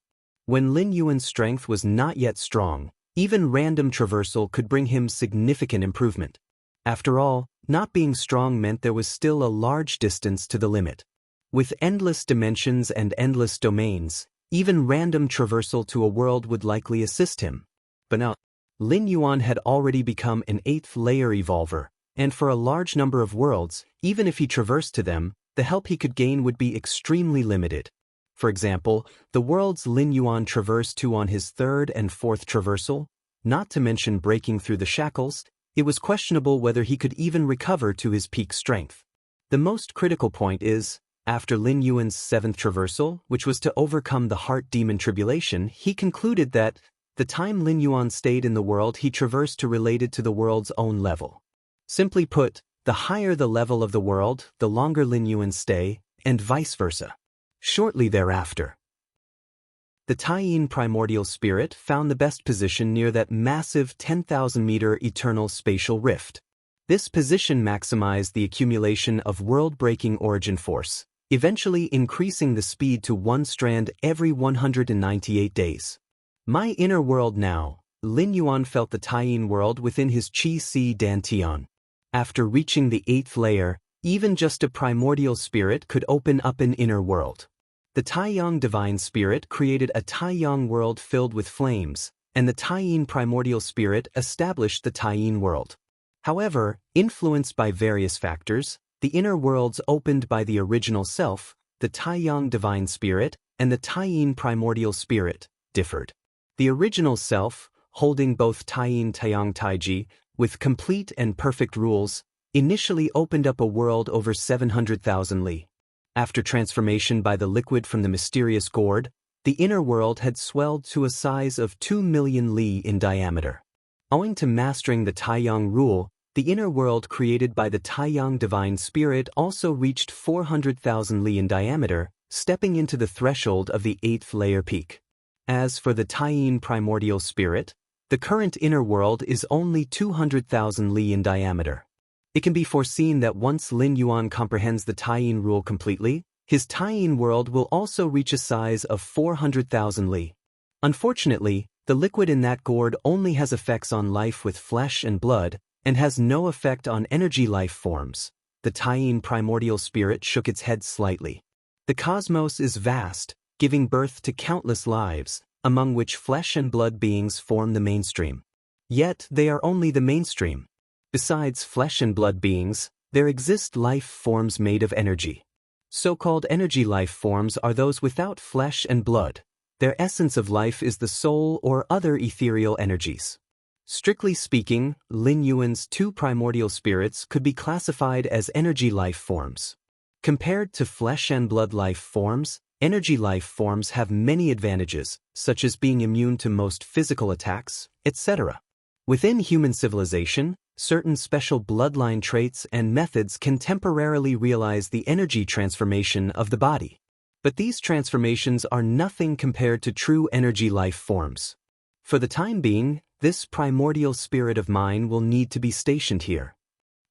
When Lin Yuan's strength was not yet strong, even random traversal could bring him significant improvement. After all, not being strong meant there was still a large distance to the limit. With endless dimensions and endless domains, even random traversal to a world would likely assist him. But now, Lin Yuan had already become an 8th layer evolver, and for a large number of worlds, even if he traversed to them, the help he could gain would be extremely limited. For example, the worlds Lin Yuan traversed to on his 3rd and 4th traversal, not to mention breaking through the shackles, it was questionable whether he could even recover to his peak strength. The most critical point is, after Lin Yuan's 7th traversal, which was to overcome the heart demon tribulation, he concluded that the time Lin Yuan stayed in the world he traversed to related to the world's own level. Simply put, the higher the level of the world, the longer Lin Yuan's stay, and vice versa. Shortly thereafter, the Taiyin primordial spirit found the best position near that massive 10,000-meter eternal spatial rift. This position maximized the accumulation of world-breaking origin force, eventually increasing the speed to 1 strand every 198 days. My inner world now, Lin Yuan felt the Taiyin world within his Qi Si Dan Tian. After reaching the 8th layer, even just a primordial spirit could open up an inner world. The Taiyang divine spirit created a Taiyang world filled with flames, and the Taiyin primordial spirit established the Taiyin world. However, influenced by various factors, the inner worlds opened by the original self, the Taiyang divine spirit, and the Taiyin primordial spirit, differed. The original self, holding both Taiyin Taiyang Taiji, with complete and perfect rules, initially opened up a world over 700,000 li. After transformation by the liquid from the mysterious gourd, the inner world had swelled to a size of 2 million li in diameter. Owing to mastering the Taiyang rule, the inner world created by the Taiyang divine spirit also reached 400,000 li in diameter, stepping into the threshold of the 8th layer peak. As for the Taiyin primordial spirit, the current inner world is only 200,000 li in diameter. It can be foreseen that once Lin Yuan comprehends the Taiyin rule completely, his Taiyin world will also reach a size of 400,000 li. Unfortunately, the liquid in that gourd only has effects on life with flesh and blood, and has no effect on energy life forms. The Taiyin primordial spirit shook its head slightly. The cosmos is vast, giving birth to countless lives, among which flesh and blood beings form the mainstream. Yet they are only the mainstream. Besides flesh and blood beings, there exist life forms made of energy. So-called energy life forms are those without flesh and blood. Their essence of life is the soul or other ethereal energies. Strictly speaking, Lin Yuan's 2 primordial spirits could be classified as energy life forms. Compared to flesh and blood life forms, energy life forms have many advantages, such as being immune to most physical attacks, etc. Within human civilization, certain special bloodline traits and methods can temporarily realize the energy transformation of the body. But these transformations are nothing compared to true energy life forms. For the time being, this primordial spirit of mine will need to be stationed here.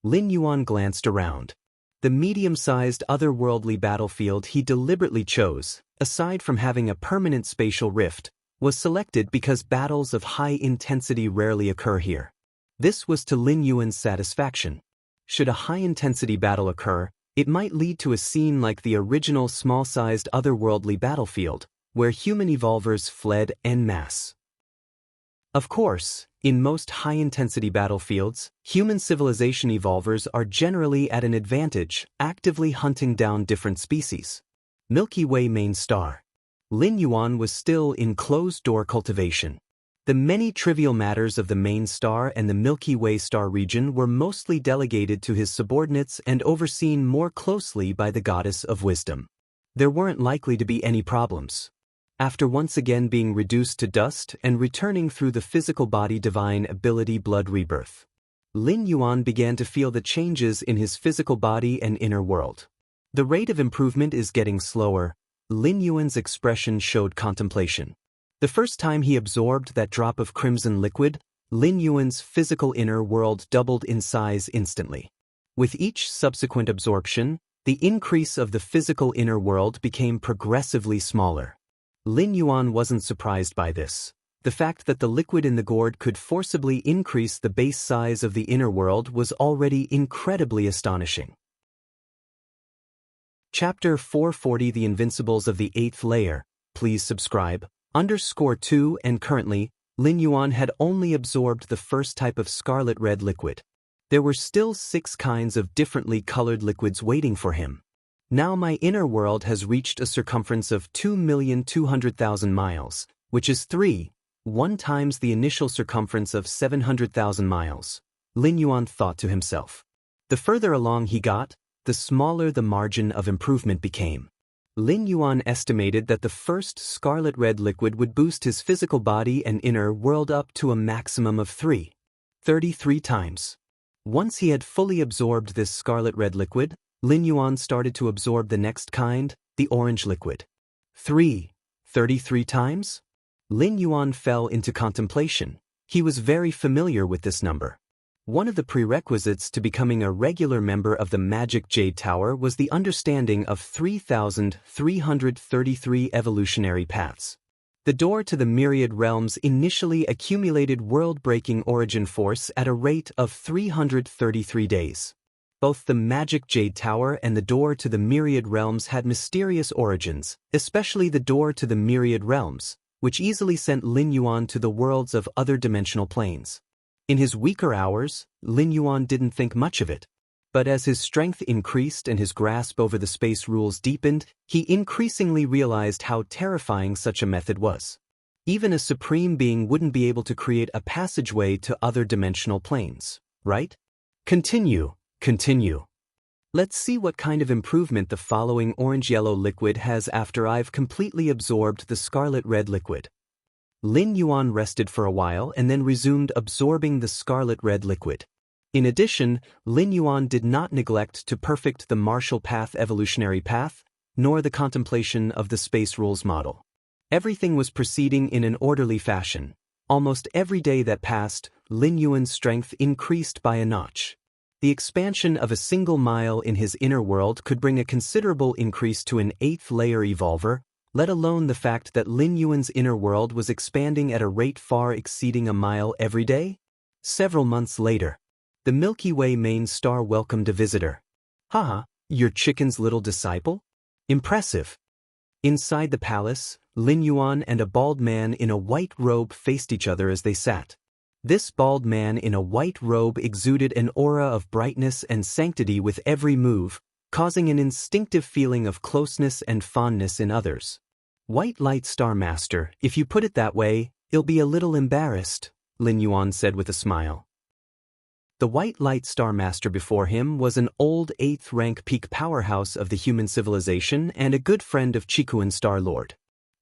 Lin Yuan glanced around. The medium-sized otherworldly battlefield he deliberately chose, aside from having a permanent spatial rift, was selected because battles of high intensity rarely occur here. This was to Lin Yuan's satisfaction. Should a high-intensity battle occur, it might lead to a scene like the original small-sized otherworldly battlefield, where human evolvers fled en masse. Of course, in most high-intensity battlefields, human civilization evolvers are generally at an advantage, actively hunting down different species. Milky Way main star. Lin Yuan was still in closed-door cultivation. The many trivial matters of the main star and the Milky Way star region were mostly delegated to his subordinates and overseen more closely by the goddess of wisdom. There weren't likely to be any problems. After once again being reduced to dust and returning through the physical body divine ability blood rebirth, Lin Yuan began to feel the changes in his physical body and inner world. The rate of improvement is getting slower. Lin Yuan's expression showed contemplation. The first time he absorbed that drop of crimson liquid, Lin Yuan's physical inner world doubled in size instantly. With each subsequent absorption, the increase of the physical inner world became progressively smaller. Lin Yuan wasn't surprised by this. The fact that the liquid in the gourd could forcibly increase the base size of the inner world was already incredibly astonishing. Chapter 440 The Invincibles of the 8th Layer. Please subscribe. _2 And currently, Lin Yuan had only absorbed the first type of scarlet red liquid. There were still 6 kinds of differently colored liquids waiting for him. Now my inner world has reached a circumference of 2,200,000 miles, which is 1 times the initial circumference of 700,000 miles, Lin Yuan thought to himself. The further along he got, the smaller the margin of improvement became. Lin Yuan estimated that the first scarlet red liquid would boost his physical body and inner world up to a maximum of 33 times. Once he had fully absorbed this scarlet red liquid, Lin Yuan started to absorb the next kind, the orange liquid. 33 times? Lin Yuan fell into contemplation. He was very familiar with this number. One of the prerequisites to becoming a regular member of the Magic Jade Tower was the understanding of 3,333 evolutionary paths. The door to the myriad realms initially accumulated world-breaking origin force at a rate of 333 days. Both the Magic Jade Tower and the door to the myriad realms had mysterious origins, especially the door to the myriad realms, which easily sent Lin Yuan to the worlds of other dimensional planes. In his weaker hours, Lin Yuan didn't think much of it. But as his strength increased and his grasp over the space rules deepened, he increasingly realized how terrifying such a method was. Even a supreme being wouldn't be able to create a passageway to other dimensional planes, right? Continue. Let's see what kind of improvement the following orange-yellow liquid has after I've completely absorbed the scarlet red liquid. Lin Yuan rested for a while and then resumed absorbing the scarlet red liquid. In addition, Lin Yuan did not neglect to perfect the martial path evolutionary path, nor the contemplation of the space rules model. Everything was proceeding in an orderly fashion. Almost every day that passed, Lin Yuan's strength increased by a notch. The expansion of a single mile in his inner world could bring a considerable increase to an 8th layer evolver, let alone the fact that Lin Yuan's inner world was expanding at a rate far exceeding a mile every day. Several months later, the Milky Way main star welcomed a visitor. Haha, your chicken's little disciple? Impressive. Inside the palace, Lin Yuan and a bald man in a white robe faced each other as they sat. This bald man in a white robe exuded an aura of brightness and sanctity with every move, causing an instinctive feeling of closeness and fondness in others. White Light Star Master, if you put it that way, you'll be a little embarrassed, Lin Yuan said with a smile. The White Light Star Master before him was an old 8th rank peak powerhouse of the human civilization and a good friend of Qikuan Star Lord.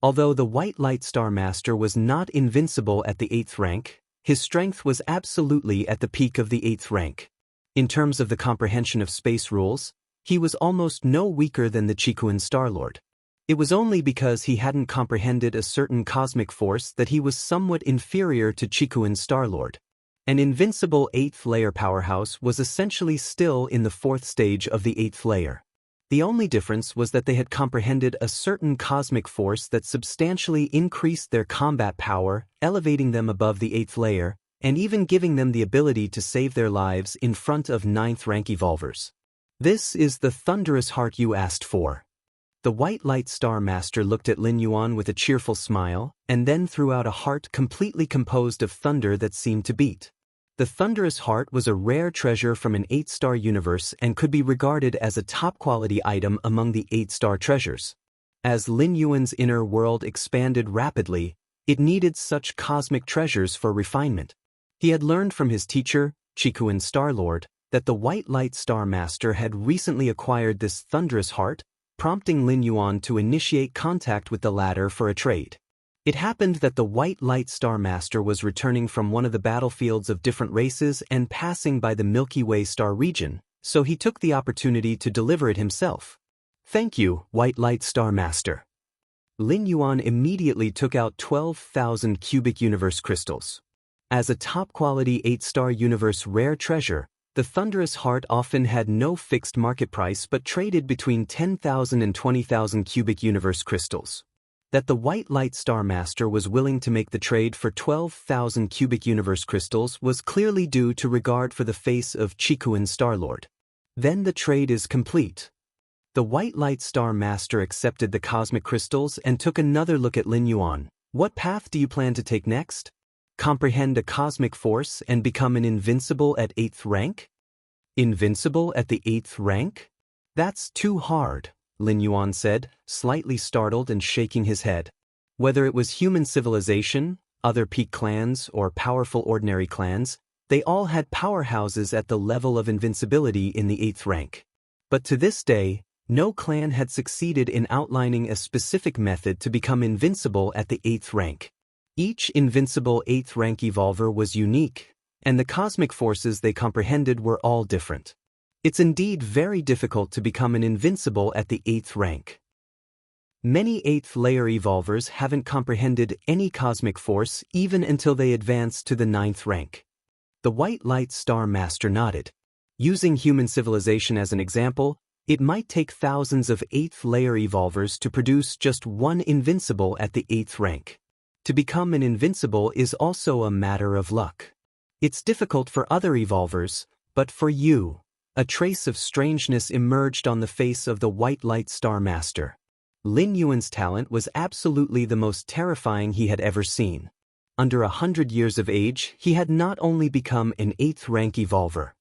Although the White Light Star Master was not invincible at the 8th rank, his strength was absolutely at the peak of the 8th rank. In terms of the comprehension of space rules, he was almost no weaker than the Qikuan Star Lord. It was only because he hadn't comprehended a certain cosmic force that he was somewhat inferior to Qikuan Star Lord. An invincible 8th layer powerhouse was essentially still in the 4th stage of the 8th layer. The only difference was that they had comprehended a certain cosmic force that substantially increased their combat power, elevating them above the 8th layer, and even giving them the ability to save their lives in front of 9th rank evolvers. This is the thunderous heart you asked for. The White Light Star Master looked at Lin Yuan with a cheerful smile, and then threw out a heart completely composed of thunder that seemed to beat. The thunderous heart was a rare treasure from an 8-star universe and could be regarded as a top-quality item among the 8-star treasures. As Lin Yuan's inner world expanded rapidly, it needed such cosmic treasures for refinement. He had learned from his teacher, Qikuan Star Lord, that the White Light Star Master had recently acquired this thunderous heart, prompting Lin Yuan to initiate contact with the latter for a trade. It happened that the White Light Star Master was returning from one of the battlefields of different races and passing by the Milky Way star region, so he took the opportunity to deliver it himself. Thank you, White Light Star Master. Lin Yuan immediately took out 12,000 cubic universe crystals. As a top-quality 8-star universe rare treasure, the Thunderous Heart often had no fixed market price but traded between 10,000 and 20,000 cubic universe crystals. That the White Light Star Master was willing to make the trade for 12,000 cubic universe crystals was clearly due to regard for the face of Qikuan Starlord. Then the trade is complete. The White Light Star Master accepted the cosmic crystals and took another look at Lin Yuan. What path do you plan to take next? Comprehend a cosmic force and become an invincible at 8th rank? Invincible at the 8th rank? That's too hard, Lin Yuan said, slightly startled and shaking his head. Whether it was human civilization, other peak clans, or powerful ordinary clans, they all had powerhouses at the level of invincibility in the 8th rank. But to this day, no clan had succeeded in outlining a specific method to become invincible at the 8th rank. Each invincible 8th rank evolver was unique, and the cosmic forces they comprehended were all different. It's indeed very difficult to become an invincible at the 8th rank. Many 8th layer evolvers haven't comprehended any cosmic force even until they advance to the 9th rank. The White Light Star Master nodded. Using human civilization as an example, it might take thousands of 8th layer evolvers to produce just one invincible at the 8th rank. To become an invincible is also a matter of luck. It's difficult for other evolvers, but for you, a trace of strangeness emerged on the face of the White Light Star Master. Lin Yuan's talent was absolutely the most terrifying he had ever seen. Under 100 years of age, he had not only become an 8th rank evolver,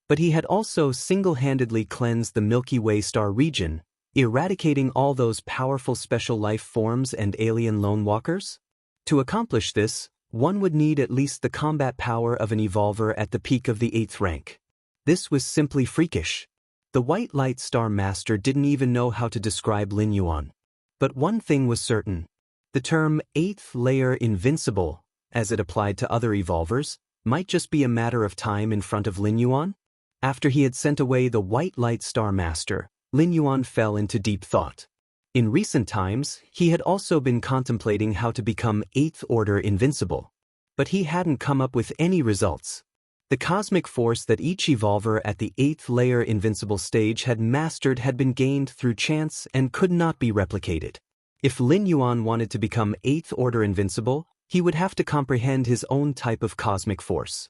but he had also single-handedly cleansed the Milky Way star region, eradicating all those powerful special life forms and alien lone walkers. To accomplish this, one would need at least the combat power of an evolver at the peak of the 8th rank. This was simply freakish. The White Light Star Master didn't even know how to describe Lin Yuan. But one thing was certain. The term 8th layer invincible, as it applied to other evolvers, might just be a matter of time in front of Lin Yuan. After he had sent away the White Light Star Master, Lin Yuan fell into deep thought. In recent times, he had also been contemplating how to become 8th Order invincible. But he hadn't come up with any results. The cosmic force that each evolver at the 8th layer invincible stage had mastered had been gained through chance and could not be replicated. If Lin Yuan wanted to become 8th Order invincible, he would have to comprehend his own type of cosmic force.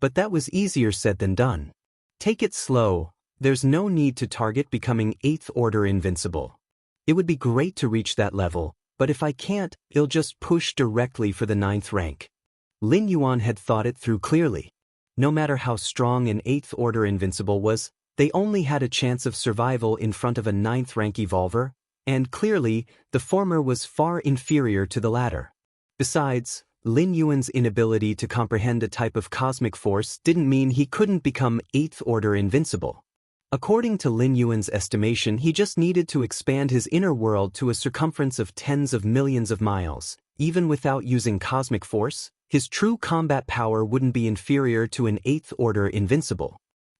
But that was easier said than done. Take it slow, there's no need to target becoming 8th Order invincible. It would be great to reach that level, but if I can't, I'll just push directly for the 9th rank. Lin Yuan had thought it through clearly. No matter how strong an 8th Order invincible was, they only had a chance of survival in front of a 9th rank evolver, and clearly, the former was far inferior to the latter. Besides, Lin Yuan's inability to comprehend a type of cosmic force didn't mean he couldn't become 8th Order invincible. According to Lin Yuan's estimation, he just needed to expand his inner world to a circumference of tens of millions of miles. Even without using cosmic force, his true combat power wouldn't be inferior to an 8th Order invincible.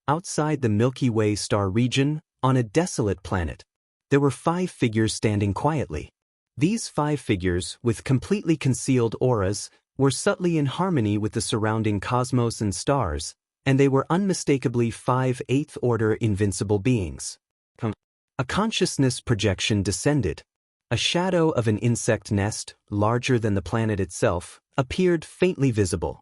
Outside the Milky Way star region, on a desolate planet, there were 5 figures standing quietly. These 5 figures, with completely concealed auras, were subtly in harmony with the surrounding cosmos and stars, and they were unmistakably 5 8th Order invincible beings. A consciousness projection descended. A shadow of an insect nest, larger than the planet itself, appeared faintly visible.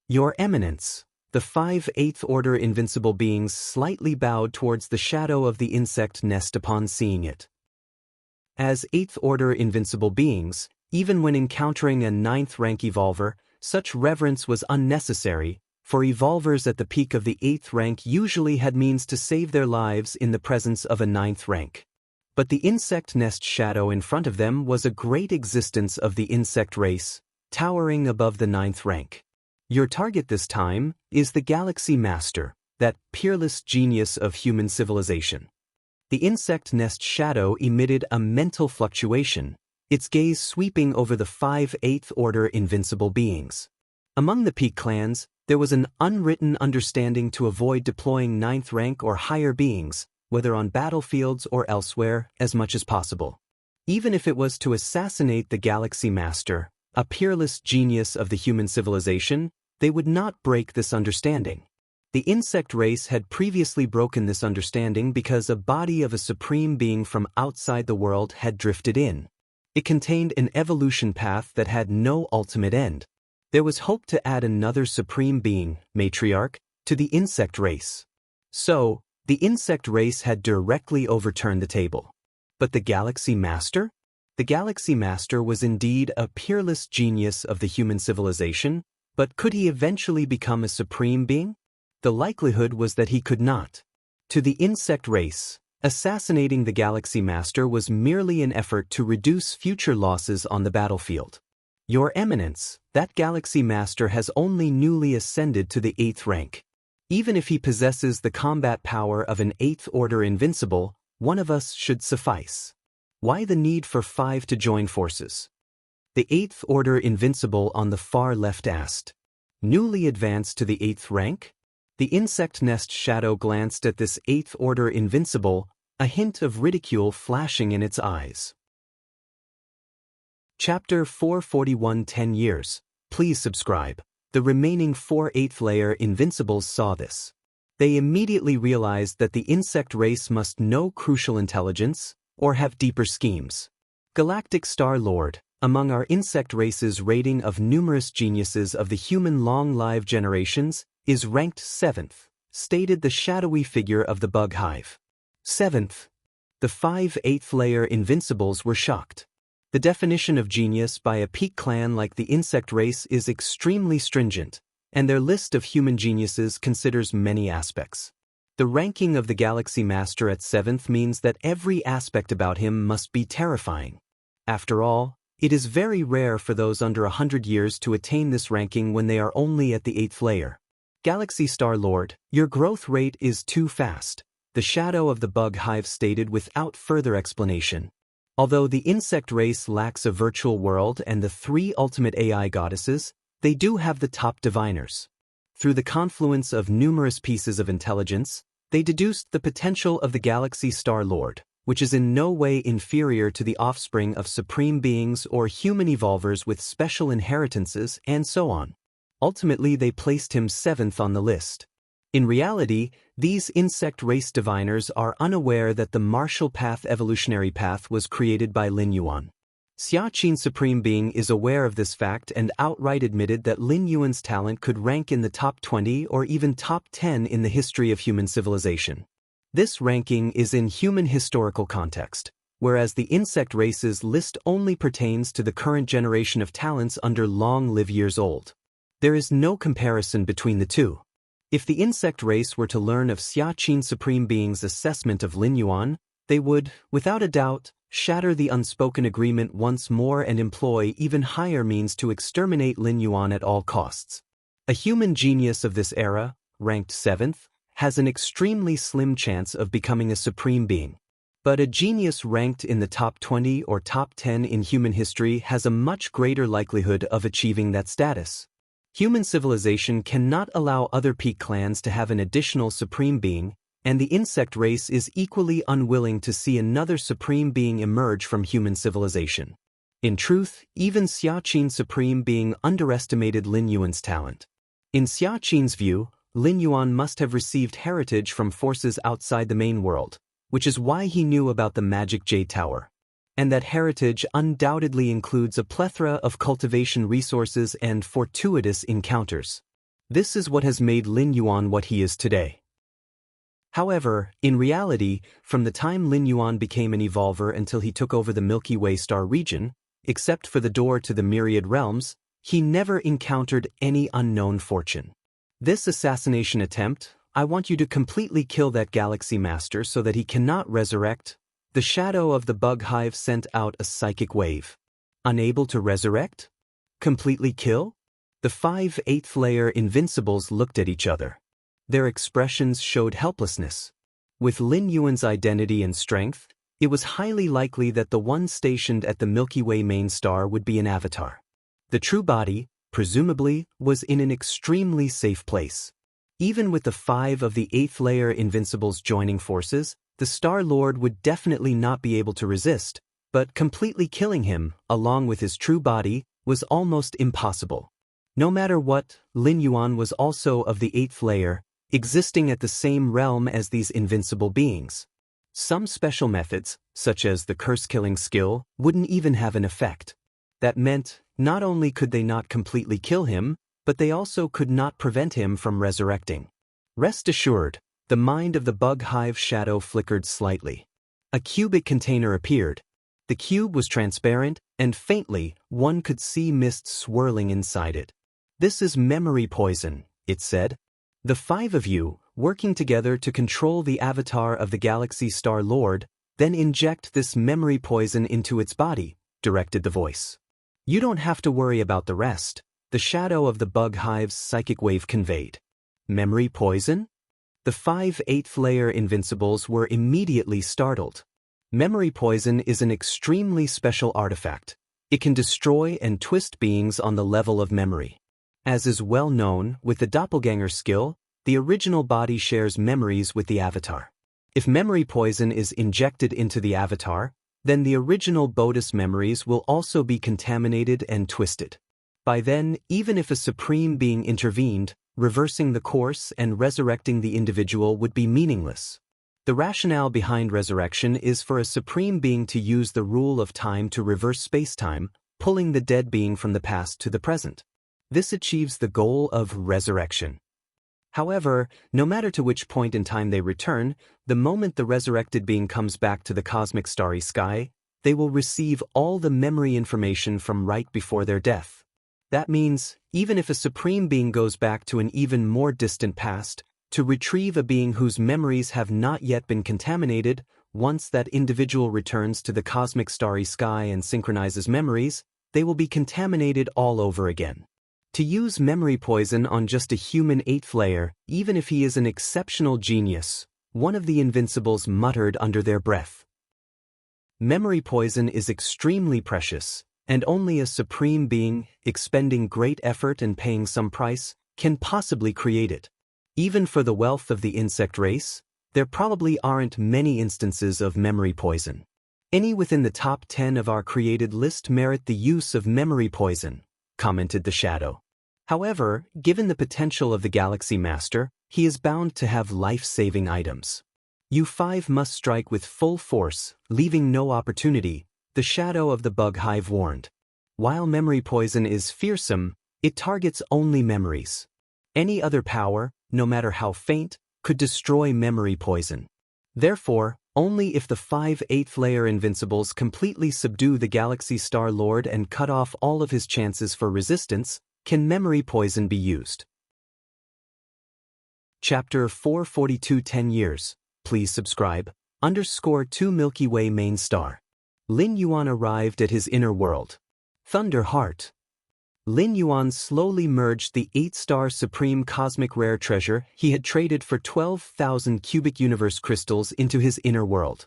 Your Eminence, the 5 8th Order invincible beings slightly bowed towards the shadow of the insect nest upon seeing it. As 8th Order invincible beings, even when encountering a 9th rank evolver, such reverence was unnecessary, for evolvers at the peak of the 8th rank usually had means to save their lives in the presence of a 9th rank. But the insect nest shadow in front of them was a great existence of the insect race, towering above the 9th rank. Your target this time is the Galaxy Master, that peerless genius of human civilization. The insect nest shadow emitted a mental fluctuation, its gaze sweeping over the 5 8th Order invincible beings. Among the peak clans, there was an unwritten understanding to avoid deploying 9th rank or higher beings, whether on battlefields or elsewhere, as much as possible. Even if it was to assassinate the Galaxy Master, a peerless genius of the human civilization, they would not break this understanding. The insect race had previously broken this understanding because a body of a supreme being from outside the world had drifted in. It contained an evolution path that had no ultimate end. There was hope to add another supreme being, matriarch, to the insect race. So, the insect race had directly overturned the table. But the Galaxy Master? The Galaxy Master was indeed a peerless genius of the human civilization, but could he eventually become a supreme being? The likelihood was that he could not. To the insect race, assassinating the Galaxy Master was merely an effort to reduce future losses on the battlefield. Your Eminence, that Galaxy Master has only newly ascended to the 8th rank. Even if he possesses the combat power of an 8th Order Invincible, one of us should suffice. Why the need for 5 to join forces? The 8th Order Invincible on the far left asked. Newly advanced to the 8th rank? The insect nest shadow glanced at this 8th Order Invincible, a hint of ridicule flashing in its eyes. Chapter 441 10 Years. Please subscribe. The remaining 4 8th layer Invincibles saw this. They immediately realized that the insect race must know crucial intelligence, or have deeper schemes. Galactic Star Lord, among our insect race's rating of numerous geniuses of the human long-lived generations, is ranked 7th, stated the shadowy figure of the bug hive. 7th. The 5 8th layer Invincibles were shocked. The definition of genius by a peak clan like the insect race is extremely stringent, and their list of human geniuses considers many aspects. The ranking of the Galaxy Master at 7th means that every aspect about him must be terrifying. After all, it is very rare for those under 100 years to attain this ranking when they are only at the 8th layer. Galaxy Star Lord, your growth rate is too fast, the shadow of the bug hive stated without further explanation. Although the insect race lacks a virtual world and the 3 ultimate AI goddesses, they do have the top diviners. Through the confluence of numerous pieces of intelligence, they deduced the potential of the Galaxy Star Lord, which is in no way inferior to the offspring of supreme beings or human evolvers with special inheritances and so on. Ultimately, they placed him 7th on the list. In reality, these insect race diviners are unaware that the martial path evolutionary path was created by Lin Yuan. Xiaxin Supreme Being is aware of this fact and outright admitted that Lin Yuan's talent could rank in the top 20 or even top 10 in the history of human civilization. This ranking is in human historical context, whereas the insect race's list only pertains to the current generation of talents under long-live years old. There is no comparison between the two. If the insect race were to learn of Xiaxin Supreme Being's assessment of Lin Yuan, they would, without a doubt, shatter the unspoken agreement once more and employ even higher means to exterminate Lin Yuan at all costs. A human genius of this era, ranked 7th, has an extremely slim chance of becoming a supreme being. But a genius ranked in the top 20 or top 10 in human history has a much greater likelihood of achieving that status. Human civilization cannot allow other peak clans to have an additional supreme being, and the insect race is equally unwilling to see another supreme being emerge from human civilization. In truth, even Xiaxin Supreme Being underestimated Lin Yuan's talent. In Xiaxin's view, Lin Yuan must have received heritage from forces outside the main world, which is why he knew about the magic Jade Tower. And that heritage undoubtedly includes a plethora of cultivation resources and fortuitous encounters. This is what has made Lin Yuan what he is today. However, in reality, from the time Lin Yuan became an evolver until he took over the Milky Way star region, except for the door to the myriad realms, he never encountered any unknown fortune. This assassination attempt, I want you to completely kill that Galaxy Master so that he cannot resurrect. The shadow of the bug hive sent out a psychic wave. Unable to resurrect? Completely kill? The 5 8th layer Invincibles looked at each other. Their expressions showed helplessness. With Lin Yuan's identity and strength, it was highly likely that the one stationed at the Milky Way main star would be an avatar. The true body, presumably, was in an extremely safe place. Even with the 5 of the 8th layer Invincibles joining forces, the Star Lord would definitely not be able to resist, But completely killing him, along with his true body, was almost impossible. No matter what, Lin Yuan was also of the 8th layer, existing at the same realm as these invincible beings. Some special methods, such as the curse-killing skill, wouldn't even have an effect. That meant, not only could they not completely kill him, but they also could not prevent him from resurrecting. Rest assured, the mind of the bug hive shadow flickered slightly. A cubic container appeared. The cube was transparent, and faintly, one could see mist swirling inside it. "This is memory poison," it said. "The 5 of you, working together to control the avatar of the Galaxy Star Lord, then inject this memory poison into its body," directed the voice. "You don't have to worry about the rest," the shadow of the bug hive's psychic wave conveyed. Memory poison? The 5 8th layer invincibles were immediately startled. Memory poison is an extremely special artifact. It can destroy and twist beings on the level of memory. As is well known, with the doppelganger skill, the original body shares memories with the avatar. If memory poison is injected into the avatar, then the original Bodhi's memories will also be contaminated and twisted. By then, even if a supreme being intervened, reversing the course and resurrecting the individual would be meaningless. The rationale behind resurrection is for a supreme being to use the rule of time to reverse space-time, pulling the dead being from the past to the present. This achieves the goal of resurrection. However, no matter to which point in time they return, the moment the resurrected being comes back to the cosmic starry sky, they will receive all the memory information from right before their death. That means, even if a supreme being goes back to an even more distant past, to retrieve a being whose memories have not yet been contaminated, once that individual returns to the cosmic starry sky and synchronizes memories, they will be contaminated all over again. To use memory poison on just a human 8th layer, even if he is an exceptional genius, one of the invincibles muttered under their breath. Memory poison is extremely precious, and only a supreme being, expending great effort and paying some price, can possibly create it. Even for the wealth of the insect race, there probably aren't many instances of memory poison. Any within the top 10 of our created list merit the use of memory poison, commented the shadow. However, given the potential of the Galaxy Master, he is bound to have life-saving items. You 5 must strike with full force, leaving no opportunity, the shadow of the bug hive warned. While memory poison is fearsome, it targets only memories. Any other power, no matter how faint, could destroy memory poison. Therefore, only if the 5 8th layer invincibles completely subdue the Galaxy Star Lord and cut off all of his chances for resistance, can memory poison be used. Chapter 442 10 years. Please subscribe. _2 Milky Way main star. Lin Yuan arrived at his inner world. Thunder Heart. Lin Yuan slowly merged the 8-star supreme cosmic rare treasure he had traded for 12,000 cubic universe crystals into his inner world.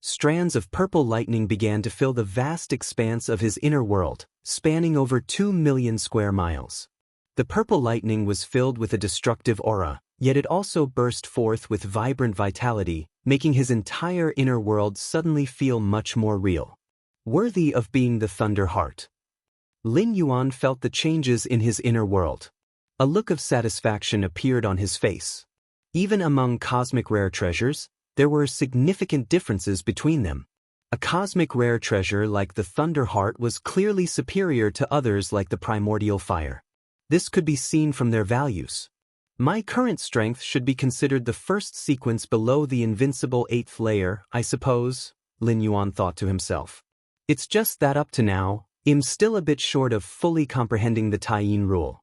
Strands of purple lightning began to fill the vast expanse of his inner world, spanning over 2 million square miles. The purple lightning was filled with a destructive aura, yet it also burst forth with vibrant vitality, making his entire inner world suddenly feel much more real. Worthy of being the Thunder Heart. Lin Yuan felt the changes in his inner world. A look of satisfaction appeared on his face. Even among cosmic rare treasures, there were significant differences between them. A cosmic rare treasure like the Thunder Heart was clearly superior to others like the Primordial Fire. This could be seen from their values. My current strength should be considered the first sequence below the invincible 8th layer, I suppose, Lin Yuan thought to himself. It's just that up to now, I'm still a bit short of fully comprehending the Taiyin rule.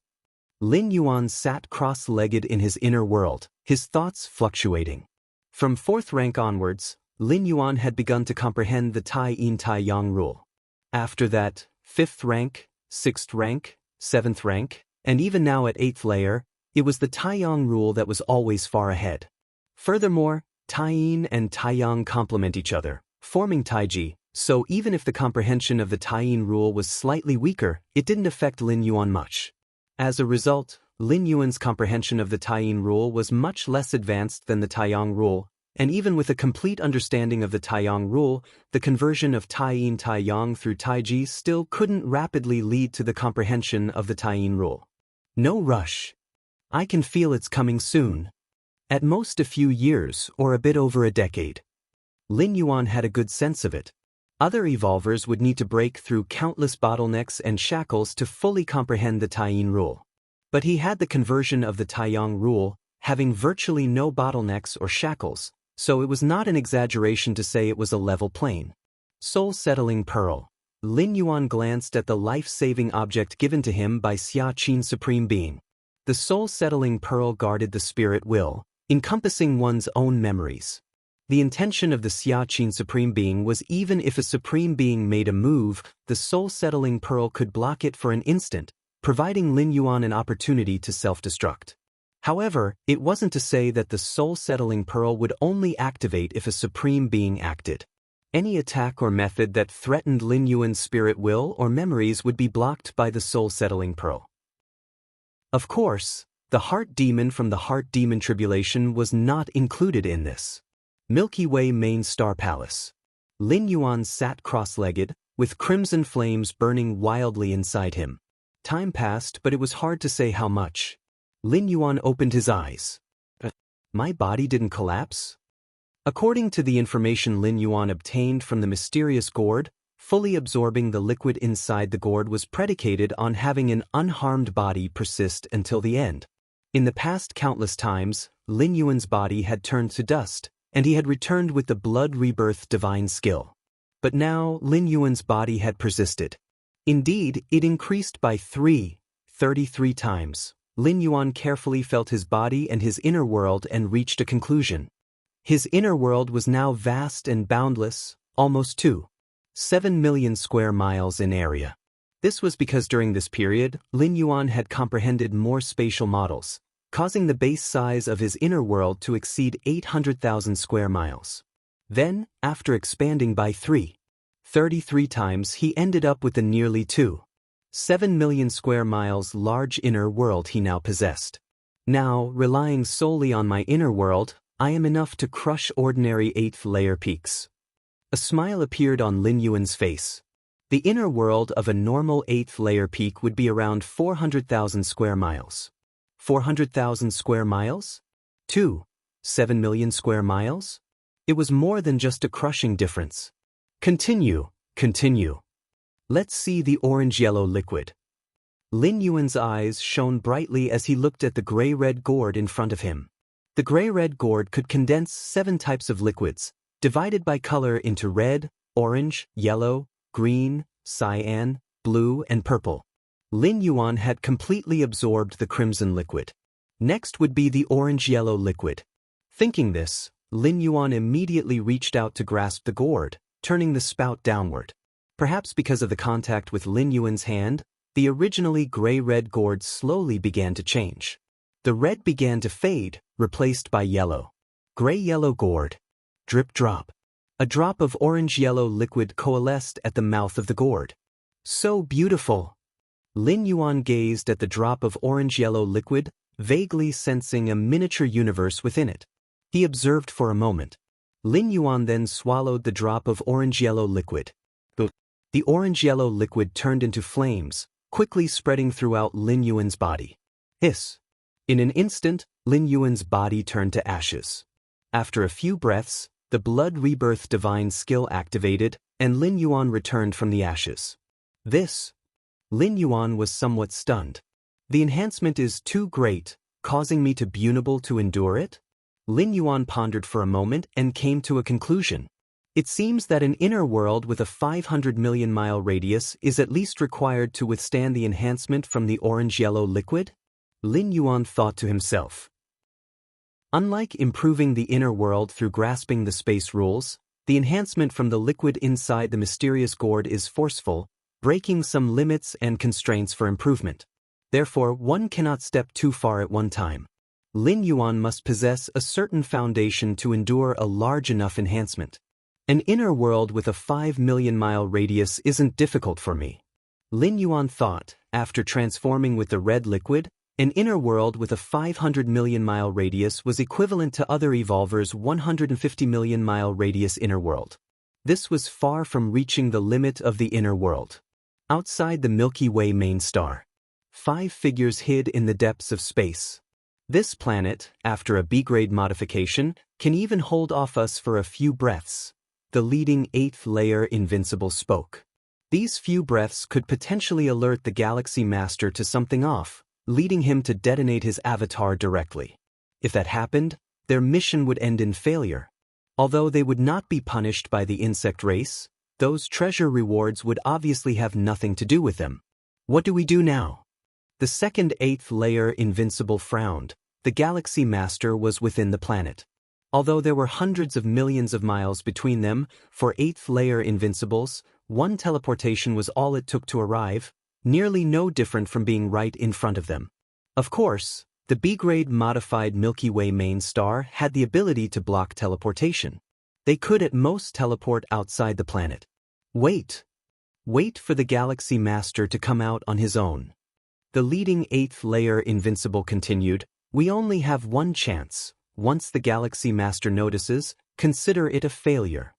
Lin Yuan sat cross-legged in his inner world, his thoughts fluctuating. From 4th rank onwards, Lin Yuan had begun to comprehend the Taiyin Taiyang rule. After that, 5th rank, 6th rank, 7th rank, and even now at 8th layer, it was the Taiyang rule that was always far ahead. Furthermore, Taiyin and Taiyang complement each other, forming Taiji. So even if the comprehension of the Taiyin rule was slightly weaker, it didn't affect Lin Yuan much. As a result, Lin Yuan's comprehension of the Taiyin rule was much less advanced than the Taiyang rule, and even with a complete understanding of the Taiyang rule, the conversion of Taiyin Taiyang through Taiji still couldn't rapidly lead to the comprehension of the Taiyin rule. No rush. I can feel it's coming soon. At most a few years or a bit over a decade. Lin Yuan had a good sense of it. Other evolvers would need to break through countless bottlenecks and shackles to fully comprehend the Taiyin rule. But he had the conversion of the Taiyang rule, having virtually no bottlenecks or shackles, so it was not an exaggeration to say it was a level plane. Soul-settling pearl. Lin Yuan glanced at the life-saving object given to him by Xia Qin Supreme Being. The soul-settling pearl guarded the spirit will, encompassing one's own memories. The intention of the Xia Qin Supreme Being was even if a Supreme Being made a move, the soul-settling pearl could block it for an instant, providing Lin Yuan an opportunity to self-destruct. However, it wasn't to say that the soul-settling pearl would only activate if a Supreme Being acted. Any attack or method that threatened Lin Yuan's spirit will or memories would be blocked by the soul-settling pearl. Of course, the heart demon from the heart demon tribulation was not included in this. Milky Way Main Star Palace. Lin Yuan sat cross-legged, with crimson flames burning wildly inside him. Time passed, but it was hard to say how much. Lin Yuan opened his eyes. My body didn't collapse? According to the information Lin Yuan obtained from the mysterious gourd, fully absorbing the liquid inside the gourd was predicated on having an unharmed body persist until the end. In the past countless times, Lin Yuan's body had turned to dust, and he had returned with the blood rebirth divine skill. But now Lin Yuan's body had persisted. Indeed, it increased by 33 times. Lin Yuan carefully felt his body and his inner world and reached a conclusion. His inner world was now vast and boundless, almost 7 million square miles in area. This was because during this period, Lin Yuan had comprehended more spatial models, causing the base size of his inner world to exceed 800,000 square miles. Then, after expanding by 33 times, he ended up with the nearly 7 million square miles large inner world he now possessed. Now, relying solely on my inner world, I am enough to crush ordinary 8th-layer peaks. A smile appeared on Lin Yuan's face. The inner world of a normal 8th-layer peak would be around 400,000 square miles. 400,000 square miles? 7 million square miles? It was more than just a crushing difference. Continue. Let's see the orange-yellow liquid. Lin Yuan's eyes shone brightly as he looked at the gray-red gourd in front of him. The gray-red gourd could condense 7 types of liquids, divided by color into red, orange, yellow, green, cyan, blue, and purple. Lin Yuan had completely absorbed the crimson liquid. Next would be the orange-yellow liquid. Thinking this, Lin Yuan immediately reached out to grasp the gourd, turning the spout downward. Perhaps because of the contact with Lin Yuan's hand, the originally gray-red gourd slowly began to change. The red began to fade, replaced by yellow. Gray-yellow gourd. Drip drop. A drop of orange-yellow liquid coalesced at the mouth of the gourd. So beautiful. Lin Yuan gazed at the drop of orange-yellow liquid, vaguely sensing a miniature universe within it. He observed for a moment. Lin Yuan then swallowed the drop of orange-yellow liquid. The orange-yellow liquid turned into flames, quickly spreading throughout Lin Yuan's body. Hiss. In an instant, Lin Yuan's body turned to ashes. After a few breaths, the blood rebirth divine skill activated, and Lin Yuan returned from the ashes. Lin Yuan was somewhat stunned. The enhancement is too great, causing me to be unable to endure it? Lin Yuan pondered for a moment and came to a conclusion. It seems that an inner world with a 500 million mile radius is at least required to withstand the enhancement from the orange-yellow liquid? Lin Yuan thought to himself. Unlike improving the inner world through grasping the space rules, the enhancement from the liquid inside the mysterious gourd is forceful, breaking some limits and constraints for improvement. Therefore, one cannot step too far at one time. Lin Yuan must possess a certain foundation to endure a large enough enhancement. An inner world with a 5 million mile radius isn't difficult for me. Lin Yuan thought, after transforming with the red liquid, An inner world with a 500 million mile radius was equivalent to other evolvers' 150 million mile radius inner world. This was far from reaching the limit of the inner world. Outside the Milky Way main star, 5 figures hid in the depths of space. This planet, after a B-grade modification, can even hold off us for a few breaths. The leading 8th layer Invincible spoke. These few breaths could potentially alert the Galaxy Master to something off, leading him to detonate his avatar directly. If that happened, their mission would end in failure. Although they would not be punished by the insect race, those treasure rewards would obviously have nothing to do with them. What do we do now? The second 8th layer Invincible frowned. The Galaxy Master was within the planet. Although there were hundreds of millions of miles between them, for 8th layer Invincibles, one teleportation was all it took to arrive, nearly no different from being right in front of them. Of course, the B-grade modified Milky Way main star had the ability to block teleportation. They could at most teleport outside the planet. Wait for the Galaxy Master to come out on his own. The leading 8th layer Invincible continued, we only have one chance. Once the Galaxy Master notices, consider it a failure.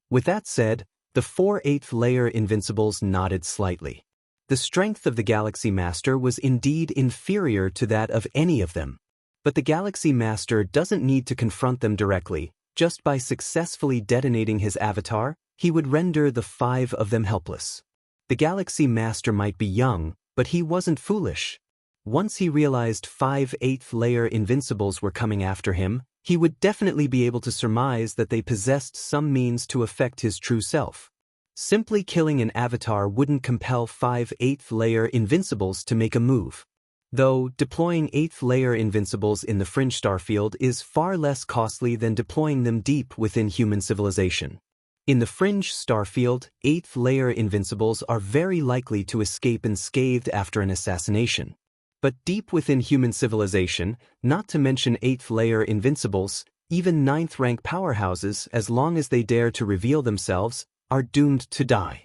With that said, the 4 8th layer Invincibles nodded slightly. The strength of the Galaxy Master was indeed inferior to that of any of them. But the Galaxy Master doesn't need to confront them directly. Just by successfully detonating his avatar, he would render the 5 of them helpless. The Galaxy Master might be young, but he wasn't foolish. Once he realized 5 8th layer Invincibles were coming after him, he would definitely be able to surmise that they possessed some means to affect his true self. Simply killing an avatar wouldn't compel 5 8th layer Invincibles to make a move. Though, deploying 8th layer Invincibles in the fringe starfield is far less costly than deploying them deep within human civilization. In the fringe starfield, 8th layer Invincibles are very likely to escape unscathed after an assassination. But deep within human civilization, not to mention 8th layer Invincibles, even 9th rank powerhouses, as long as they dare to reveal themselves, are doomed to die.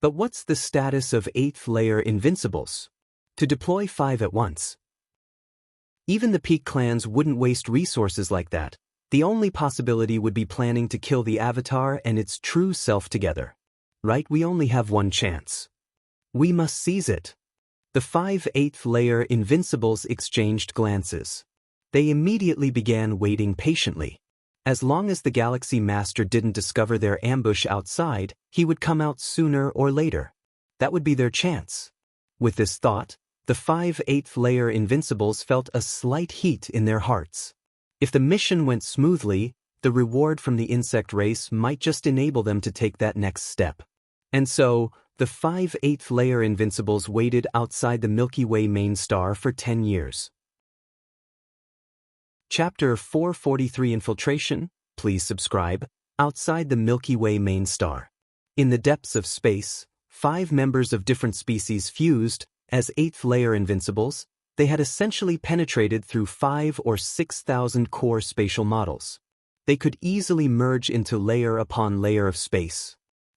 But what's the status of 8th layer Invincibles? To deploy 5 at once. Even the peak clans wouldn't waste resources like that. The only possibility would be planning to kill the avatar and its true self together. Right, we only have one chance. We must seize it. The 5 8th layer Invincibles exchanged glances. They immediately began waiting patiently. As long as the Galaxy Master didn't discover their ambush outside, he would come out sooner or later. That would be their chance. With this thought, the 5 8th layer Invincibles felt a slight heat in their hearts. If the mission went smoothly, the reward from the insect race might just enable them to take that next step. And so, the 5 8th layer Invincibles waited outside the Milky Way main star for 10 years. Chapter 443 Infiltration, please subscribe, outside the Milky Way main star. In the depths of space, 5 members of different species fused, as 8th layer Invincibles. They had essentially penetrated through 5 or 6,000 core spatial models. They could easily merge into layer upon layer of space.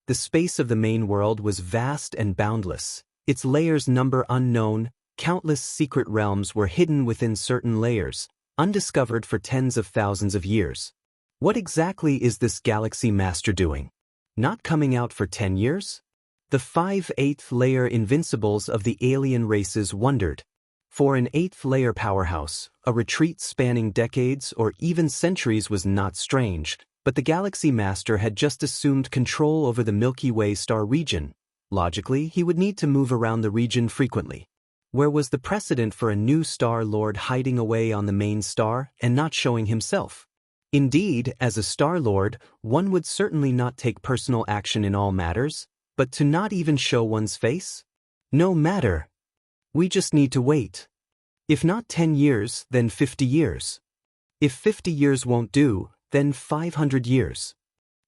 The space of the main world was vast and boundless, its layers number unknown, countless secret realms were hidden within certain layers, undiscovered for tens of thousands of years. What exactly is this Galaxy Master doing? Not coming out for 10 years? The 5 8th layer Invincibles of the alien races wondered. For an 8th layer powerhouse, a retreat spanning decades or even centuries was not strange, but the Galaxy Master had just assumed control over the Milky Way star region. Logically, he would need to move around the region frequently. Where was the precedent for a new Star Lord hiding away on the main star and not showing himself? Indeed, as a Star Lord, one would certainly not take personal action in all matters, but to not even show one's face? No matter. We just need to wait. If not 10 years, then 50 years. If 50 years won't do, then 500 years.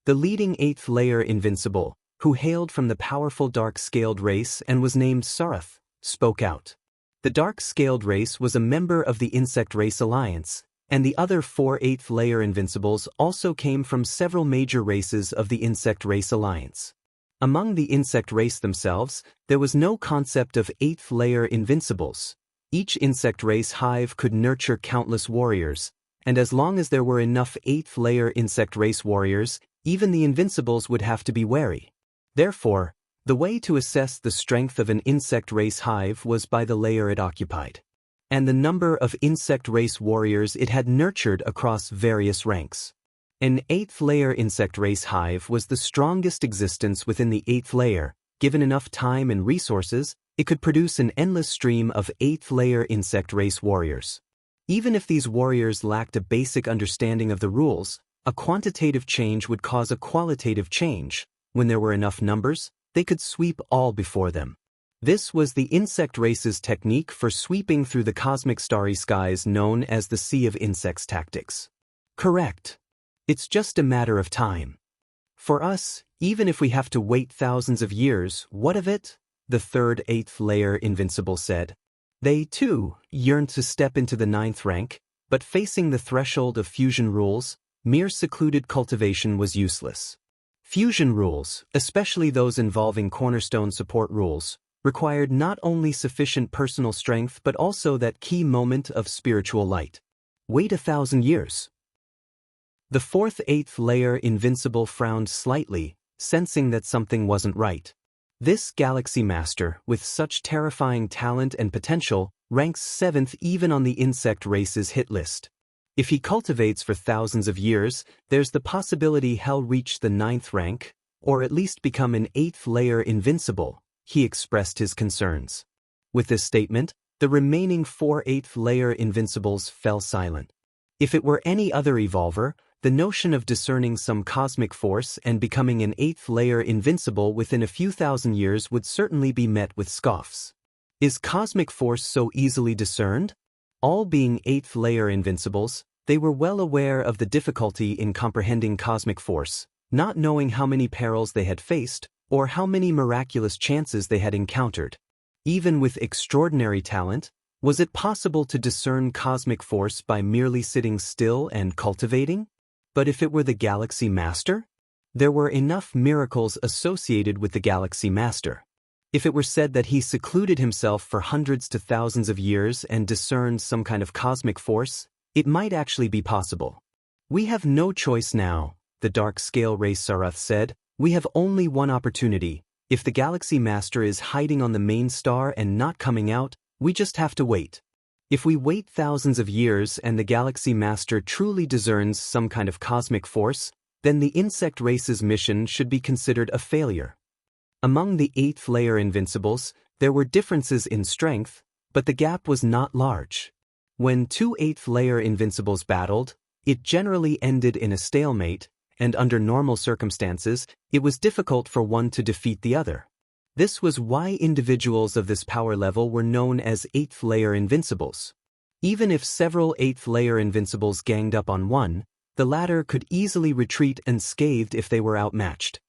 The leading 8th layer Invincible, who hailed from the powerful dark-scaled race and was named Sarath, spoke out. The dark-scaled race was a member of the Insect Race Alliance, and the other 4 8th layer Invincibles also came from several major races of the Insect Race Alliance. Among the insect race themselves, there was no concept of 8th layer Invincibles. Each insect race hive could nurture countless warriors, and as long as there were enough 8th-layer insect race warriors, even the invincibles would have to be wary. Therefore, the way to assess the strength of an insect race hive was by the layer it occupied, and the number of insect race warriors it had nurtured across various ranks. An 8th-layer insect race hive was the strongest existence within the 8th layer. Given enough time and resources, it could produce an endless stream of 8th-layer insect race warriors. Even if these warriors lacked a basic understanding of the rules, a quantitative change would cause a qualitative change. When there were enough numbers, they could sweep all before them. This was the insect race's technique for sweeping through the cosmic starry skies, known as the Sea of Insects tactics. Correct. It's just a matter of time. For us, even if we have to wait thousands of years, what of it? The 3rd 8th-layer invincible said. They, too, yearned to step into the 9th rank, but facing the threshold of fusion rules, mere secluded cultivation was useless. Fusion rules, especially those involving cornerstone support rules, required not only sufficient personal strength but also that key moment of spiritual light. Wait 1,000 years. The 4th 8th-layer invincible frowned slightly, sensing that something wasn't right. This Galaxy Master, with such terrifying talent and potential, ranks 7th even on the insect race's hit list. If he cultivates for thousands of years, there's the possibility he'll reach the 9th rank, or at least become an 8th-layer invincible. He expressed his concerns. With this statement, the remaining 4 8th-layer invincibles fell silent. If it were any other evolver, the notion of discerning some cosmic force and becoming an 8th-layer invincible within a few thousand years would certainly be met with scoffs. Is cosmic force so easily discerned? All being 8th-layer invincibles, they were well aware of the difficulty in comprehending cosmic force, not knowing how many perils they had faced, or how many miraculous chances they had encountered. Even with extraordinary talent, was it possible to discern cosmic force by merely sitting still and cultivating? But if it were the Galaxy Master? There were enough miracles associated with the Galaxy Master. If it were said that he secluded himself for hundreds to thousands of years and discerned some kind of cosmic force, it might actually be possible. We have no choice now, the Dark Scale Race Sarath said. We have only one opportunity. If the Galaxy Master is hiding on the main star and not coming out, we just have to wait. If we wait thousands of years and the Galaxy Master truly discerns some kind of cosmic force, then the insect race's mission should be considered a failure. Among the 8th-layer invincibles, there were differences in strength, but the gap was not large. When 2 8th-layer invincibles battled, it generally ended in a stalemate, and under normal circumstances, it was difficult for one to defeat the other. This was why individuals of this power level were known as 8th-layer invincibles. Even if several 8th-layer invincibles ganged up on one, the latter could easily retreat unscathed if they were outmatched.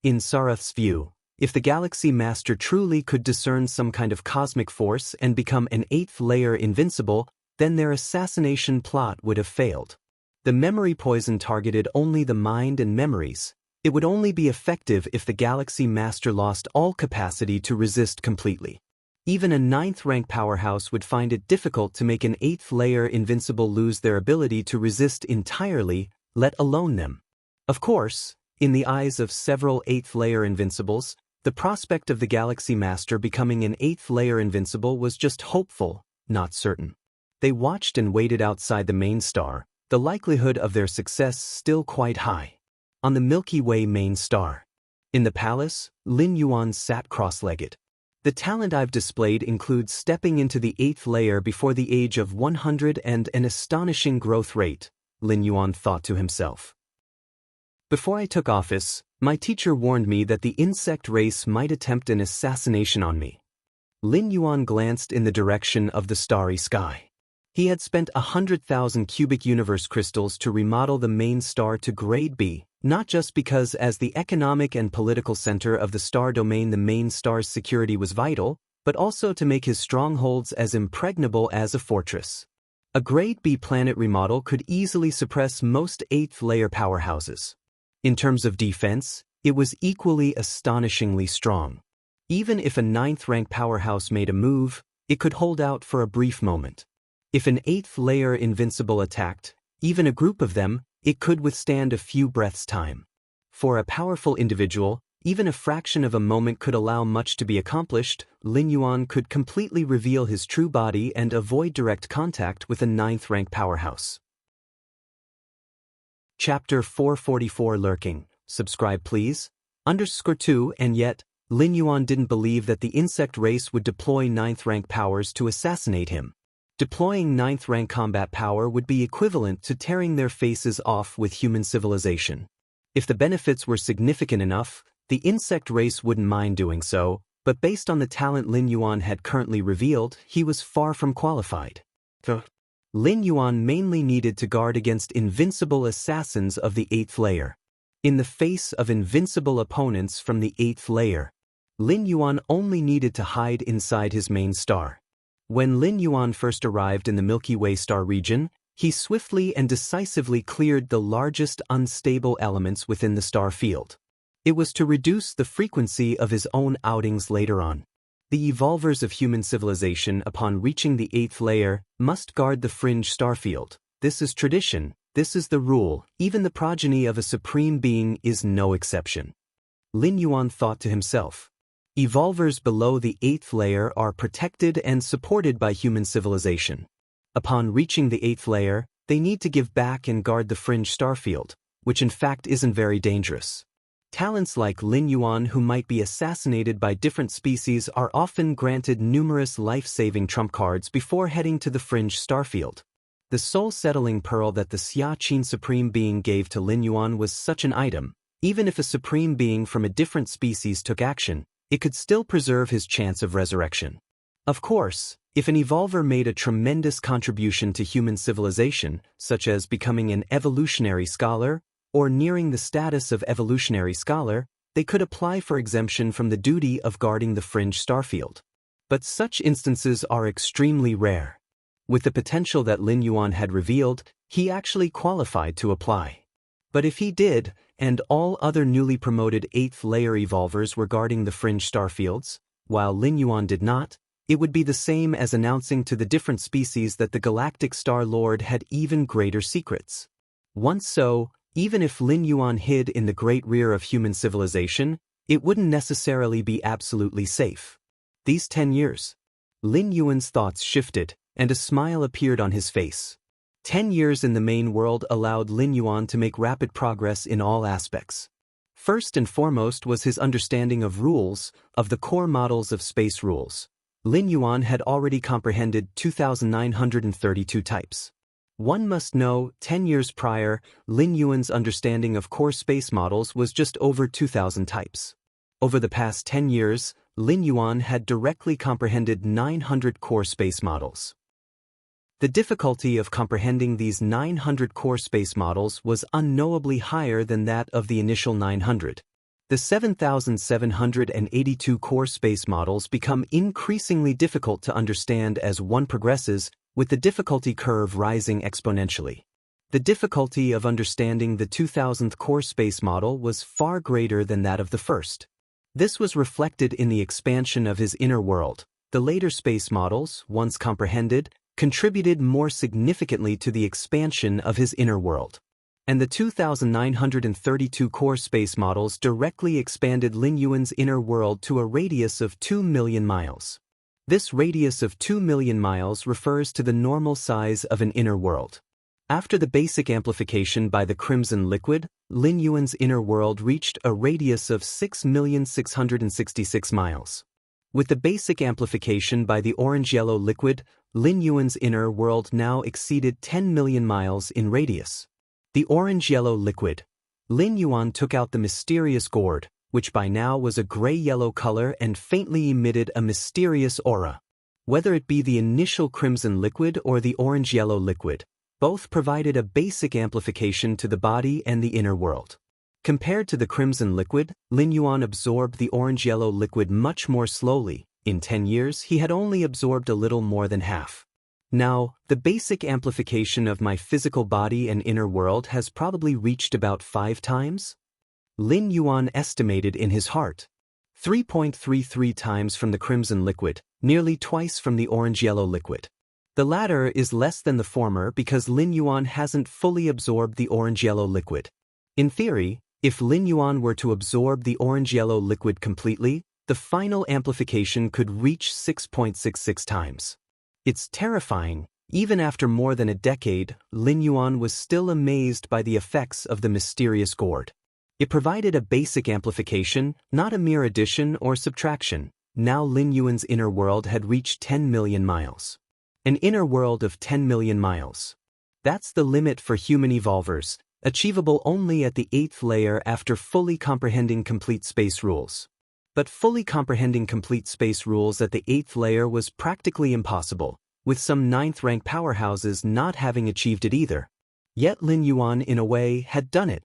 In Sarath's view, if the Galaxy Master truly could discern some kind of cosmic force and become an 8th-layer invincible, then their assassination plot would have failed. The memory poison targeted only the mind and memories. It would only be effective if the Galaxy Master lost all capacity to resist completely. Even a 9th-rank powerhouse would find it difficult to make an 8th-layer invincible lose their ability to resist entirely, let alone them. Of course, in the eyes of several 8th-layer invincibles, the prospect of the Galaxy Master becoming an 8th-layer invincible was just hopeful, not certain. They watched and waited outside the main star, the likelihood of their success still quite high. On the Milky Way main star. In the palace, Lin Yuan sat cross-legged. The talent I've displayed includes stepping into the 8th layer before the age of 100 and an astonishing growth rate, Lin Yuan thought to himself. Before I took office, my teacher warned me that the insect race might attempt an assassination on me. Lin Yuan glanced in the direction of the starry sky. He had spent 100,000 cubic universe crystals to remodel the main star to grade B, not just because as the economic and political center of the star domain the main star's security was vital, but also to make his strongholds as impregnable as a fortress. A grade B planet remodel could easily suppress most 8th-layer powerhouses. In terms of defense, it was equally astonishingly strong. Even if a 9th-rank powerhouse made a move, it could hold out for a brief moment. If an 8th layer invincible attacked, even a group of them, it could withstand a few breaths' time. For a powerful individual, even a fraction of a moment could allow much to be accomplished. Lin Yuan could completely reveal his true body and avoid direct contact with a 9th rank powerhouse. Chapter 444 Lurking. Subscribe please. _2 And yet, Lin Yuan didn't believe that the insect race would deploy 9th rank powers to assassinate him. Deploying 9th rank combat power would be equivalent to tearing their faces off with human civilization. If the benefits were significant enough, the insect race wouldn't mind doing so, but based on the talent Lin Yuan had currently revealed, he was far from qualified. Lin Yuan mainly needed to guard against invincible assassins of the 8th layer. In the face of invincible opponents from the 8th layer, Lin Yuan only needed to hide inside his main star. When Lin Yuan first arrived in the Milky Way star region, he swiftly and decisively cleared the largest unstable elements within the star field. It was to reduce the frequency of his own outings later on. The evolvers of human civilization upon reaching the 8th layer must guard the fringe starfield. This is tradition, this is the rule, even the progeny of a supreme being is no exception. Lin Yuan thought to himself. Evolvers below the 8th layer are protected and supported by human civilization. Upon reaching the 8th layer, they need to give back and guard the fringe starfield, which in fact isn't very dangerous. Talents like Lin Yuan who might be assassinated by different species are often granted numerous life-saving trump cards before heading to the fringe starfield. The soul-settling pearl that the Xia Qin Supreme Being gave to Lin Yuan was such an item. Even if a Supreme Being from a different species took action, it could still preserve his chance of resurrection. Of course, if an evolver made a tremendous contribution to human civilization, such as becoming an evolutionary scholar, or nearing the status of evolutionary scholar, they could apply for exemption from the duty of guarding the fringe starfield. But such instances are extremely rare. With the potential that Lin Yuan had revealed, he actually qualified to apply. But if he did, and all other newly promoted 8th layer evolvers were guarding the fringe starfields, while Lin Yuan did not, it would be the same as announcing to the different species that the Galactic Star Lord had even greater secrets. Once so, even if Lin Yuan hid in the great rear of human civilization, it wouldn't necessarily be absolutely safe. These 10 years. Lin Yuan's thoughts shifted, and a smile appeared on his face. 10 years in the main world allowed Lin Yuan to make rapid progress in all aspects. First and foremost was his understanding of rules, of the core models of space rules. Lin Yuan had already comprehended 2,932 types. One must know, 10 years prior, Lin Yuan's understanding of core space models was just over 2,000 types. Over the past 10 years, Lin Yuan had directly comprehended 900 core space models. The difficulty of comprehending these 900 core space models was unknowably higher than that of the initial 900. The 7,782 core space models become increasingly difficult to understand as one progresses, with the difficulty curve rising exponentially. The difficulty of understanding the 2000th core space model was far greater than that of the first. This was reflected in the expansion of his inner world. The later space models, once comprehended, contributed more significantly to the expansion of his inner world. And the 2,932 core space models directly expanded Lin Yuan's inner world to a radius of 2 million miles. This radius of 2 million miles refers to the normal size of an inner world. After the basic amplification by the crimson liquid, Lin Yuan's inner world reached a radius of 6,666 miles. With the basic amplification by the orange-yellow liquid, Lin Yuan's inner world now exceeded 10 million miles in radius. The orange-yellow liquid. Lin Yuan took out the mysterious gourd, which by now was a gray-yellow color and faintly emitted a mysterious aura. Whether it be the initial crimson liquid or the orange-yellow liquid, both provided a basic amplification to the body and the inner world. Compared to the crimson liquid, Lin Yuan absorbed the orange-yellow liquid much more slowly. In 10 years, he had only absorbed a little more than half. Now, the basic amplification of my physical body and inner world has probably reached about 5 times? Lin Yuan estimated in his heart. 3.33 times from the crimson liquid, nearly twice from the orange-yellow liquid. The latter is less than the former because Lin Yuan hasn't fully absorbed the orange-yellow liquid. In theory, if Lin Yuan were to absorb the orange-yellow liquid completely, the final amplification could reach 6.66 times. It's terrifying. Even after more than a decade, Lin Yuan was still amazed by the effects of the mysterious gourd. It provided a basic amplification, not a mere addition or subtraction. Now Lin Yuan's inner world had reached 10 million miles. An inner world of 10 million miles. That's the limit for human evolvers, achievable only at the 8th layer after fully comprehending complete space rules. But fully comprehending complete space rules at the 8th layer was practically impossible, with some 9th rank powerhouses not having achieved it either. Yet Lin Yuan, in a way, had done it.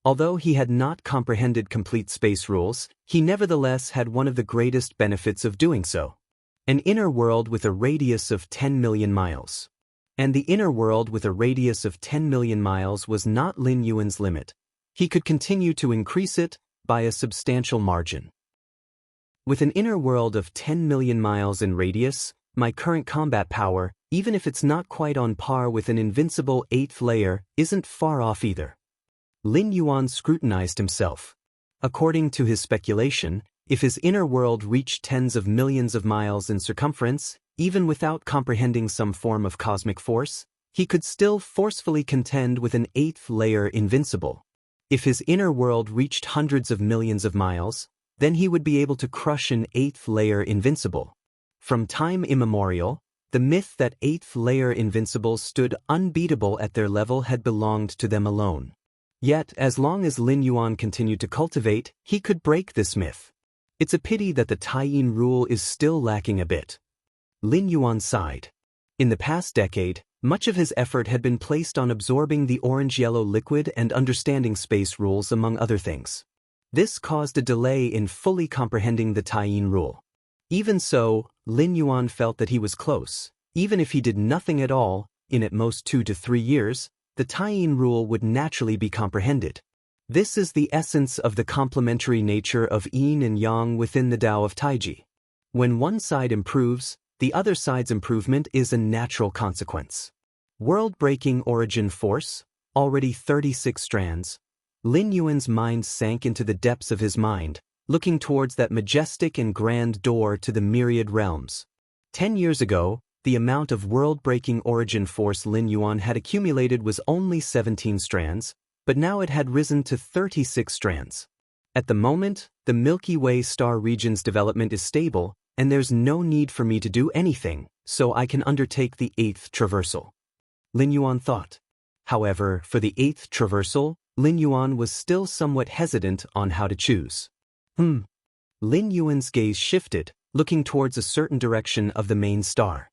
Although he had not comprehended complete space rules, he nevertheless had one of the greatest benefits of doing so. An inner world with a radius of 10 million miles. And the inner world with a radius of 10 million miles was not Lin Yuan's limit. He could continue to increase it by a substantial margin. With an inner world of 10 million miles in radius, my current combat power, even if it's not quite on par with an invincible 8th layer, isn't far off either. Lin Yuan scrutinized himself. According to his speculation, if his inner world reached tens of millions of miles in circumference, even without comprehending some form of cosmic force, he could still forcefully contend with an 8th layer invincible. If his inner world reached hundreds of millions of miles, then he would be able to crush an 8th layer invincible. From time immemorial, the myth that 8th layer invincibles stood unbeatable at their level had belonged to them alone. Yet, as long as Lin Yuan continued to cultivate, he could break this myth. It's a pity that the Taiyin rule is still lacking a bit. Lin Yuan sighed. In the past decade, much of his effort had been placed on absorbing the orange-yellow liquid and understanding space rules, among other things. This caused a delay in fully comprehending the Taiyin rule. Even so, Lin Yuan felt that he was close. Even if he did nothing at all, in at most 2 to 3 years, the Taiyin rule would naturally be comprehended. This is the essence of the complementary nature of yin and yang within the Tao of Taiji. When one side improves, the other side's improvement is a natural consequence. World-breaking origin force, already 36 strands. Lin Yuan's mind sank into the depths of his mind, looking towards that majestic and grand door to the myriad realms. 10 years ago, the amount of world-breaking origin force Lin Yuan had accumulated was only 17 strands, but now it had risen to 36 strands. At the moment, the Milky Way star region's development is stable, and there's no need for me to do anything, so I can undertake the 8th traversal. Lin Yuan thought. However, for the 8th traversal, Lin Yuan was still somewhat hesitant on how to choose. Lin Yuan's gaze shifted, looking towards a certain direction of the main star.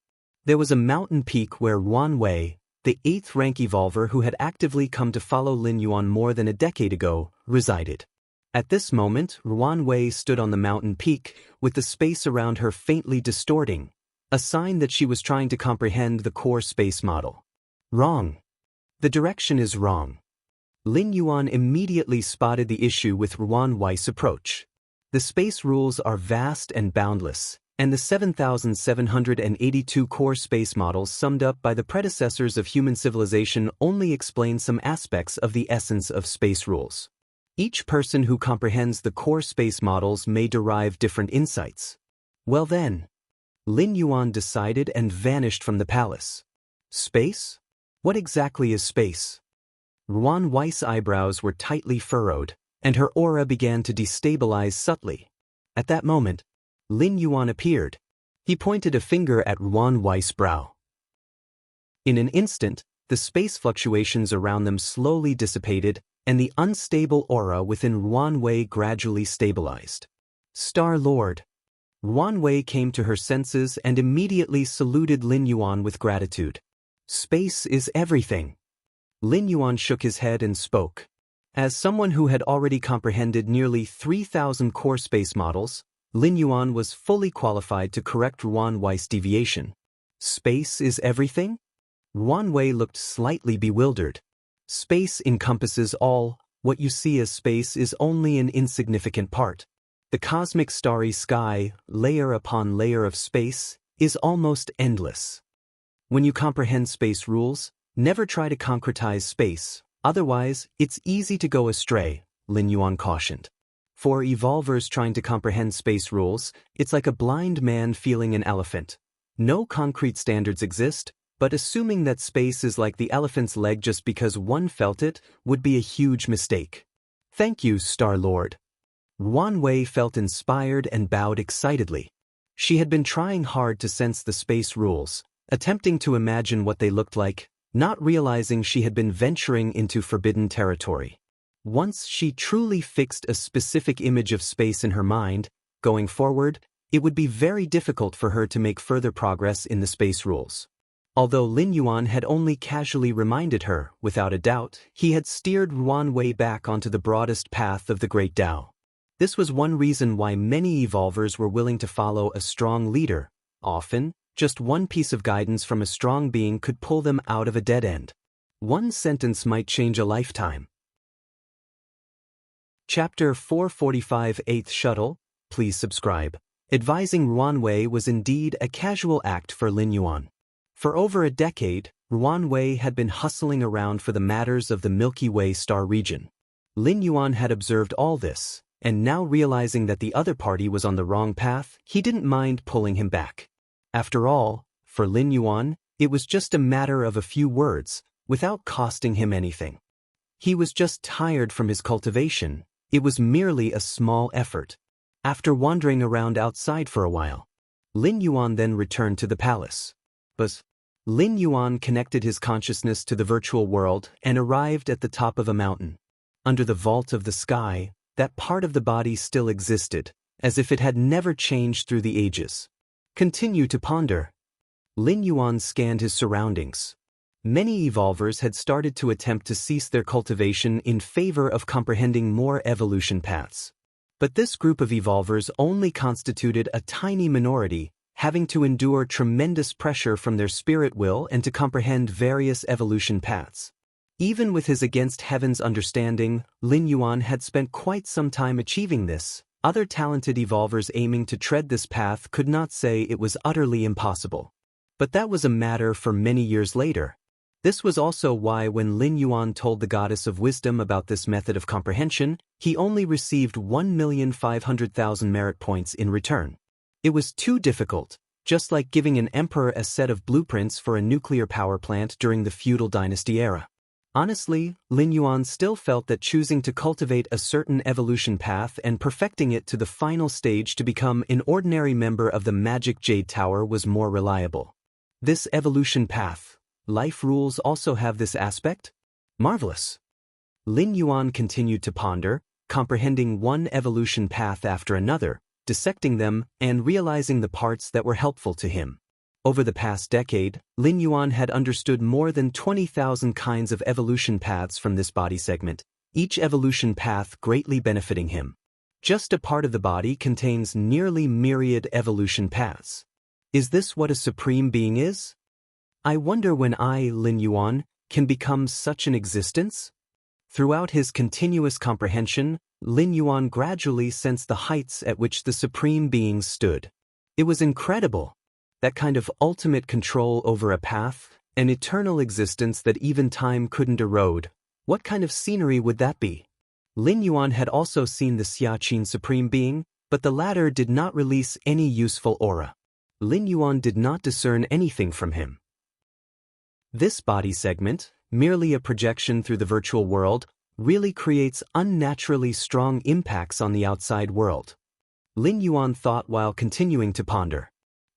There was a mountain peak where Ruan Wei, the 8th rank evolver who had actively come to follow Lin Yuan more than a decade ago, resided. At this moment, Ruan Wei stood on the mountain peak, with the space around her faintly distorting, a sign that she was trying to comprehend the core space model. Wrong. The direction is wrong. Lin Yuan immediately spotted the issue with Ruan Wei's approach. The space rules are vast and boundless, and the 7,782 core space models summed up by the predecessors of human civilization only explain some aspects of the essence of space rules. Each person who comprehends the core space models may derive different insights. Well then, Lin Yuan decided and vanished from the palace. Space? What exactly is space? Ruan Wei's eyebrows were tightly furrowed, and her aura began to destabilize subtly. At that moment, Lin Yuan appeared. He pointed a finger at Ruan Wei's brow. In an instant, the space fluctuations around them slowly dissipated, and the unstable aura within Ruan Wei gradually stabilized. Star Lord. Ruan Wei came to her senses and immediately saluted Lin Yuan with gratitude. Space is everything. Lin Yuan shook his head and spoke. As someone who had already comprehended nearly 3,000 core space models, Lin Yuan was fully qualified to correct Ruan Wei's deviation. Space is everything? Ruan Wei looked slightly bewildered. Space encompasses all. What you see as space is only an insignificant part. The cosmic starry sky, layer upon layer of space, is almost endless. When you comprehend space rules, never try to concretize space, otherwise, it's easy to go astray, Lin Yuan cautioned. For evolvers trying to comprehend space rules, it's like a blind man feeling an elephant. No concrete standards exist, but assuming that space is like the elephant's leg just because one felt it would be a huge mistake. Thank you, Star-Lord. Ruan Wei felt inspired and bowed excitedly. She had been trying hard to sense the space rules, attempting to imagine what they looked like, not realizing she had been venturing into forbidden territory. Once she truly fixed a specific image of space in her mind, going forward, it would be very difficult for her to make further progress in the space rules. Although Lin Yuan had only casually reminded her, without a doubt, he had steered Ruan Wei back onto the broadest path of the Great Tao. This was one reason why many evolvers were willing to follow a strong leader. Often, just one piece of guidance from a strong being could pull them out of a dead end. One sentence might change a lifetime. Chapter 445 8th Shuttle, please subscribe. Advising Ruan Wei was indeed a casual act for Lin Yuan. For over a decade, Ruan Wei had been hustling around for the matters of the Milky Way star region. Lin Yuan had observed all this, and now realizing that the other party was on the wrong path, he didn't mind pulling him back. After all, for Lin Yuan, it was just a matter of a few words, without costing him anything. He was just tired from his cultivation. It was merely a small effort. After wandering around outside for a while, Lin Yuan then returned to the palace. But Lin Yuan connected his consciousness to the virtual world and arrived at the top of a mountain. Under the vault of the sky, that part of the body still existed, as if it had never changed through the ages. Continue to ponder. Lin Yuan scanned his surroundings. Many evolvers had started to attempt to cease their cultivation in favor of comprehending more evolution paths. But this group of evolvers only constituted a tiny minority, having to endure tremendous pressure from their spirit will and to comprehend various evolution paths. Even with his against heaven's understanding, Lin Yuan had spent quite some time achieving this. Other talented evolvers aiming to tread this path could not say it was utterly impossible. But that was a matter for many years later. This was also why when Lin Yuan told the Goddess of Wisdom about this method of comprehension, he only received 1,500,000 merit points in return. It was too difficult, just like giving an emperor a set of blueprints for a nuclear power plant during the feudal dynasty era. Honestly, Lin Yuan still felt that choosing to cultivate a certain evolution path and perfecting it to the final stage to become an ordinary member of the Magic Jade Tower was more reliable. This evolution path, life rules also have this aspect? Marvelous. Lin Yuan continued to ponder, comprehending one evolution path after another, dissecting them, and realizing the parts that were helpful to him. Over the past decade, Lin Yuan had understood more than 20,000 kinds of evolution paths from this body segment, each evolution path greatly benefiting him. Just a part of the body contains nearly myriad evolution paths. Is this what a supreme being is? I wonder when I, Lin Yuan, can become such an existence? Throughout his continuous comprehension, Lin Yuan gradually sensed the heights at which the supreme beings stood. It was incredible. That kind of ultimate control over a path, an eternal existence that even time couldn't erode. What kind of scenery would that be? Lin Yuan had also seen the Xiaqin Supreme Being, but the latter did not release any useful aura. Lin Yuan did not discern anything from him. This body segment, merely a projection through the virtual world, really creates unnaturally strong impacts on the outside world. Lin Yuan thought while continuing to ponder.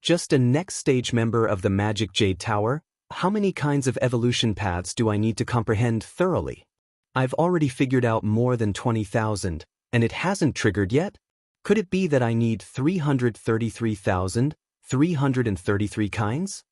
Just a next stage member of the Magic Jade Tower? How many kinds of evolution paths do I need to comprehend thoroughly? I've already figured out more than 20,000, and it hasn't triggered yet? Could it be that I need 333,333 kinds?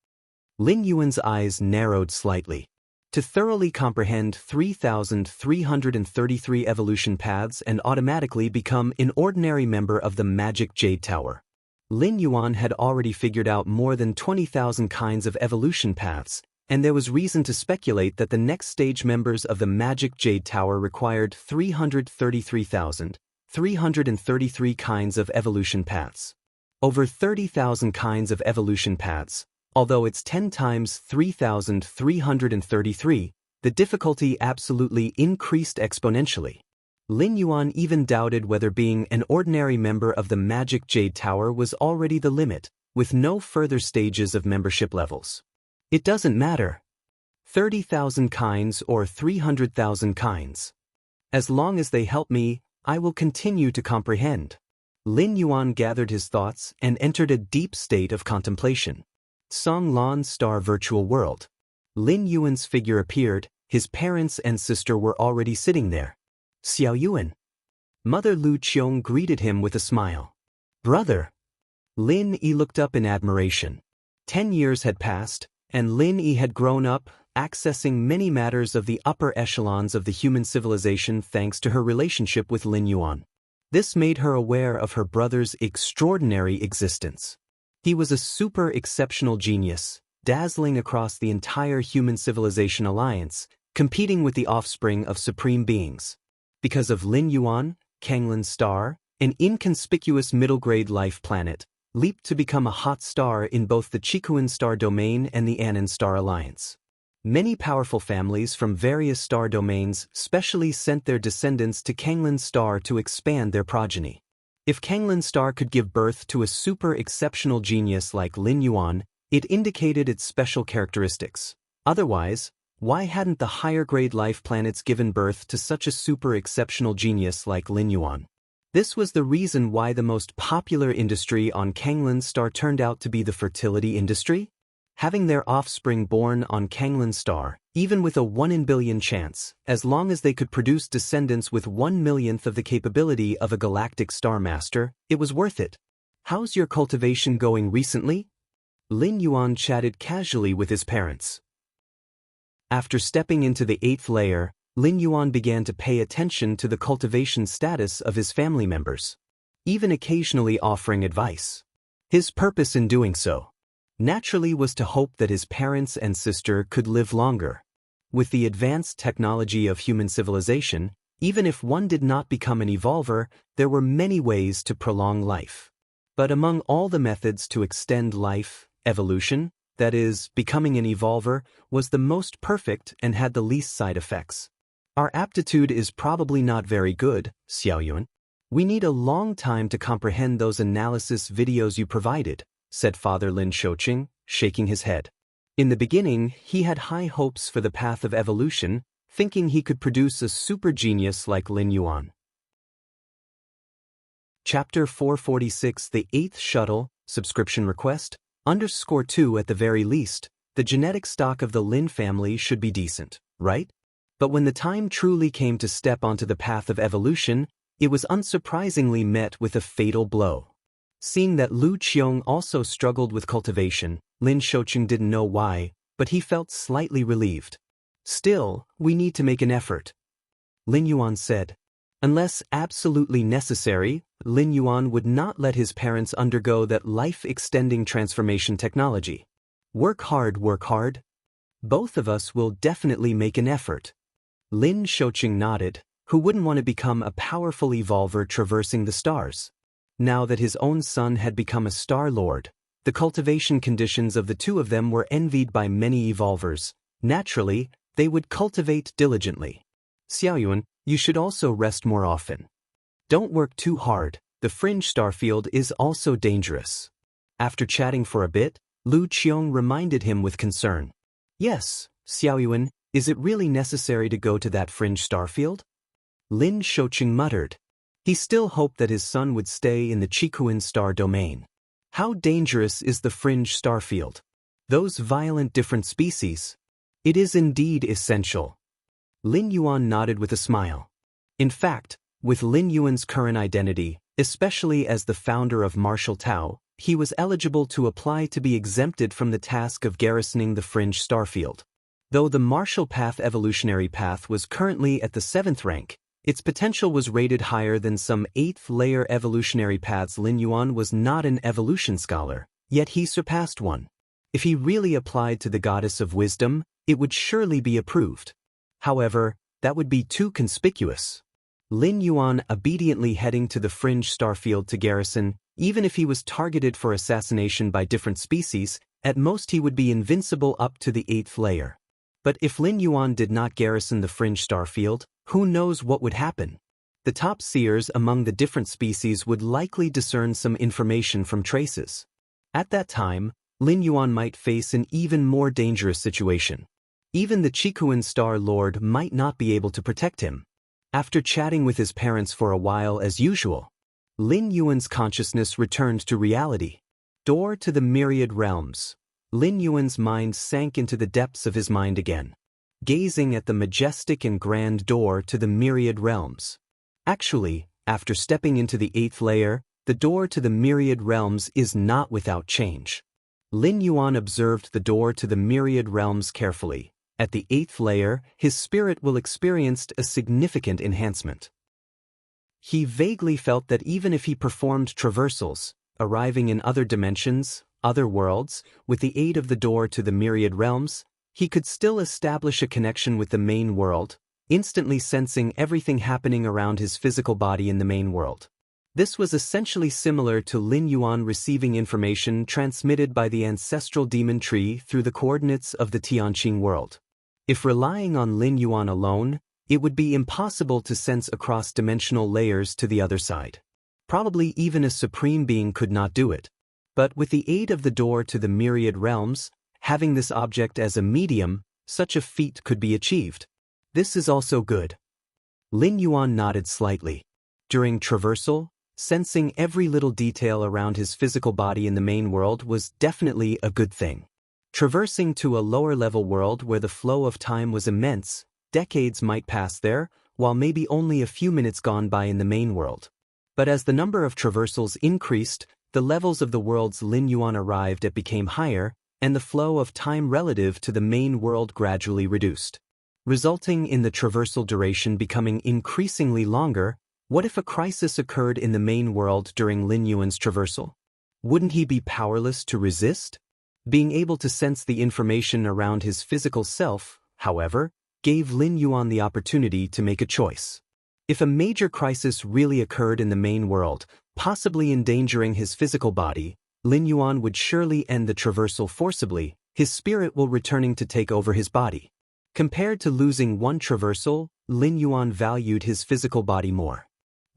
Lin Yuan's eyes narrowed slightly. To thoroughly comprehend 3,333 evolution paths and automatically become an ordinary member of the Magic Jade Tower. Lin Yuan had already figured out more than 20,000 kinds of evolution paths, and there was reason to speculate that the next stage members of the Magic Jade Tower required 333 kinds of evolution paths. Over 30,000 kinds of evolution paths. Although it's 10 times 3,333, the difficulty absolutely increased exponentially. Lin Yuan even doubted whether being an ordinary member of the Magic Jade Tower was already the limit, with no further stages of membership levels. It doesn't matter. 30,000 kinds or 300,000 kinds. As long as they help me, I will continue to comprehend. Lin Yuan gathered his thoughts and entered a deep state of contemplation. Song Lan's star virtual world. Lin Yuan's figure appeared, his parents and sister were already sitting there. Xiao Yuan. Mother Lu Qiong greeted him with a smile. Brother. Lin Yi looked up in admiration. 10 years had passed, and Lin Yi had grown up, accessing many matters of the upper echelons of the human civilization thanks to her relationship with Lin Yuan. This made her aware of her brother's extraordinary existence. He was a super exceptional genius, dazzling across the entire human civilization alliance, competing with the offspring of supreme beings. Because of Lin Yuan, Kanglin's star, an inconspicuous middle-grade life planet, leaped to become a hot star in both the Chikuan star domain and the Annan star alliance. Many powerful families from various star domains specially sent their descendants to Kanglin's star to expand their progeny. If Kanglin's star could give birth to a super exceptional genius like Lin Yuan, it indicated its special characteristics. Otherwise, why hadn't the higher-grade life planets given birth to such a super exceptional genius like Lin Yuan? This was the reason why the most popular industry on Kanglin's star turned out to be the fertility industry. Having their offspring born on Kanglin's star, even with a 1 in billion chance, as long as they could produce descendants with 1/1,000,000th of the capability of a galactic star master, it was worth it. How's your cultivation going recently? Lin Yuan chatted casually with his parents. After stepping into the 8th layer, Lin Yuan began to pay attention to the cultivation status of his family members, even occasionally offering advice. His purpose in doing so, naturally, was to hope that his parents and sister could live longer. With the advanced technology of human civilization, even if one did not become an evolver, there were many ways to prolong life. But among all the methods to extend life, evolution, that is, becoming an evolver, was the most perfect and had the least side effects. Our aptitude is probably not very good, Xiao Yuan. We need a long time to comprehend those analysis videos you provided, said Father Lin Shouqing, shaking his head. In the beginning, he had high hopes for the path of evolution, thinking he could produce a super genius like Lin Yuan. Chapter 446 The 8th Shuttle, Subscription Request, _2 at the very least, the genetic stock of the Lin family should be decent, right? But when the time truly came to step onto the path of evolution, it was unsurprisingly met with a fatal blow. Seeing that Lu Qiong also struggled with cultivation, Lin Shouqing didn't know why, but he felt slightly relieved. Still, we need to make an effort, Lin Yuan said. Unless absolutely necessary, Lin Yuan would not let his parents undergo that life-extending transformation technology. Work hard, work hard. Both of us will definitely make an effort. Lin Shouqing nodded. Who wouldn't want to become a powerful evolver traversing the stars? Now that his own son had become a Star Lord, the cultivation conditions of the two of them were envied by many evolvers. Naturally, they would cultivate diligently. Xiaoyuan, you should also rest more often. Don't work too hard, the fringe starfield is also dangerous. After chatting for a bit, Lu Qiong reminded him with concern. Yes, Xiaoyuan, is it really necessary to go to that fringe starfield? Lin Shouqing muttered. He still hoped that his son would stay in the Chikuan star domain. How dangerous is the fringe starfield? Those violent different species? It is indeed essential. Lin Yuan nodded with a smile. In fact, with Lin Yuan's current identity, especially as the founder of Martial Tao, he was eligible to apply to be exempted from the task of garrisoning the fringe starfield. Though the Martial Path evolutionary path was currently at the 7th rank, its potential was rated higher than some 8th-layer evolutionary paths. Lin Yuan was not an evolution scholar, yet he surpassed one. If he really applied to the Goddess of Wisdom, it would surely be approved. However, that would be too conspicuous. Lin Yuan obediently heading to the fringe starfield to garrison. Even if he was targeted for assassination by different species, at most he would be invincible up to the 8th layer. But if Lin Yuan did not garrison the fringe starfield, who knows what would happen? The top seers among the different species would likely discern some information from traces. At that time, Lin Yuan might face an even more dangerous situation. Even the Chikuan Star Lord might not be able to protect him. After chatting with his parents for a while as usual, Lin Yuan's consciousness returned to reality. Door to the myriad realms. Lin Yuan's mind sank into the depths of his mind again, gazing at the majestic and grand door to the myriad realms. Actually, after stepping into the 8th layer, the door to the myriad realms is not without change. Lin Yuan observed the door to the myriad realms carefully. At the 8th layer, his spirit will experience a significant enhancement. He vaguely felt that even if he performed traversals, arriving in other dimensions, other worlds, with the aid of the door to the myriad realms, he could still establish a connection with the main world, instantly sensing everything happening around his physical body in the main world. This was essentially similar to Lin Yuan receiving information transmitted by the ancestral demon tree through the coordinates of the Tianqing world. If relying on Lin Yuan alone, it would be impossible to sense across dimensional layers to the other side. Probably even a supreme being could not do it. But with the aid of the door to the myriad realms, having this object as a medium, such a feat could be achieved. This is also good. Lin Yuan nodded slightly. During traversal, sensing every little detail around his physical body in the main world was definitely a good thing. Traversing to a lower-level world where the flow of time was immense, decades might pass there, while maybe only a few minutes gone by in the main world. But as the number of traversals increased, the levels of the worlds Lin Yuan arrived at became higher, and the flow of time relative to the main world gradually reduced, resulting in the traversal duration becoming increasingly longer. What if a crisis occurred in the main world during Lin Yuan's traversal? Wouldn't he be powerless to resist? Being able to sense the information around his physical self, however, gave Lin Yuan the opportunity to make a choice. If a major crisis really occurred in the main world, possibly endangering his physical body, Lin Yuan would surely end the traversal forcibly, his spirit will returning to take over his body. Compared to losing one traversal, Lin Yuan valued his physical body more.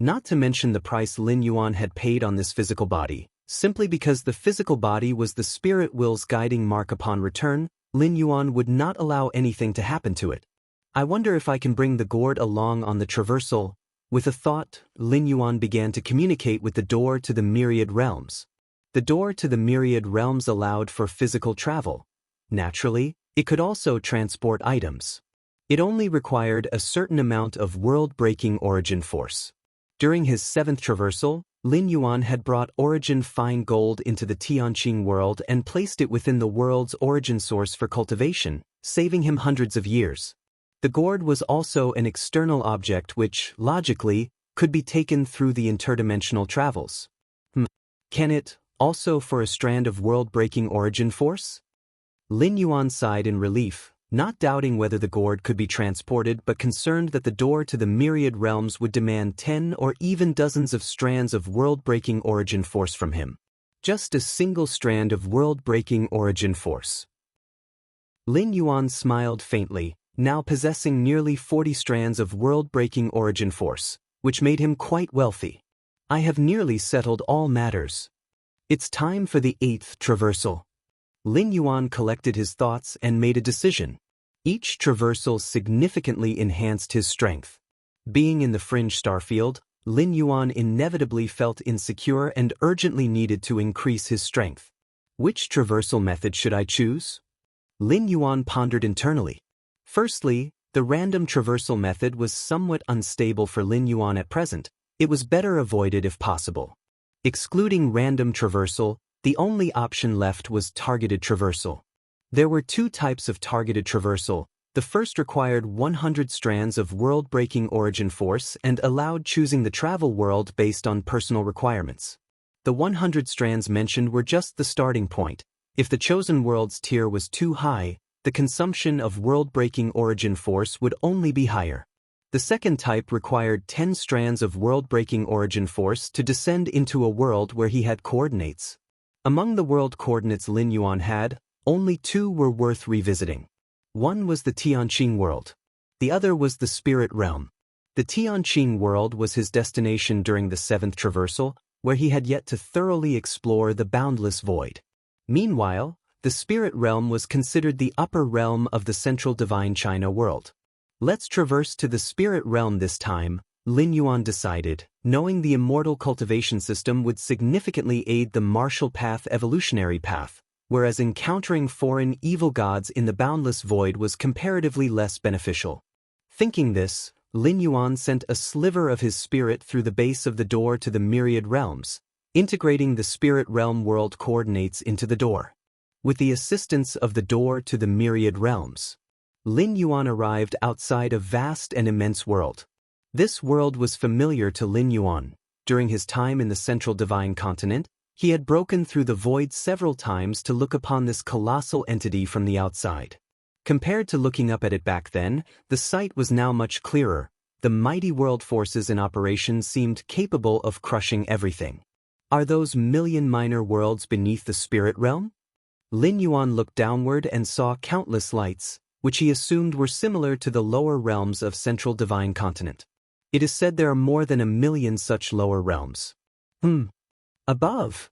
Not to mention the price Lin Yuan had paid on this physical body. Simply because the physical body was the spirit will's guiding mark upon return, Lin Yuan would not allow anything to happen to it. I wonder if I can bring the gourd along on the traversal. With a thought, Lin Yuan began to communicate with the door to the myriad realms. The door to the myriad realms allowed for physical travel. Naturally, it could also transport items. It only required a certain amount of world-breaking origin force. During his 7th traversal, Lin Yuan had brought origin fine gold into the Tianqing world and placed it within the world's origin source for cultivation, saving him hundreds of years. The gourd was also an external object which, logically, could be taken through the interdimensional travels. Can it, also for a strand of world-breaking origin force? Lin Yuan sighed in relief, not doubting whether the gourd could be transported but concerned that the door to the myriad realms would demand 10 or even dozens of strands of world-breaking origin force from him. Just a single strand of world-breaking origin force. Lin Yuan smiled faintly, now possessing nearly 40 strands of world-breaking origin force, which made him quite wealthy. I have nearly settled all matters. It's time for the 8th traversal. Lin Yuan collected his thoughts and made a decision. Each traversal significantly enhanced his strength. Being in the fringe starfield, Lin Yuan inevitably felt insecure and urgently needed to increase his strength. Which traversal method should I choose? Lin Yuan pondered internally. Firstly, the random traversal method was somewhat unstable for Lin Yuan at present. It was better avoided if possible. Excluding random traversal, the only option left was targeted traversal. There were two types of targeted traversal. The first required 100 strands of world-breaking origin force and allowed choosing the travel world based on personal requirements. The 100 strands mentioned were just the starting point. If the chosen world's tier was too high, the consumption of world-breaking origin force would only be higher. The second type required 10 strands of world-breaking origin force to descend into a world where he had coordinates. Among the world coordinates Lin Yuan had, only 2 were worth revisiting. One was the Tianqing world. The other was the spirit realm. The Tianqing world was his destination during the 7th traversal, where he had yet to thoroughly explore the boundless void. Meanwhile, the spirit realm was considered the upper realm of the central divine China world. Let's traverse to the spirit realm this time, Lin Yuan decided, knowing the immortal cultivation system would significantly aid the martial path evolutionary path, whereas encountering foreign evil gods in the boundless void was comparatively less beneficial. Thinking this, Lin Yuan sent a sliver of his spirit through the base of the door to the myriad realms, integrating the spirit realm world coordinates into the door. With the assistance of the door to the myriad realms, Lin Yuan arrived outside a vast and immense world. This world was familiar to Lin Yuan. During his time in the central divine continent, he had broken through the void several times to look upon this colossal entity from the outside. Compared to looking up at it back then, the sight was now much clearer. The mighty world forces in operation seemed capable of crushing everything. Are those million minor worlds beneath the spirit realm? Lin Yuan looked downward and saw countless lights, which he assumed were similar to the lower realms of central divine continent. It is said there are more than 1 million such lower realms. Above.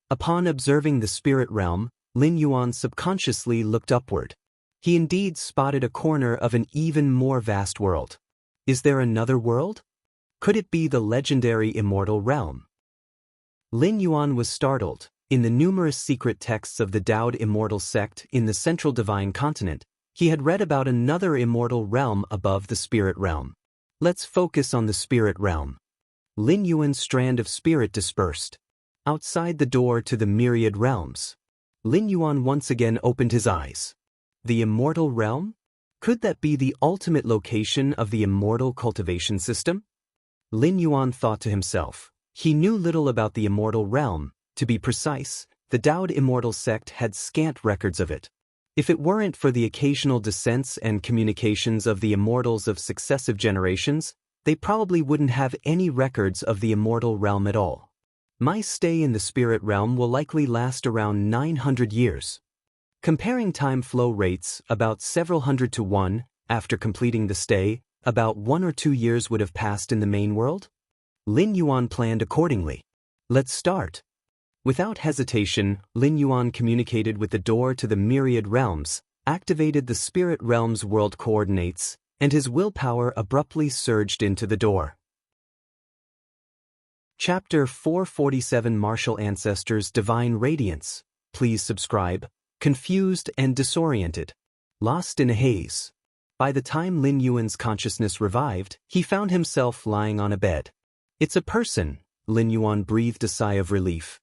Upon observing the spirit realm, Lin Yuan subconsciously looked upward. He indeed spotted a corner of an even more vast world. Is there another world? Could it be the legendary immortal realm? Lin Yuan was startled. In the numerous secret texts of the Daoist immortal sect in the central divine continent, he had read about another immortal realm above the spirit realm. Let's focus on the spirit realm. Lin Yuan's strand of spirit dispersed. Outside the door to the myriad realms, Lin Yuan once again opened his eyes. The immortal realm? Could that be the ultimate location of the immortal cultivation system? Lin Yuan thought to himself. He knew little about the immortal realm. To be precise, the Daoist immortal sect had scant records of it. If it weren't for the occasional descents and communications of the immortals of successive generations, they probably wouldn't have any records of the immortal realm at all. My stay in the spirit realm will likely last around 900 years. Comparing time flow rates, about several hundred to 1, after completing the stay, about 1 or 2 years would have passed in the main world. Lin Yuan planned accordingly. Let's start. Without hesitation, Lin Yuan communicated with the door to the myriad realms, activated the spirit realm's world coordinates, and his willpower abruptly surged into the door. Chapter 447 Martial Ancestors' Divine Radiance. Please subscribe. Confused and disoriented. Lost in a haze. By the time Lin Yuan's consciousness revived, he found himself lying on a bed. It's a person, Lin Yuan breathed a sigh of relief.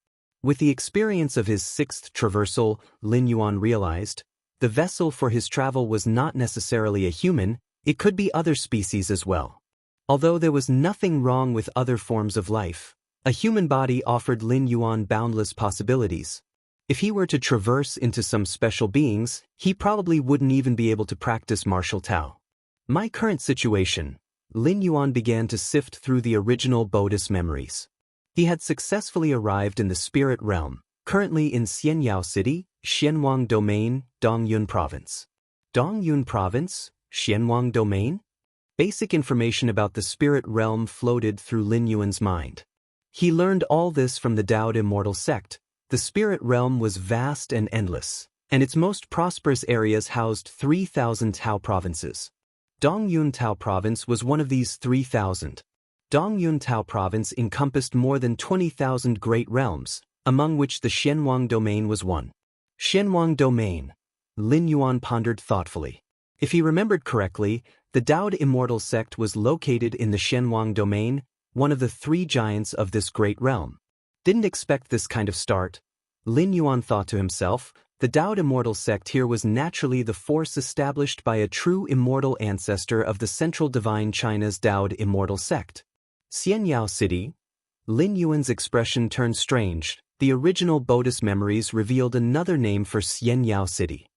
With the experience of his 6th traversal, Lin Yuan realized, the vessel for his travel was not necessarily a human, it could be other species as well. Although there was nothing wrong with other forms of life, a human body offered Lin Yuan boundless possibilities. If he were to traverse into some special beings, he probably wouldn't even be able to practice martial Tao. My current situation. Lin Yuan began to sift through the original Buddhist memories. He had successfully arrived in the spirit realm, currently in Xianxia City, Xianwang Domain, Dongyun Province. Dongyun Province, Xianwang Domain? Basic information about the spirit realm floated through Lin Yuan's mind. He learned all this from the Daoist immortal sect. The spirit realm was vast and endless, and its most prosperous areas housed 3,000 Tao provinces. Dongyun Tao Province was one of these 3,000. Dongyun Tao Province encompassed more than 20,000 great realms, among which the Xianwang Domain was one. Xianwang Domain. Lin Yuan pondered thoughtfully. If he remembered correctly, the Daoist immortal sect was located in the Xianwang Domain, one of the 3 giants of this great realm. Didn't expect this kind of start. Lin Yuan thought to himself, the Daoist immortal sect here was naturally the force established by a true immortal ancestor of the central divine China's Daoist immortal sect. Xianxia City. Lin Yuan's expression turned strange. The original Buddhist memories revealed another name for Xianxia City.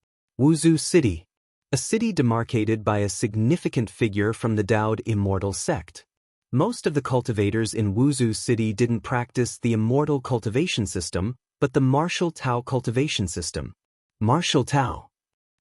Wuzhou City. a city demarcated by a significant figure from the Daoist Immortal sect. Most of the cultivators in Wuxia City didn't practice the Immortal cultivation system, but the martial Tao cultivation system. Martial Tao.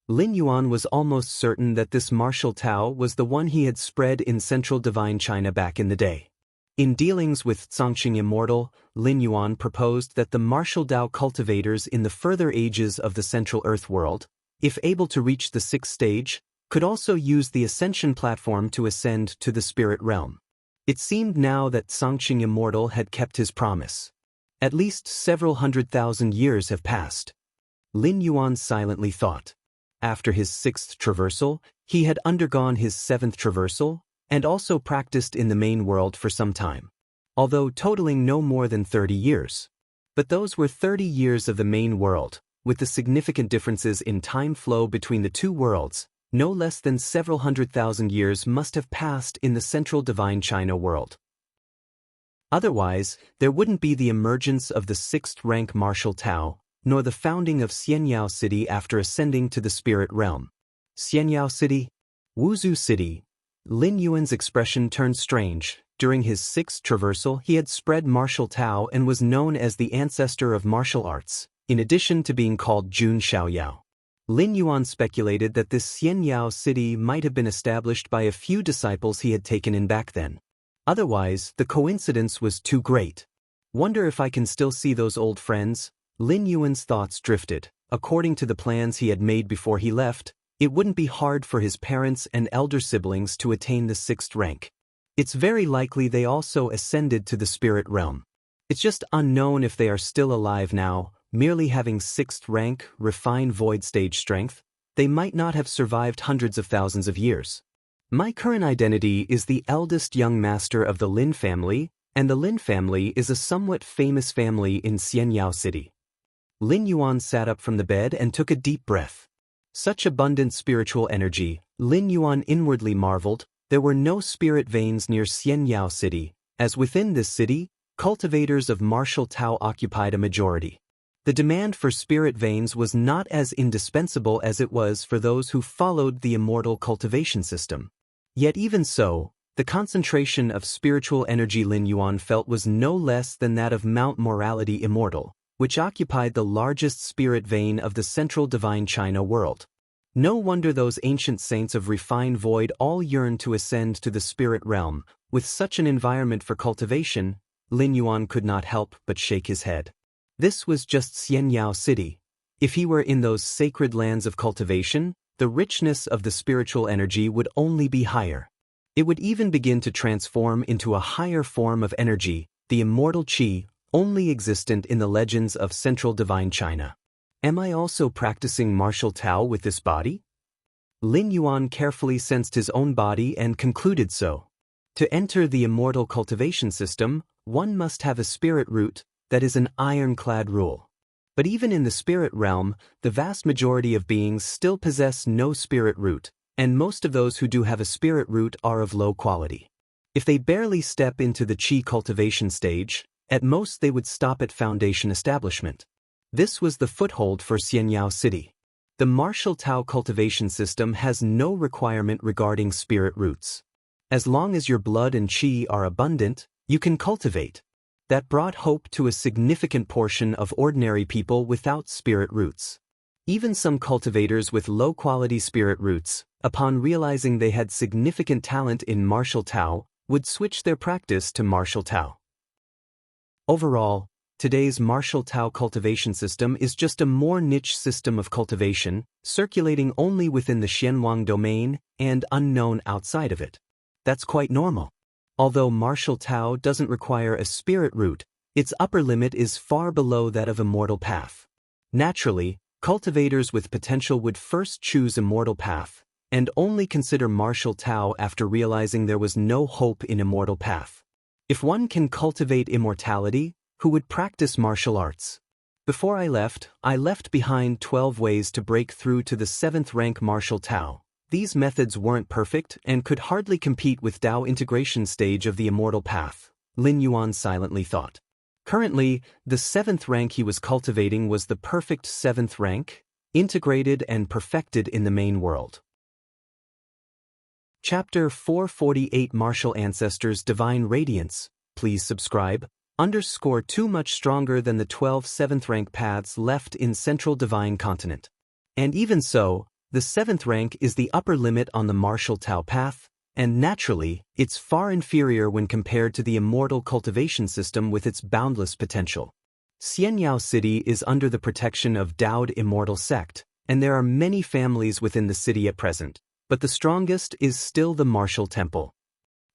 Lin Yuan was almost certain that this martial Tao was the one he had spread in central divine China back in the day. In dealings with Xianxia Immortal, Lin Yuan proposed that the martial Tao cultivators in the further ages of the Central Earth world, if able to reach the 6th stage, could also use the ascension platform to ascend to the spirit realm. It seemed now that Xianxia Immortal had kept his promise. At least several 100,000 years have passed. Lin Yuan silently thought. After his 6th traversal, he had undergone his 7th traversal, and also practiced in the main world for some time, although totaling no more than 30 years. But those were 30 years of the main world, with the significant differences in time flow between the two worlds. No less than several 100,000 years must have passed in the central divine China world. Otherwise, there wouldn't be the emergence of the 6th rank martial Tao, nor the founding of Xianxia City after ascending to the spirit realm. Xianxia City? Wuxia City. Lin Yuan's expression turned strange. During his 6th traversal, he had spread martial Tao and was known as the ancestor of martial arts, in addition to being called Jun Xiaoyao. Lin Yuan speculated that this Xianxia City might have been established by a few disciples he had taken in back then. Otherwise, the coincidence was too great. Wonder if I can still see those old friends? Lin Yuan's thoughts drifted. According to the plans he had made before he left, it wouldn't be hard for his parents and elder siblings to attain the 6th rank. It's very likely they also ascended to the spirit realm. It's just unknown if they are still alive now. Merely having 6th rank, refined void stage strength, they might not have survived hundreds of thousands of years. My current identity is the eldest young master of the Lin family, and the Lin family is a somewhat famous family in Xianxia City. Lin Yuan sat up from the bed and took a deep breath. Such abundant spiritual energy, Lin Yuan inwardly marveled. There were no spirit veins near Xianxia City, as within this city, cultivators of martial Tao occupied a majority. The demand for spirit veins was not as indispensable as it was for those who followed the immortal cultivation system. Yet even so, the concentration of spiritual energy Lin Yuan felt was no less than that of Mount Morality Immortal, which occupied the largest spirit vein of the central divine China world. No wonder those ancient saints of refined void all yearned to ascend to the spirit realm. With such an environment for cultivation, Lin Yuan could not help but shake his head. This was just Xianxia City. If he were in those sacred lands of cultivation, the richness of the spiritual energy would only be higher. It would even begin to transform into a higher form of energy, the immortal qi, only existent in the legends of central divine China. Am I also practicing martial Tao with this body? Lin Yuan carefully sensed his own body and concluded so. To enter the immortal cultivation system, one must have a spirit root. That is an ironclad rule. But even in the spirit realm, the vast majority of beings still possess no spirit root, and most of those who do have a spirit root are of low quality. If they barely step into the qi cultivation stage, at most they would stop at foundation establishment. This was the foothold for Xianxia City. The martial Tao cultivation system has no requirement regarding spirit roots. As long as your blood and qi are abundant, you can cultivate. That brought hope to a significant portion of ordinary people without spirit roots. Even some cultivators with low-quality spirit roots, upon realizing they had significant talent in martial Tao, would switch their practice to martial Tao. Overall, today's martial Tao cultivation system is just a more niche system of cultivation, circulating only within the Xianwang domain and unknown outside of it. That's quite normal. Although martial Tao doesn't require a spirit root, its upper limit is far below that of Immortal Path. Naturally, cultivators with potential would first choose Immortal Path, and only consider martial Tao after realizing there was no hope in Immortal Path. If one can cultivate immortality, who would practice martial arts? Before I left behind 12 ways to break through to the 7th rank martial Tao. These methods weren't perfect and could hardly compete with Tao integration stage of the Immortal Path, Lin Yuan silently thought. Currently, the 7th rank he was cultivating was the perfect 7th rank, integrated and perfected in the main world. Chapter 448 Martial Ancestors Divine Radiance. Please subscribe. Too much stronger than the 12 7th rank paths left in Central Divine Continent. And even so, the 7th rank is the upper limit on the Martial Tao path, and naturally, it's far inferior when compared to the Immortal cultivation system with its boundless potential. Xianxia City is under the protection of Daoist Immortal sect, and there are many families within the city at present, but the strongest is still the Martial Temple.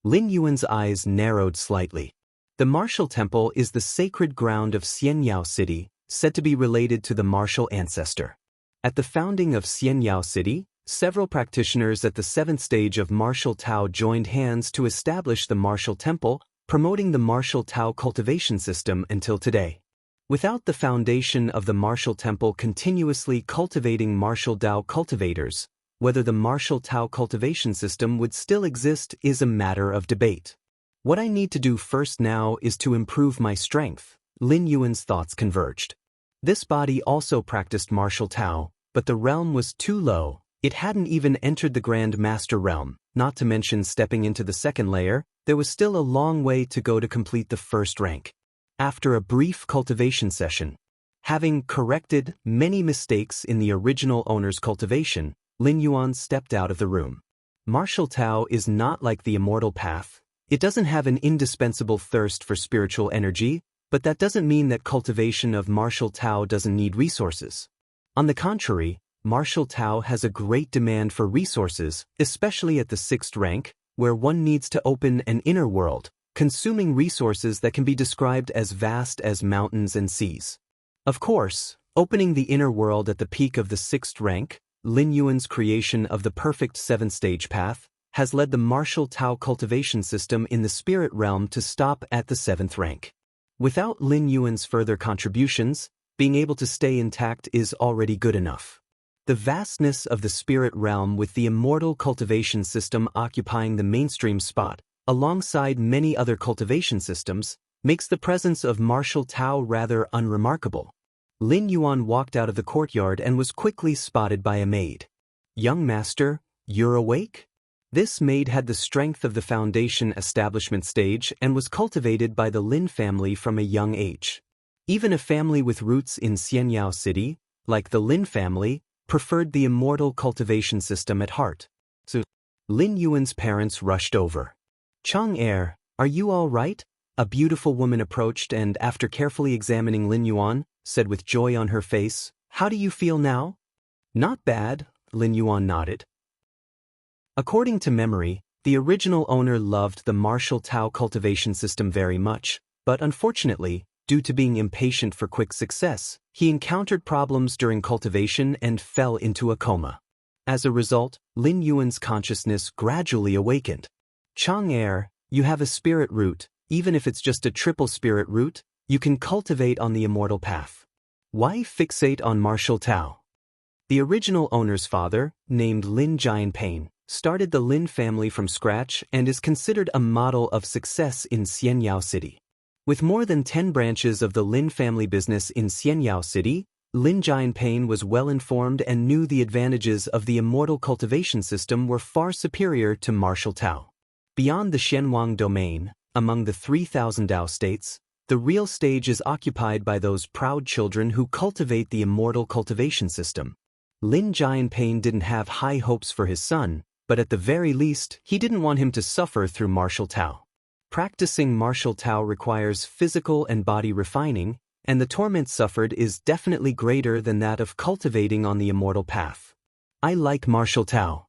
Lin Yuan's eyes narrowed slightly. The Martial Temple is the sacred ground of Xianxia City, said to be related to the Martial ancestor. At the founding of Xianxia City, several practitioners at the 7th stage of Martial Tao joined hands to establish the Martial Temple, promoting the Martial Tao cultivation system until today. Without the foundation of the Martial Temple continuously cultivating Martial Tao cultivators, whether the Martial Tao cultivation system would still exist is a matter of debate. What I need to do first now is to improve my strength. Lin Yuan's thoughts converged. This body also practiced Martial Tao, but the realm was too low. It hadn't even entered the Grand Master realm, not to mention stepping into the 2nd layer. There was still a long way to go to complete the 1st rank. After a brief cultivation session, having corrected many mistakes in the original owner's cultivation, Lin Yuan stepped out of the room. Martial Tao is not like the Immortal path. It doesn't have an indispensable thirst for spiritual energy, but that doesn't mean that cultivation of Martial Tao doesn't need resources. On the contrary, Martial Tao has a great demand for resources, especially at the 6th rank, where one needs to open an inner world, consuming resources that can be described as vast as mountains and seas. Of course, opening the inner world at the peak of the 6th rank, Lin Yuan's creation of the perfect 7th stage path, has led the Martial Tao cultivation system in the spirit realm to stop at the 7th rank. Without Lin Yuan's further contributions, being able to stay intact is already good enough. The vastness of the spirit realm with the Immortal cultivation system occupying the mainstream spot, alongside many other cultivation systems, makes the presence of Martial Tao rather unremarkable. Lin Yuan walked out of the courtyard and was quickly spotted by a maid. "Young master, you're awake?" This maid had the strength of the foundation establishment stage and was cultivated by the Lin family from a young age. Even a family with roots in Xianxia City, like the Lin family, preferred the Immortal cultivation system at heart. So, Lin Yuan's parents rushed over. "Chang'er, are you all right?" A beautiful woman approached and, after carefully examining Lin Yuan, said with joy on her face, "How do you feel now?" "Not bad," Lin Yuan nodded. According to memory, the original owner loved the Martial Tao cultivation system very much, but unfortunately, due to being impatient for quick success, he encountered problems during cultivation and fell into a coma. As a result, Lin Yuan's consciousness gradually awakened. "Chang'er, you have a spirit root. Even if it's just a triple spirit root, you can cultivate on the Immortal path. Why fixate on Martial Tao?" The original owner's father, named Lin Jianping, started the Lin family from scratch and is considered a model of success in Xianxia City. With more than 10 branches of the Lin family business in Xianxia City, Lin Jianping was well informed and knew the advantages of the Immortal cultivation system were far superior to Martial Tao. Beyond the Shenwang domain, among the 3,000 Dao states, the real stage is occupied by those proud children who cultivate the Immortal cultivation system. Lin Jianping didn't have high hopes for his son, but at the very least, he didn't want him to suffer through Martial Tao. Practicing Martial Tao requires physical and body refining, and the torment suffered is definitely greater than that of cultivating on the Immortal path. "I like Martial Tao,"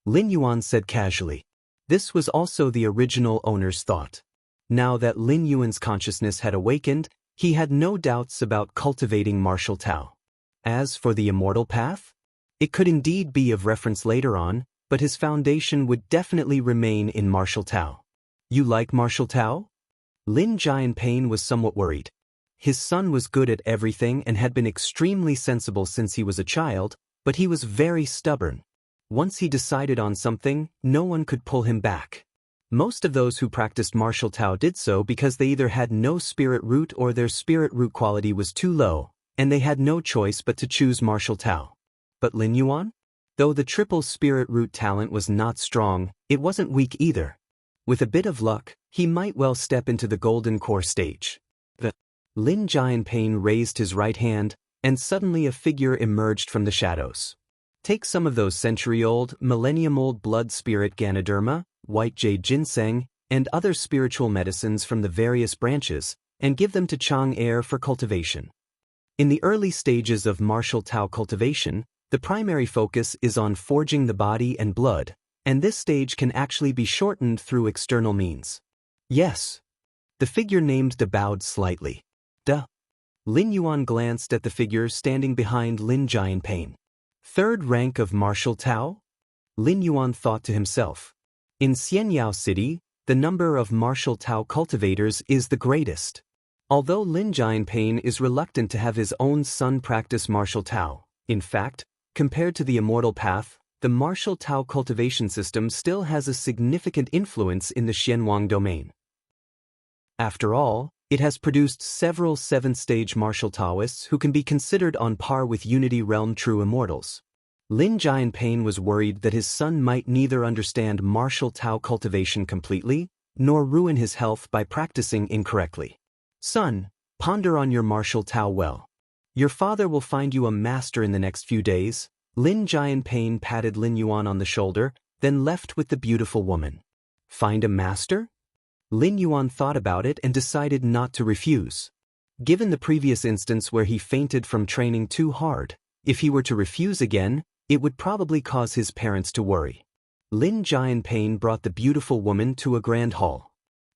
Lin Yuan said casually. This was also the original owner's thought. Now that Lin Yuan's consciousness had awakened, he had no doubts about cultivating Martial Tao. As for the Immortal path, it could indeed be of reference later on, but his foundation would definitely remain in Martial Tao. "You like Martial Tao?" Lin Jianping was somewhat worried. His son was good at everything and had been extremely sensible since he was a child, but he was very stubborn. Once he decided on something, no one could pull him back. Most of those who practiced Martial Tao did so because they either had no spirit root or their spirit root quality was too low, and they had no choice but to choose Martial Tao. But Lin Yuan? Though the triple spirit root talent was not strong, it wasn't weak either. With a bit of luck, he might well step into the golden core stage. Lin Jianping raised his right hand, and suddenly a figure emerged from the shadows. Take some of those century-old, millennium-old blood spirit Ganoderma, white jade ginseng, and other spiritual medicines from the various branches, and give them to Chang Er for cultivation. In the early stages of martial Tao cultivation, the primary focus is on forging the body and blood, and this stage can actually be shortened through external means. Yes. The figure named Da bowed slightly. Duh. Lin Yuan glanced at the figure standing behind Lin Jianping. Third rank of martial Tao? Lin Yuan thought to himself. In Xianyao City, the number of martial Tao cultivators is the greatest. Although Lin Jianping is reluctant to have his own son practice martial Tao, in fact, compared to the immortal path, the martial Tao cultivation system still has a significant influence in the Xianwang domain. After all, it has produced several seventh-stage martial Taoists who can be considered on par with Unity Realm true immortals. Lin Jianping was worried that his son might neither understand martial Tao cultivation completely, nor ruin his health by practicing incorrectly. Son, ponder on your martial Tao well. Your father will find you a master in the next few days. Lin Jianping patted Lin Yuan on the shoulder, then left with the beautiful woman. Find a master? Lin Yuan thought about it and decided not to refuse. Given the previous instance where he fainted from training too hard, if he were to refuse again, it would probably cause his parents to worry. Lin Jianping brought the beautiful woman to a grand hall.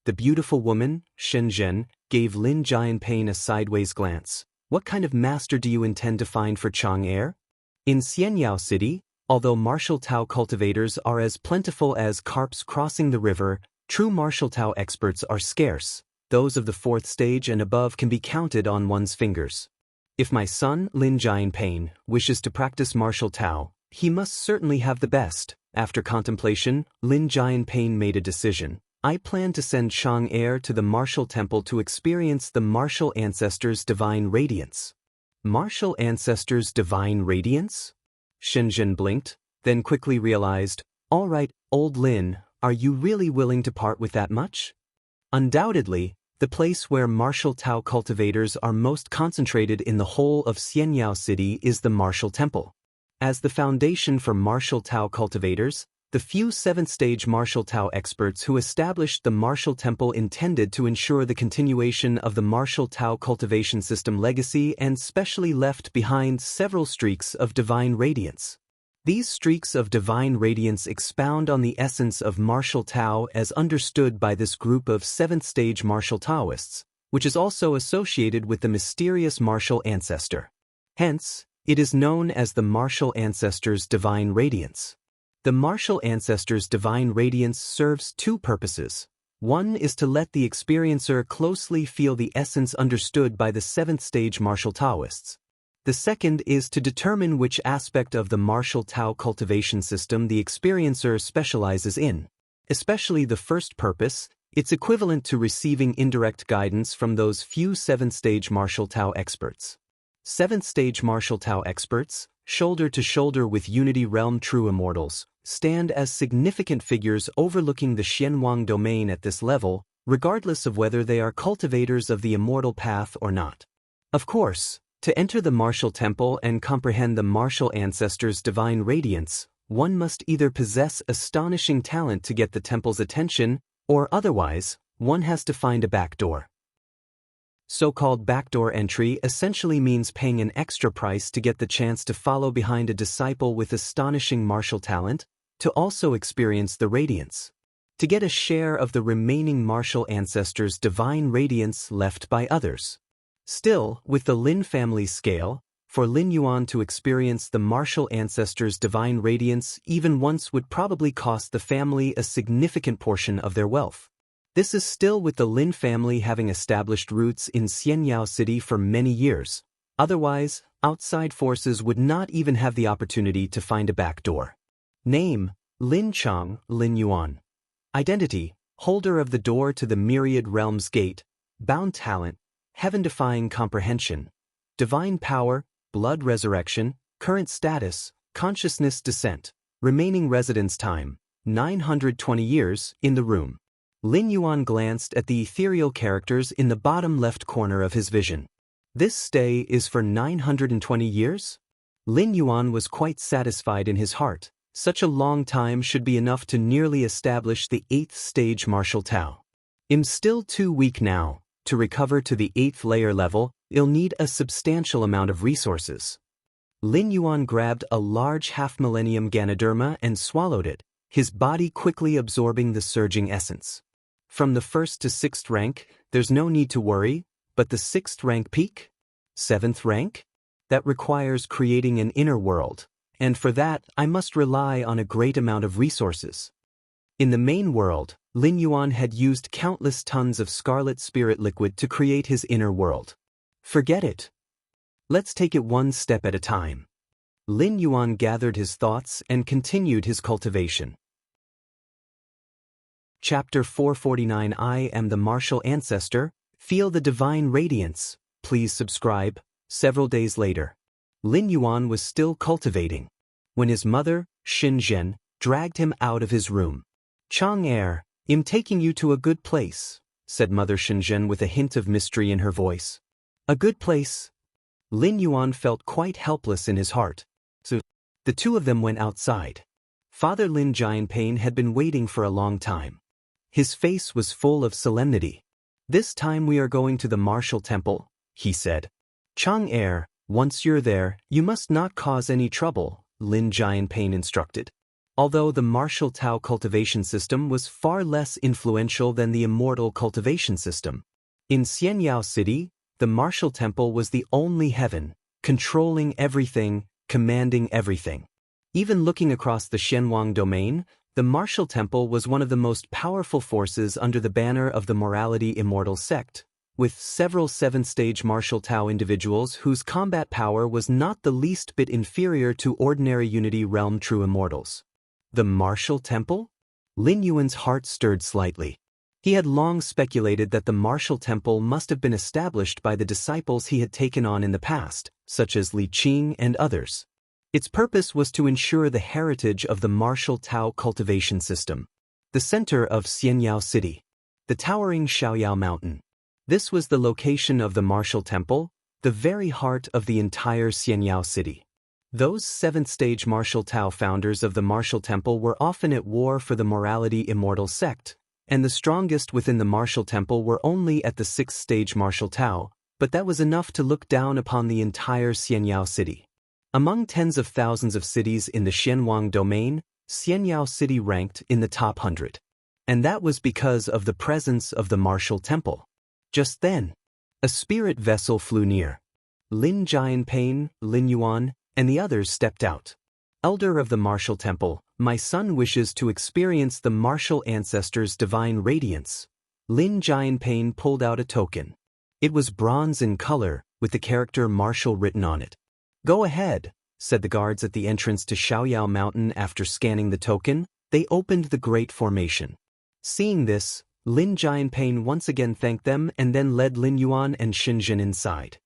The beautiful woman, Shenzhen, gave Lin Jianping a sideways glance. What kind of master do you intend to find for Chang Er? In Xianyao City, although martial Tao cultivators are as plentiful as carps crossing the river, true martial Tao experts are scarce. Those of the fourth stage and above can be counted on one's fingers. If my son, Lin Jianping, wishes to practice martial Tao, he must certainly have the best. After contemplation, Lin Jianping made a decision. I plan to send Chang Er to the martial temple to experience the martial ancestors' divine radiance. Martial ancestors' divine radiance? Shenzhen blinked, then quickly realized, all right, old Lin, are you really willing to part with that much? Undoubtedly, the place where martial Tao cultivators are most concentrated in the whole of Xianyao City is the martial temple. As the foundation for martial Tao cultivators, the few seventh-stage martial Tao experts who established the martial temple intended to ensure the continuation of the martial Tao cultivation system legacy and specially left behind several streaks of divine radiance. These streaks of divine radiance expound on the essence of martial Tao as understood by this group of seventh-stage martial Taoists, which is also associated with the mysterious martial ancestor. Hence, it is known as the martial ancestor's divine radiance. The martial ancestor's divine radiance serves two purposes. One is to let the experiencer closely feel the essence understood by the seventh-stage martial Taoists. The second is to determine which aspect of the martial Tao cultivation system the experiencer specializes in. Especially the first purpose, it's equivalent to receiving indirect guidance from those few seventh-stage martial Tao experts. Seventh-stage martial Tao experts, shoulder to shoulder with Unity Realm true immortals, stand as significant figures overlooking the Xianwang domain at this level, regardless of whether they are cultivators of the immortal path or not. Of course, to enter the martial temple and comprehend the martial ancestor's divine radiance, one must either possess astonishing talent to get the temple's attention, or otherwise, one has to find a backdoor. So-called backdoor entry essentially means paying an extra price to get the chance to follow behind a disciple with astonishing martial talent, to also experience the radiance. To get a share of the remaining martial ancestor's divine radiance left by others. Still, with the Lin family scale, for Lin Yuan to experience the martial ancestor's divine radiance even once would probably cost the family a significant portion of their wealth. This is still with the Lin family having established roots in Xianyao City for many years. Otherwise, outside forces would not even have the opportunity to find a backdoor. Name, Lin Chang, Lin Yuan. Identity, holder of the door to the myriad realms gate, bound talent, heaven-defying comprehension, divine power, blood resurrection, current status, Consciousness descent. Remaining residence time, 920 years, in the room. Lin Yuan glanced at the ethereal characters in the bottom left corner of his vision. This stay is for 920 years? Lin Yuan was quite satisfied in his heart. Such a long time should be enough to nearly establish the 8th stage martial Tao. I'm still too weak now. To recover to the 8th layer level, you'll need a substantial amount of resources. Lin Yuan grabbed a large half-millennium Ganoderma and swallowed it, his body quickly absorbing the surging essence. From the 1st to 6th rank, there's no need to worry, but the 6th rank peak? 7th rank? That requires creating an inner world, and for that I must rely on a great amount of resources. In the main world, Lin Yuan had used countless tons of scarlet spirit liquid to create his inner world. Forget it. Let's take it one step at a time. Lin Yuan gathered his thoughts and continued his cultivation. Chapter 449 I am the martial ancestor. Feel the divine radiance. Please subscribe. Several days later, Lin Yuan was still cultivating when his mother, Xinzhen, dragged him out of his room. Chang'er, I'm taking you to a good place, said Mother Xinzhen with a hint of mystery in her voice. A good place? Lin Yuan felt quite helpless in his heart. So, the two of them went outside. Father Lin Jianping had been waiting for a long time. His face was full of solemnity. This time we are going to the martial temple, he said. Chang'er, once you're there, you must not cause any trouble, Lin Jianping instructed. Although the martial Tao cultivation system was far less influential than the immortal cultivation system. In Xianyao City, the martial temple was the only heaven, controlling everything, commanding everything. Even looking across the Shenwang domain, the martial temple was one of the most powerful forces under the banner of the morality immortal sect, with several 7th-stage martial Tao individuals whose combat power was not the least bit inferior to ordinary Unity Realm true immortals. The martial temple? Lin Yuan's heart stirred slightly. He had long speculated that the martial temple must have been established by the disciples he had taken on in the past, such as Li Qing and others. Its purpose was to ensure the heritage of the martial Tao cultivation system. The center of Xianyao City. The towering Shaoyao Mountain. This was the location of the martial temple, the very heart of the entire Xianyao City. Those 7th-stage martial Tao founders of the martial temple were often at war for the morality immortal sect, and the strongest within the martial temple were only at the 6th-stage martial Tao, but that was enough to look down upon the entire Xianyao City. Among tens of thousands of cities in the Shenwang domain, Xianyao City ranked in the top 100. And that was because of the presence of the martial temple. Just then, a spirit vessel flew near. Lin Jianping, Lin Yuan, and the others stepped out. Elder of the martial temple, my son wishes to experience the martial ancestor's divine radiance. Lin Jianping pulled out a token. It was bronze in color, with the character martial written on it. Go ahead, said the guards at the entrance to Shaoyao Mountain after scanning the token. They opened the great formation. Seeing this, Lin Jianping once again thanked them and then led Lin Yuan and Xinzhen inside.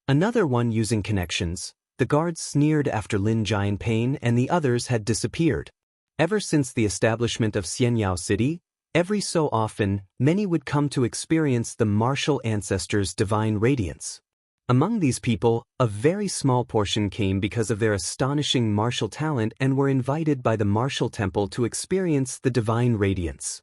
Another one using connections. The guards sneered after Lin Jianping and the others had disappeared. Ever since the establishment of Xianyao City, every so often, many would come to experience the martial ancestor's divine radiance. Among these people, a very small portion came because of their astonishing martial talent and were invited by the martial temple to experience the divine radiance.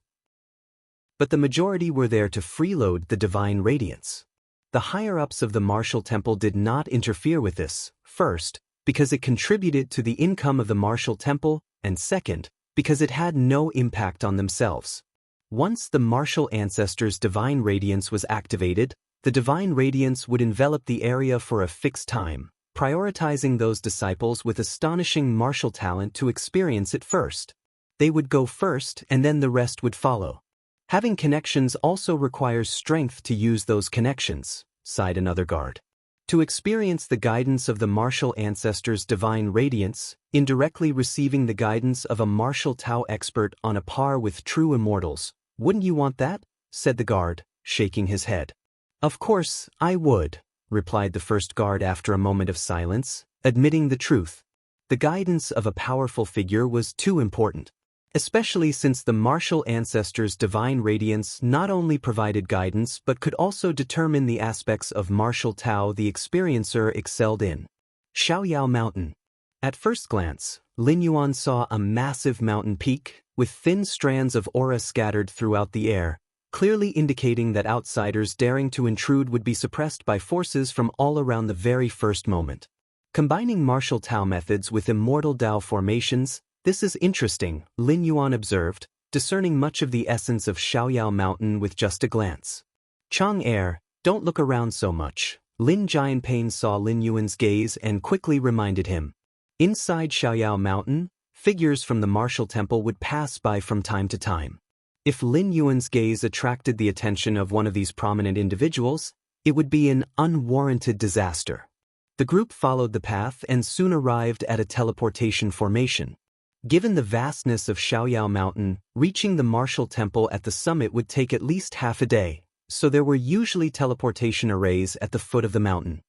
But the majority were there to freeload the divine radiance. The higher-ups of the martial temple did not interfere with this, first, because it contributed to the income of the martial temple, and second, because it had no impact on themselves. Once the martial ancestor's divine radiance was activated, the divine radiance would envelop the area for a fixed time, prioritizing those disciples with astonishing martial talent to experience it first. They would go first and then the rest would follow. Having connections also requires strength to use those connections, sighed another guard. To experience the guidance of the martial ancestor's divine radiance, indirectly receiving the guidance of a martial Tao expert on a par with true immortals, wouldn't you want that? Said the guard, shaking his head. Of course, I would, replied the first guard after a moment of silence, admitting the truth. The guidance of a powerful figure was too important, especially since the martial ancestors' divine radiance not only provided guidance but could also determine the aspects of martial Tao the experiencer excelled in. Xiaoyao Mountain. At first glance, Lin Yuan saw a massive mountain peak, with thin strands of aura scattered throughout the air, clearly indicating that outsiders daring to intrude would be suppressed by forces from all around the very first moment. Combining martial Tao methods with immortal Dao formations, this is interesting, Lin Yuan observed, discerning much of the essence of Xiaoyao Mountain with just a glance. Chang Air, don't look around so much. Lin Jianpain saw Lin Yuan's gaze and quickly reminded him. Inside Xiaoyao Mountain, figures from the martial temple would pass by from time to time. If Lin Yuan's gaze attracted the attention of one of these prominent individuals, it would be an unwarranted disaster. The group followed the path and soon arrived at a teleportation formation. Given the vastness of Xiaoyao Mountain, reaching the martial temple at the summit would take at least half a day, so there were usually teleportation arrays at the foot of the mountain.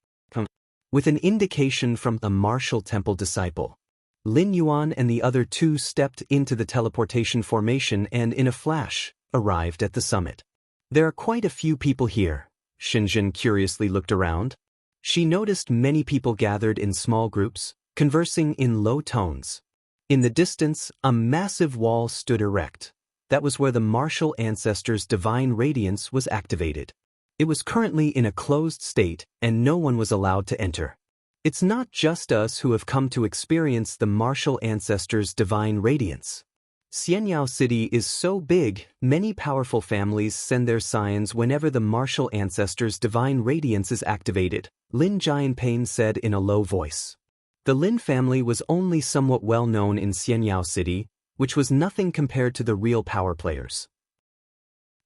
With an indication from a martial temple disciple, Lin Yuan and the other two stepped into the teleportation formation and in a flash, arrived at the summit. There are quite a few people here. Xinjin curiously looked around. She noticed many people gathered in small groups, conversing in low tones. In the distance, a massive wall stood erect. That was where the martial ancestors' divine radiance was activated. It was currently in a closed state, and no one was allowed to enter. It's not just us who have come to experience the martial ancestors' divine radiance. Xianyao City is so big, many powerful families send their scions whenever the martial ancestors' divine radiance is activated, Lin Jianpain said in a low voice. The Lin family was only somewhat well known in Xianyao City, which was nothing compared to the real power players.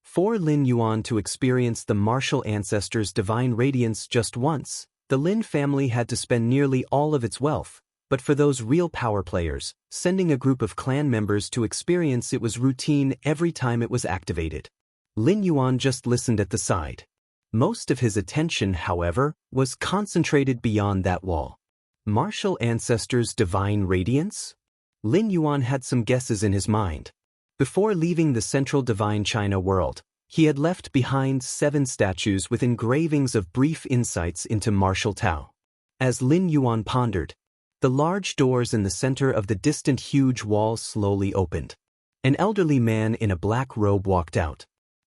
For Lin Yuan to experience the martial ancestors' divine radiance just once, the Lin family had to spend nearly all of its wealth, but for those real power players, sending a group of clan members to experience it was routine every time it was activated. Lin Yuan just listened at the side. Most of his attention, however, was concentrated beyond that wall. Martial ancestors' divine radiance? Lin Yuan had some guesses in his mind. Before leaving the central divine China world, he had left behind 7 statues with engravings of brief insights into martial Tao. As Lin Yuan pondered, the large doors in the center of the distant huge wall slowly opened. An elderly man in a black robe walked out.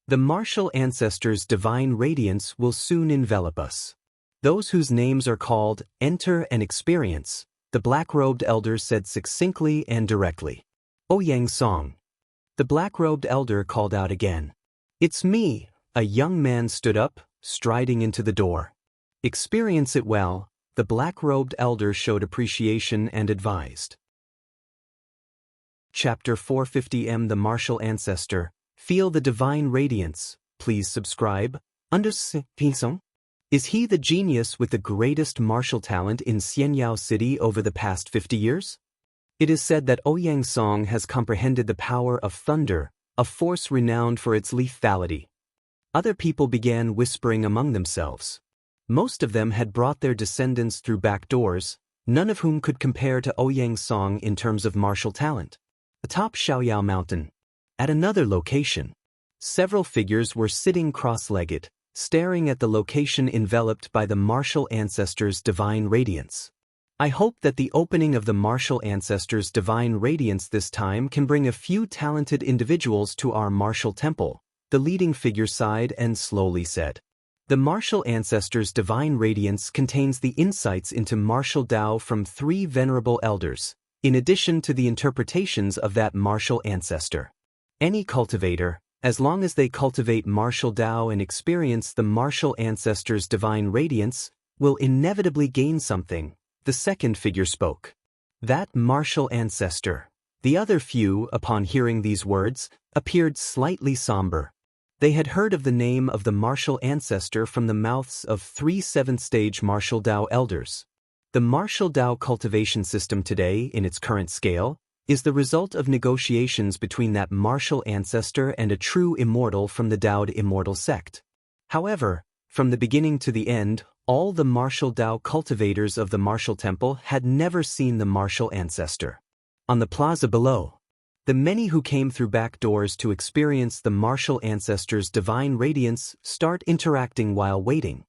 The martial ancestors' divine radiance will soon envelop us. Those whose names are called, enter and experience, the black-robed elder said succinctly and directly. Ouyang Song. The black-robed elder called out again. It's me. A young man stood up, striding into the door. Experience it well, the black-robed elder showed appreciation and advised. Chapter 450M The Martial Ancestor. Feel the divine radiance. Please subscribe. Is he the genius with the greatest martial talent in Xianyao City over the past 50 years? It is said that Ouyang Song has comprehended the power of thunder, a force renowned for its lethality. Other people began whispering among themselves. Most of them had brought their descendants through back doors, none of whom could compare to Ouyang Song in terms of martial talent. Atop Xiaoyao Mountain, at another location, several figures were sitting cross-legged, staring at the location enveloped by the martial ancestors' divine radiance. I hope that the opening of the martial ancestors' divine radiance this time can bring a few talented individuals to our martial temple, the leading figure sighed and slowly said. The martial ancestors' divine radiance contains the insights into martial Dao from 3 venerable elders, in addition to the interpretations of that martial ancestor. Any cultivator, as long as they cultivate martial Dao and experience the martial ancestors' divine radiance, will inevitably gain something, the second figure spoke. That martial ancestor. The other few, upon hearing these words, appeared slightly somber. They had heard of the name of the martial ancestor from the mouths of 3 7th-stage martial Dao elders. The martial Dao cultivation system today, in its current scale, is the result of negotiations between that martial ancestor and a true immortal from the Daoist immortal sect. However, from the beginning to the end, All the martial Dao cultivators of the martial temple had never seen the martial ancestor. On the plaza below, the many who came through back doors to experience the martial ancestor's divine radiance start interacting while waiting.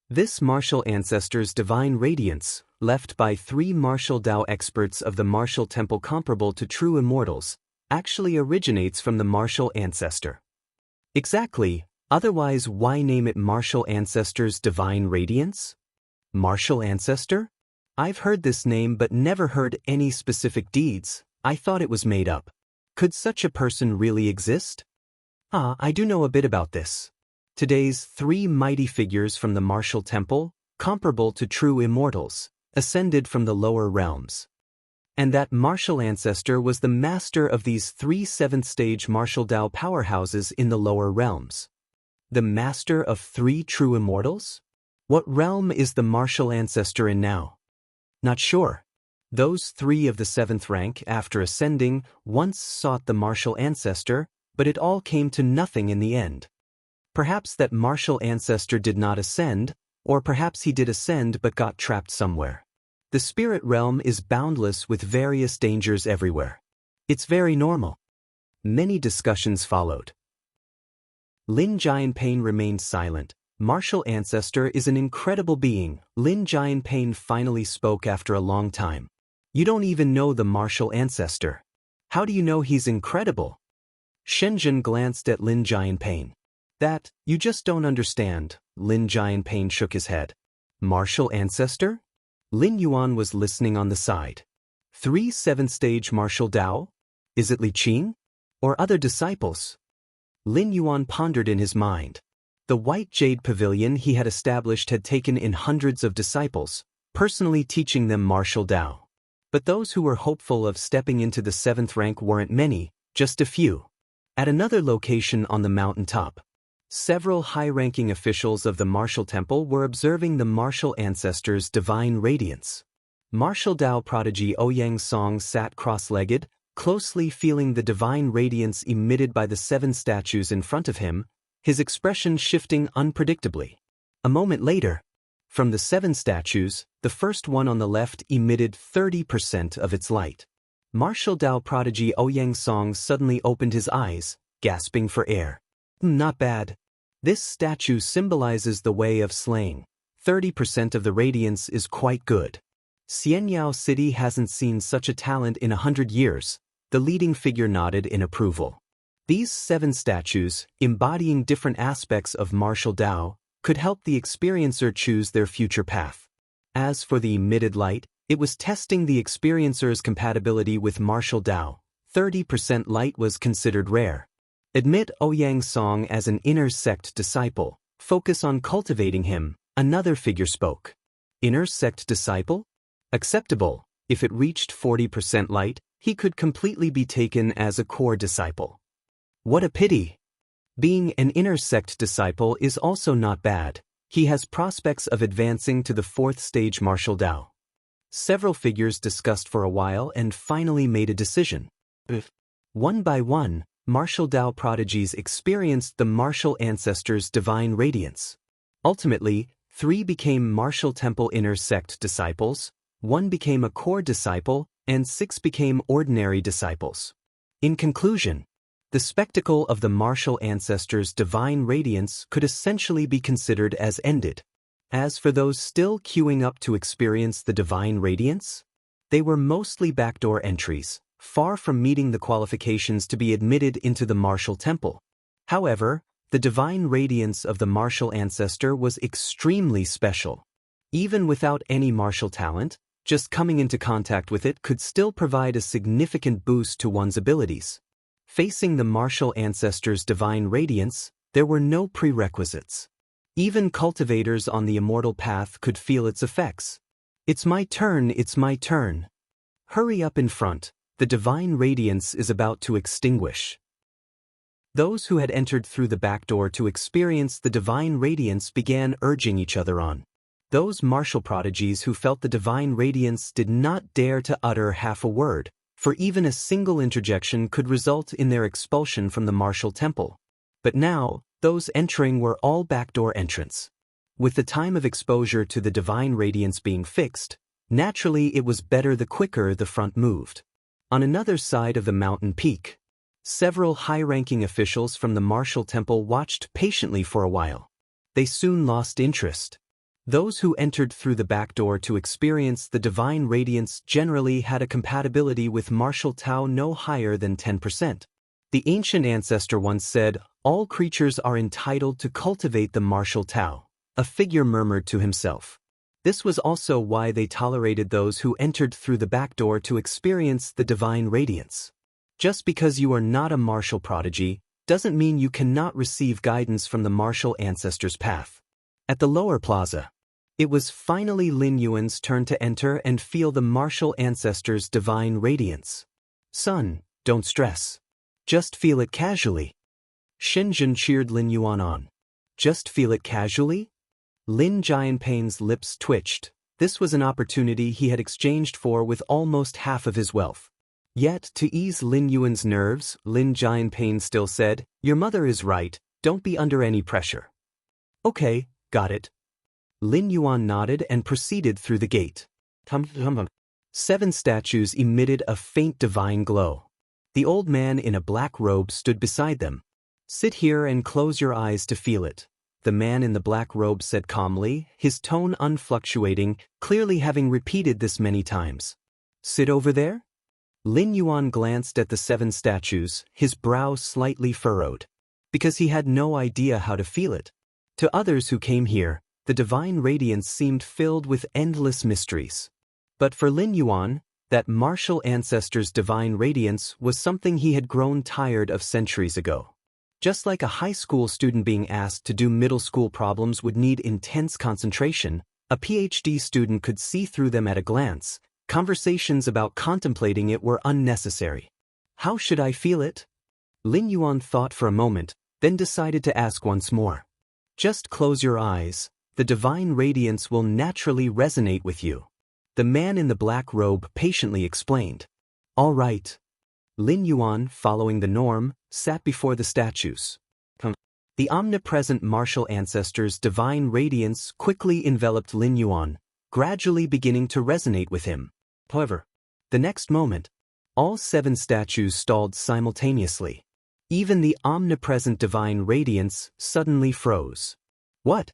This martial ancestor's divine radiance, left by 3 martial Dao experts of the martial temple comparable to true immortals, actually originates from the martial ancestor. Exactly, otherwise why name it martial ancestor's divine radiance? Martial ancestor? I've heard this name but never heard any specific deeds. I thought it was made up. Could such a person really exist? I do know a bit about this. Today's 3 mighty figures from the martial temple, comparable to true immortals, ascended from the lower realms. And that martial ancestor was the master of these 3 7th-stage martial Dao powerhouses in the lower realms. The master of 3 true immortals? What realm is the martial ancestor in now? Not sure. Those 3 of the 7th rank, after ascending, once sought the martial ancestor, but it all came to nothing in the end. Perhaps that martial ancestor did not ascend, or perhaps he did ascend but got trapped somewhere. The spirit realm is boundless with various dangers everywhere. It's very normal. Many discussions followed. Lin Jianping remained silent. Martial ancestor is an incredible being. Lin Jianping finally spoke after a long time. You don't even know the martial ancestor. How do you know he's incredible? Shenzhen glanced at Lin Jianping. That, you just don't understand. Lin Jianping shook his head. Martial ancestor? Lin Yuan was listening on the side. 3 7th-stage martial Dao? Is it Li Qing? Or other disciples? Lin Yuan pondered in his mind. The white jade pavilion he had established had taken in hundreds of disciples, personally teaching them martial Dao. But those who were hopeful of stepping into the 7th rank weren't many, just a few. At another location on the mountaintop, several high-ranking officials of the martial temple were observing the martial ancestor's divine radiance. Martial Dao prodigy Ouyang Song sat cross-legged, closely feeling the divine radiance emitted by the 7 statues in front of him, his expression shifting unpredictably. A moment later, from the 7 statues, the first one on the left emitted 30% of its light. Martial Dao prodigy Ouyang Song suddenly opened his eyes, gasping for air. Not bad. This statue symbolizes the way of slaying. 30% of the radiance is quite good. Xianyao City hasn't seen such a talent in 100 years. The leading figure nodded in approval. These 7 statues, embodying different aspects of martial Dao, could help the experiencer choose their future path. As for the emitted light, it was testing the experiencer's compatibility with martial Dao. 30% light was considered rare. Admit Ouyang Song as an inner sect disciple. Focus on cultivating him, another figure spoke. Inner sect disciple? Acceptable. If it reached 40% light, he could completely be taken as a core disciple. What a pity. Being an inner sect disciple is also not bad. He has prospects of advancing to the 4th stage martial Dao. Several figures discussed for a while and finally made a decision. One by one, martial Dao prodigies experienced the martial ancestor's divine radiance. Ultimately, 3 became martial temple inner sect disciples, 1 became a core disciple, and 6 became ordinary disciples. In conclusion, the spectacle of the martial ancestor's divine radiance could essentially be considered as ended. As for those still queuing up to experience the divine radiance, they were mostly backdoor entries, far from meeting the qualifications to be admitted into the martial temple. However, the divine radiance of the martial ancestor was extremely special. Even without any martial talent, just coming into contact with it could still provide a significant boost to one's abilities. Facing the martial ancestor's divine radiance, there were no prerequisites. Even cultivators on the immortal path could feel its effects. It's my turn, it's my turn. Hurry up in front. The divine radiance is about to extinguish. Those who had entered through the back door to experience the divine radiance began urging each other on. Those martial prodigies who felt the divine radiance did not dare to utter half a word, for even a single interjection could result in their expulsion from the martial temple. But now, those entering were all backdoor entrants. With the time of exposure to the divine radiance being fixed, naturally it was better the quicker the front moved. On another side of the mountain peak, several high-ranking officials from the martial temple watched patiently for a while. They soon lost interest. Those who entered through the back door to experience the divine radiance generally had a compatibility with martial Tao no higher than 10%. The ancient ancestor once said, "All creatures are entitled to cultivate the martial Tao," a figure murmured to himself. This was also why they tolerated those who entered through the back door to experience the divine radiance. Just because you are not a martial prodigy doesn't mean you cannot receive guidance from the martial ancestor's path. At the lower plaza, it was finally Lin Yuan's turn to enter and feel the martial ancestor's divine radiance. "Son, don't stress. Just feel it casually." Shenzhen cheered Lin Yuan on. "Just feel it casually?" Lin Jianping's lips twitched. This was an opportunity he had exchanged for with almost half of his wealth. Yet, to ease Lin Yuan's nerves, Lin Jianping still said, "Your mother is right, don't be under any pressure." "Okay, got it." Lin Yuan nodded and proceeded through the gate. 7 statues emitted a faint divine glow. The old man in a black robe stood beside them. "Sit here and close your eyes to feel it," the man in the black robe said calmly, his tone unfluctuating, clearly having repeated this many times. "Sit over there?" Lin Yuan glanced at the 7 statues, his brow slightly furrowed. Because he had no idea how to feel it. To others who came here, the divine radiance seemed filled with endless mysteries. But for Lin Yuan, that martial ancestor's divine radiance was something he had grown tired of centuries ago. Just like a high school student being asked to do middle school problems would need intense concentration, a PhD student could see through them at a glance. Conversations about contemplating it were unnecessary. "How should I feel it?" Lin Yuan thought for a moment, then decided to ask once more. "Just close your eyes. The divine radiance will naturally resonate with you," the man in the black robe patiently explained. "All right." Lin Yuan, following the norm, sat before the statues. The omnipresent martial ancestor's divine radiance quickly enveloped Lin Yuan, gradually beginning to resonate with him. However, the next moment, all 7 statues stalled simultaneously. Even the omnipresent divine radiance suddenly froze. "What?"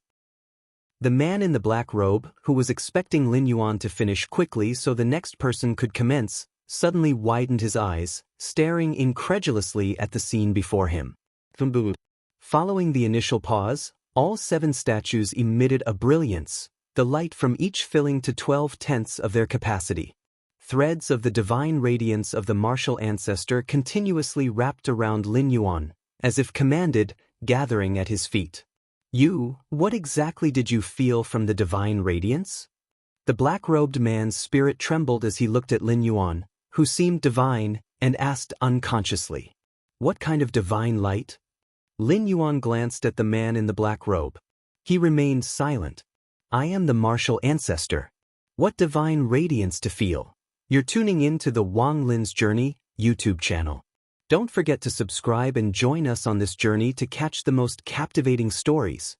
The man in the black robe, who was expecting Lin Yuan to finish quickly so the next person could commence, suddenly widened his eyes, staring incredulously at the scene before him. Following the initial pause, all 7 statues emitted a brilliance, the light from each filling to 12/10 of their capacity. Threads of the divine radiance of the martial ancestor continuously wrapped around Lin Yuan, as if commanded, gathering at his feet. What exactly did you feel from the divine radiance?" The black-robed man's spirit trembled as he looked at Lin Yuan, who seemed divine, and asked unconsciously, "What kind of divine light?" Lin Yuan glanced at the man in the black robe. He remained silent. "I am the martial ancestor. What divine radiance to feel?" You're tuning in to the Wang Lin's Journey YouTube channel. Don't forget to subscribe and join us on this journey to catch the most captivating stories.